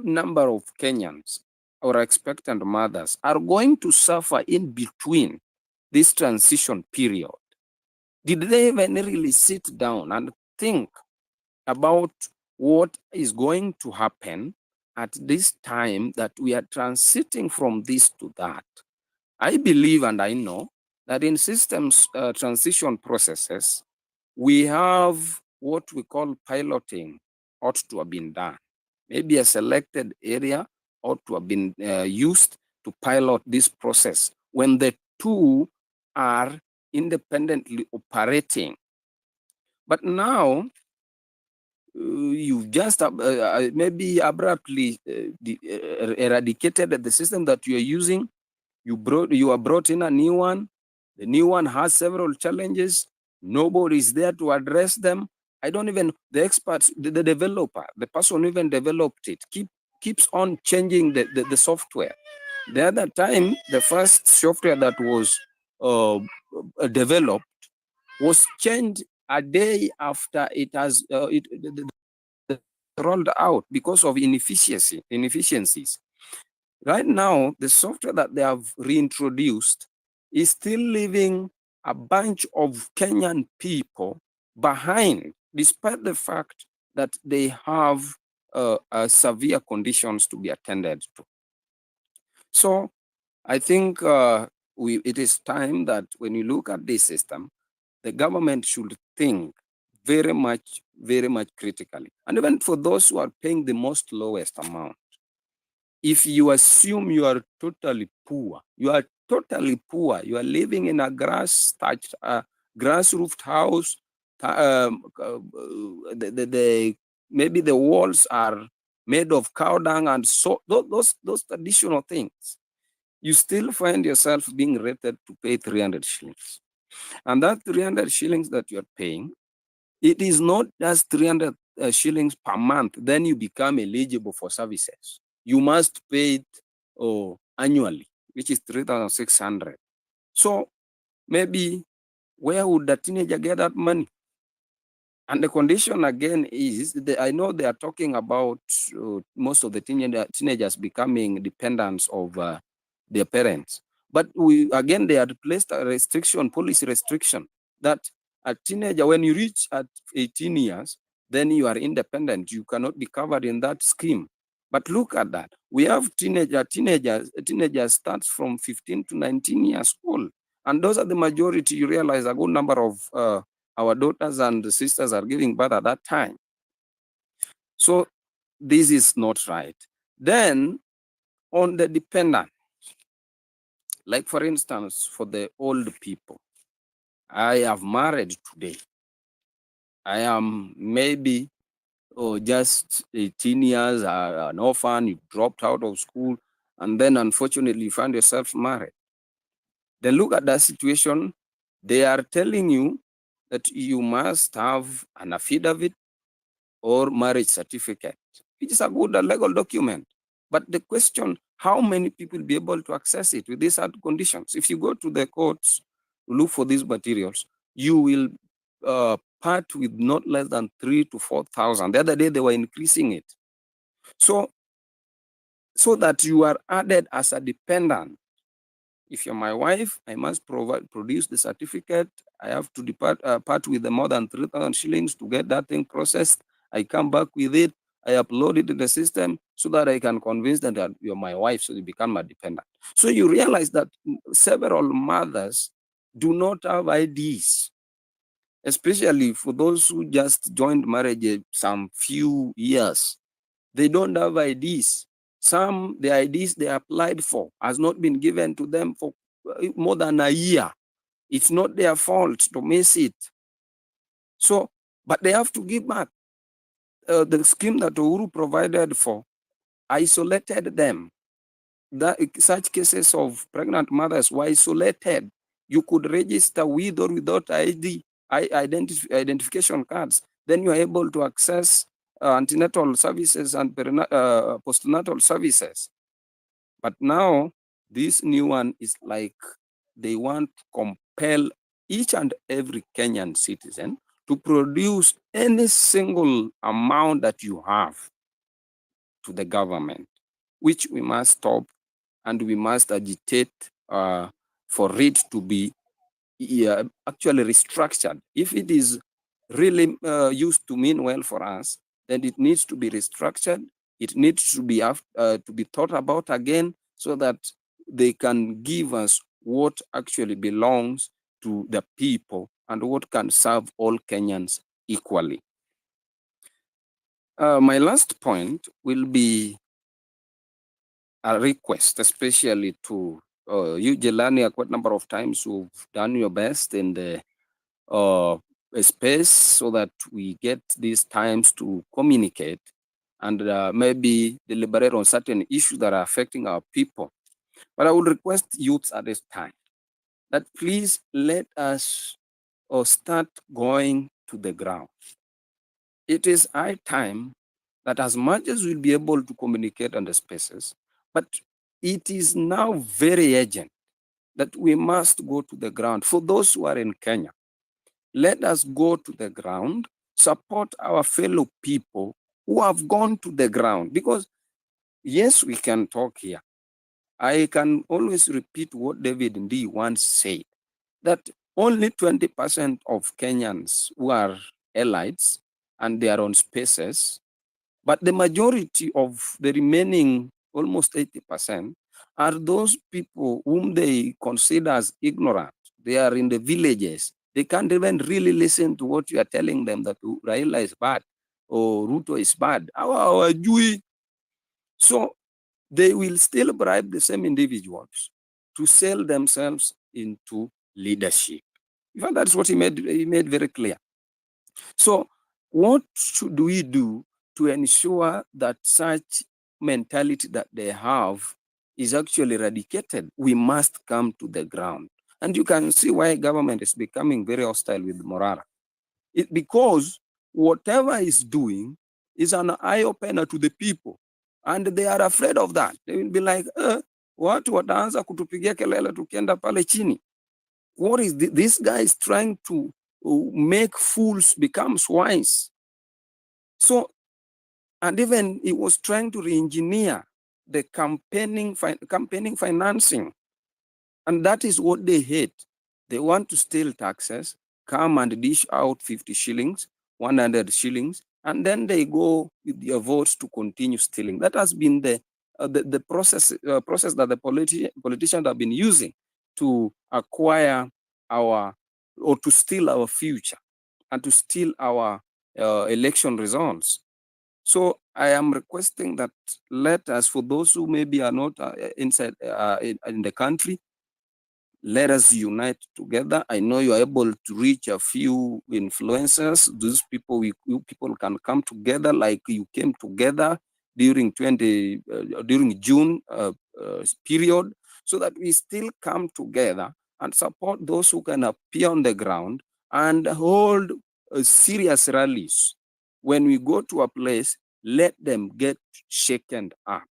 number of Kenyans or expectant mothers are going to suffer in between this transition period? Did they even really sit down and think about what is going to happen at this time that we are transiting from this to that? I believe and I know that in systems transition processes, we have what we call piloting ought to have been done. Maybe a selected area ought to have been used to pilot this process when the two are independently operating. But now, you've just maybe abruptly eradicated the system that you are using. You are brought in a new one. The new one has several challenges. Nobody is there to address them. I don't even, the experts, the developer, the person who even developed it, keeps on changing the software. The other time, the first software that was developed was changed a day after it has rolled out because of inefficiencies. Right now, the software that they have reintroduced is still leaving a bunch of Kenyan people behind, despite the fact that they have severe conditions to be attended to. So I think it is time that when you look at this system, the government should think very much critically. And even for those who are paying the most lowest amount, if you assume you are totally poor, you are living in a grass-thatched, grass-roofed house, maybe the walls are made of cow dung and so those traditional things, you still find yourself being rated to pay 300 shillings. And that 300 shillings that you're paying, it is not just 300 shillings per month, then you become eligible for services. You must pay it annually, which is 3,600. So maybe where would the teenager get that money? And the condition again is, I know they are talking about most of the teenagers becoming dependents of their parents. But they had placed a restriction, policy restriction, that a teenager, when you reach at 18 years, then you are independent. You cannot be covered in that scheme. But look at that. We have teenagers starts from 15 to 19 years old. And those are the majority. You realize a good number of our daughters and sisters are giving birth at that time. So this is not right. Then on the dependent, like for instance, for the old people, I have married today. I am maybe just 18 years, an orphan, you dropped out of school, and then unfortunately you find yourself married. Then look at that situation. They are telling you that you must have an affidavit or marriage certificate, which is a good legal document. But the question, how many people will be able to access it with these hard conditions? If you go to the courts, look for these materials, you will part with not less than 3,000 to 4,000. The other day they were increasing it. So that you are added as a dependent. If you're my wife, I must produce the certificate. I have to part with the more than 3,000 shillings to get that thing processed. I come back with it. I upload it in the system so that I can convince them that you're my wife, so you become my dependent. So you realize that several mothers do not have IDs, especially for those who just joined marriage some few years. They don't have IDs. The IDs they applied for has not been given to them for more than a year. It's not their fault to miss it. So, but they have to give back. The scheme that Uhuru provided for isolated them. Such cases of pregnant mothers were isolated. You could register with or without identification cards. Then you are able to access antenatal services and postnatal services. But now this new one is like they want to compel each and every Kenyan citizen to produce any single amount that you have to the government, which we must stop, and we must agitate for it to be actually restructured. If it is really used to mean well for us, then it needs to be restructured. It needs to be thought about again, so that they can give us what actually belongs to the people and what can serve all Kenyans equally. My last point will be a request, especially to you, Jelani, quite a number of times you've done your best in the space so that we get these times to communicate and maybe deliberate on certain issues that are affecting our people. But I would request youths at this time that please let us or start going to the ground. It is high time that as much as we'll be able to communicate on the spaces, but it is now very urgent that we must go to the ground. For those who are in Kenya, let us go to the ground, support our fellow people who have gone to the ground. Because yes, we can talk here. I can always repeat what David Ndii once said, that only 20% of Kenyans who are elites and they are on spaces, but the majority of the remaining almost 80% are those people whom they consider as ignorant. They are in the villages. They can't even really listen to what you are telling them, that Raila is bad or Ruto is bad. So they will still bribe the same individuals to sell themselves into leadership. In fact, that's what he made very clear. So what should we do to ensure that such mentality that they have is actually eradicated? We must come to the ground. And you can see why government is becoming very hostile with Morara. Because whatever is doing is an eye-opener to the people. And they are afraid of that. They will be like, watu wataanza kutupigia kelele tukienda pale chini. What is this guy is trying to make fools become wise. So, and even he was trying to re-engineer the campaigning financing. And that is what they hate. They want to steal taxes, come and dish out 50 shillings, 100 shillings, and then they go with their votes to continue stealing. That has been the process that the politicians have been using to acquire or to steal our future and to steal our election results. So I am requesting that let us, for those who maybe are not inside in the country, let us unite together. I know you are able to reach a few influencers. Those people, people can come together like you came together during June period, so that we still come together and support those who can appear on the ground and hold serious rallies. When we go to a place, let them get shaken up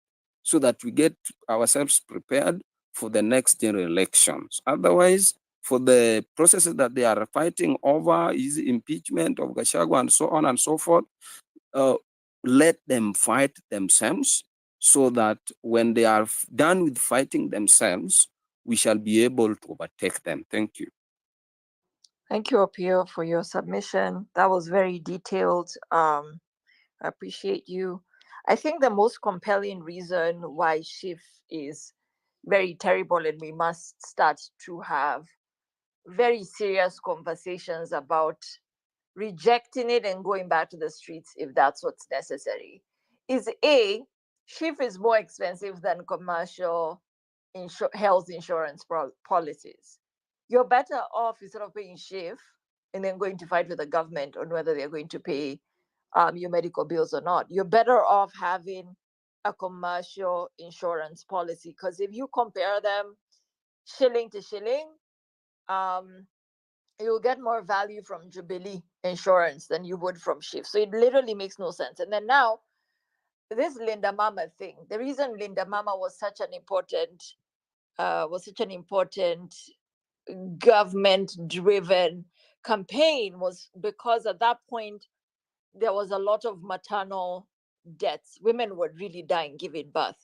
so that we get ourselves prepared for the next general elections. Otherwise, for the processes that they are fighting over, is impeachment of Gachagua and so on and so forth, let them fight themselves, so that when they are done with fighting themselves, we shall be able to overtake them. Thank you. Thank you, Opio, for your submission. That was very detailed. I appreciate you. I think the most compelling reason why SHIF is very terrible, and we must start to have very serious conversations about rejecting it and going back to the streets if that's what's necessary, is SHIF is more expensive than commercial health insurance policies. You're better off, instead of paying SHIF and then going to fight with the government on whether they're going to pay your medical bills or not. You're better off having a commercial insurance policy, because if you compare them shilling to shilling, you'll get more value from Jubilee Insurance than you would from SHIF. So it literally makes no sense. And then now, this Linda Mama thing, the reason Linda Mama was such an important government-driven campaign was because at that point there was a lot of maternal deaths. Women were really dying giving birth.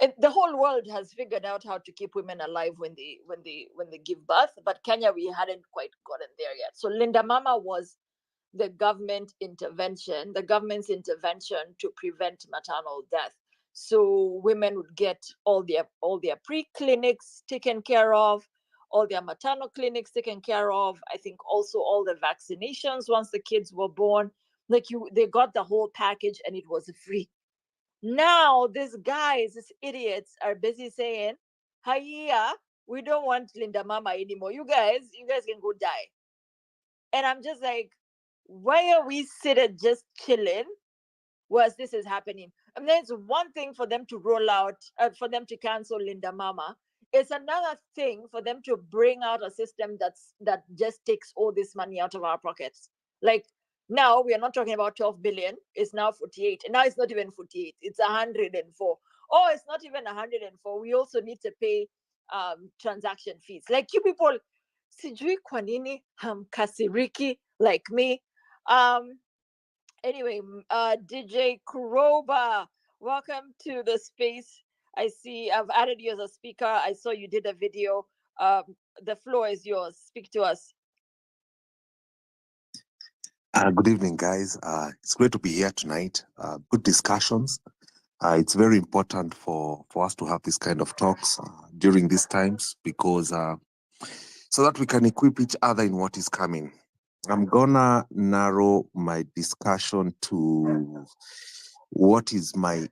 And the whole world has figured out how to keep women alive when they give birth, but Kenya, we hadn't quite gotten there yet. So Linda Mama was the government's intervention to prevent maternal death. So women would get all their pre-clinics taken care of, all their maternal clinics taken care of. I think also all the vaccinations once the kids were born. They got the whole package and it was free. Now these idiots are busy saying, "Hiya, we don't want Linda Mama anymore. You guys can go die." And I'm just like, why are we sitting just chilling whilst this is happening? I mean, it's one thing for them to roll out, for them to cancel Linda Mama. it's another thing for them to bring out a system that just takes all this money out of our pockets. Like now we are not talking about 12 billion, it's now 48. And now it's not even 48, it's 104. Oh, it's not even 104. We also need to pay transaction fees. Like you people, sijui kwa nini hamkasiriki like me. Anyway, DJ Kuroba, welcome to the space. I see I've added you as a speaker. I saw you did a video. The floor is yours. Speak to us. Good evening, guys. It's great to be here tonight. Good discussions. It's very important for us to have this kind of talks during these times because so that we can equip each other in what is coming. I'm gonna narrow my discussion to what is my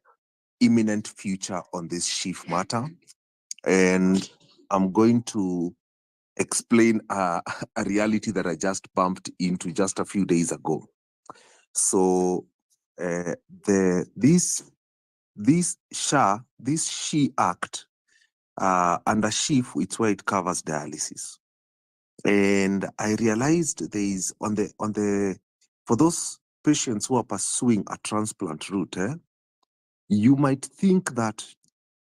imminent future on this SHIF matter, and I'm going to explain a reality that I just bumped into just a few days ago. So this SHI Act under SHIF, it's where it covers dialysis. And I realized there is for those patients who are pursuing a transplant route, you might think that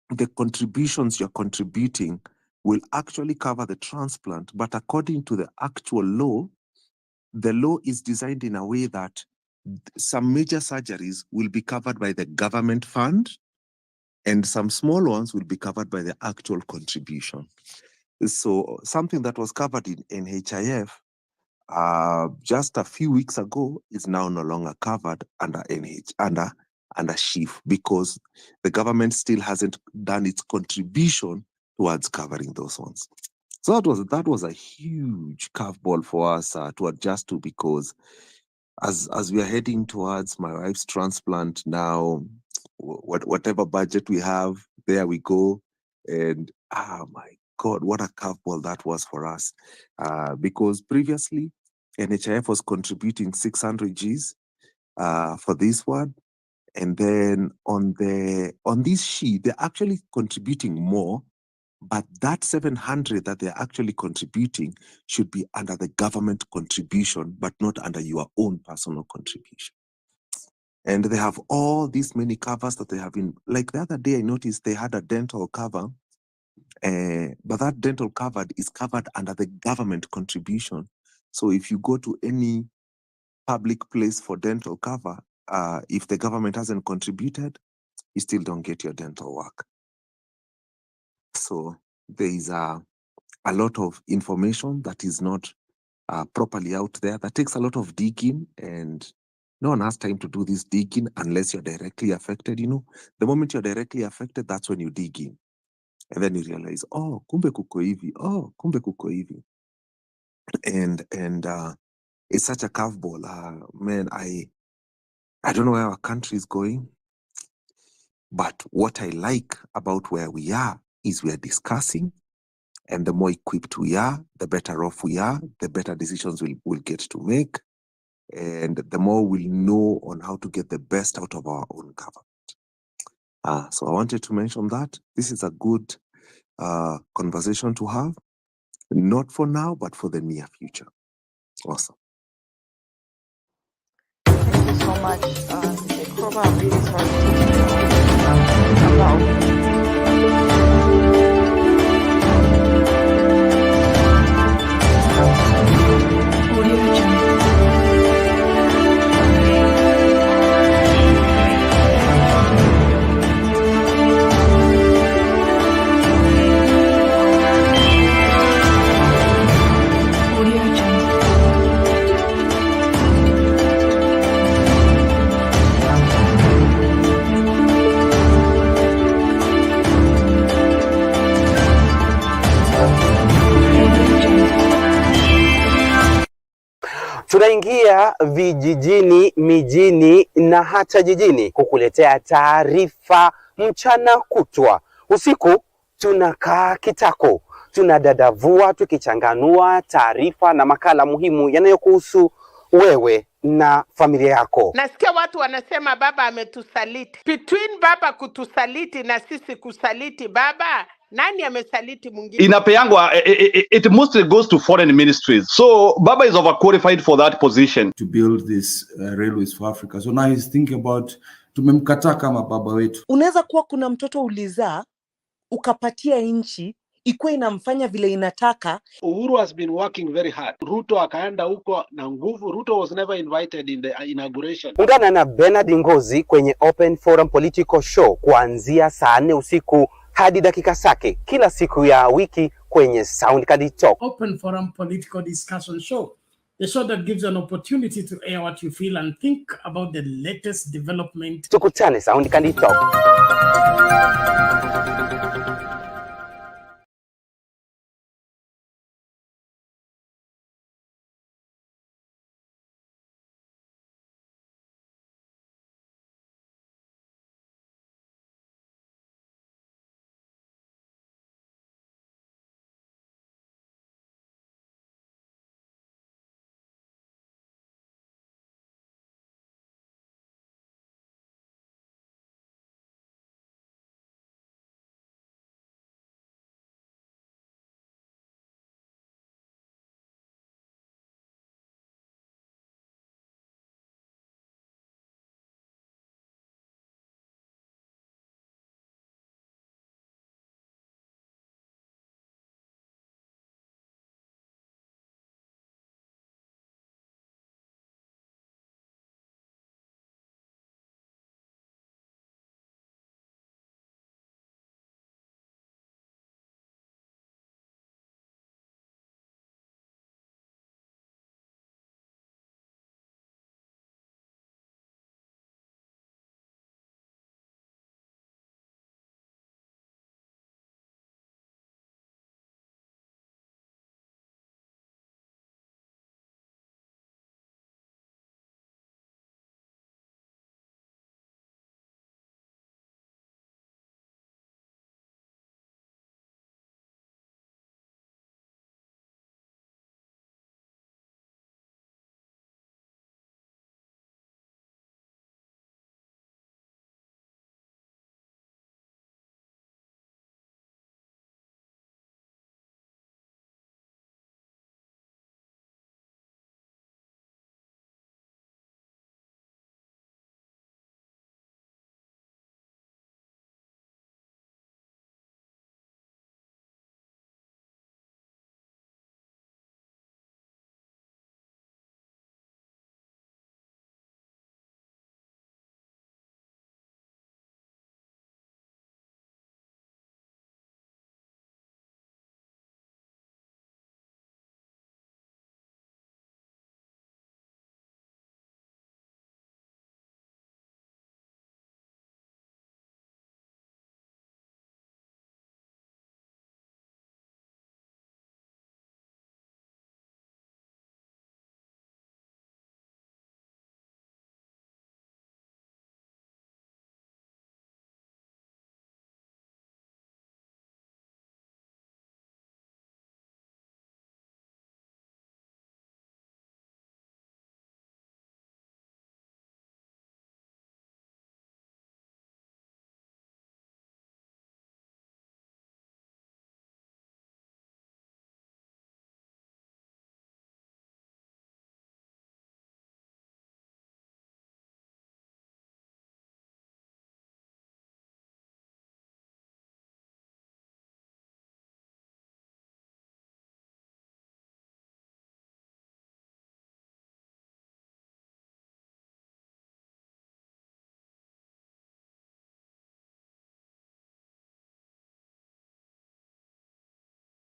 the contributions you're contributing will actually cover the transplant, but according to the actual law, the law is designed in a way that some major surgeries will be covered by the government fund and some small ones will be covered by the actual contribution. So something that was covered in NHIF just a few weeks ago is now no longer covered under under SHIF because the government still hasn't done its contribution towards covering those ones. So that was a huge curveball for us to adjust to, because as we are heading towards my wife's transplant now, whatever budget we have, there we go. And oh my God, what a curveball that was for us. Because previously, NHIF was contributing 600 Gs for this one. And then on this sheet, they're actually contributing more, but that 700 that they're actually contributing should be under the government contribution, but not under your own personal contribution. And they have all these many covers that they have in. Like the other day, I noticed they had a dental cover, but that dental cover is covered under the government contribution. So if you go to any public place for dental cover, if the government hasn't contributed, you still don't get your dental work. So there is a lot of information that is not properly out there, that takes a lot of digging, and no one has time to do this digging unless you're directly affected. You know, the moment you're directly affected, that's when you dig in. And then you realize, oh, kumbe kuko hivi, oh, kumbe kuko hivi. And it's such a curveball. Man, I don't know where our country is going, but what I like about where we are is we are discussing, and the more equipped we are, the better off we are, the better decisions we'll get to make, and the more we'll know on how to get the best out of our own government. So I wanted to mention that this is a good conversation to have, not for now, but for the near future. Awesome. Thank you so much, DJ Kuroba. I'm really sorry to hear about. Tunaingia vijijini, mijini na hata jijini kukuletea taarifa mchana kutwa. Usiku tunakaa kitako, tunadadavua tukichanganua taarifa na makala muhimu yanayokuhusu wewe na familia yako. Nasikia watu wanasema baba ametusaliti. Between baba kutusaliti na sisi kusaliti baba, nani amesaliti mwingine? Inapeangwa, it mostly goes to foreign ministries. So Baba is overqualified for that position. To build this railways for Africa. So now he's thinking about tumemkataa kama baba wetu. Unaweza kuwa kuna mtoto ulizaa ukapatia nchi ikuwe inamfanya vile inataka. Uhuru has been working very hard. Ruto akaenda huko na nguvu. Ruto was never invited in the inauguration. Ungana na Bernard Ngozi kwenye Open Forum Political Show kuanzia saa 4 usiku hadi dakika zake kila siku ya wiki kwenye SoundCloud Talk. Open Forum Political Discussion Show. The show that gives you an opportunity to air what you feel and think about the latest development. Tukutane SoundCloud Talk.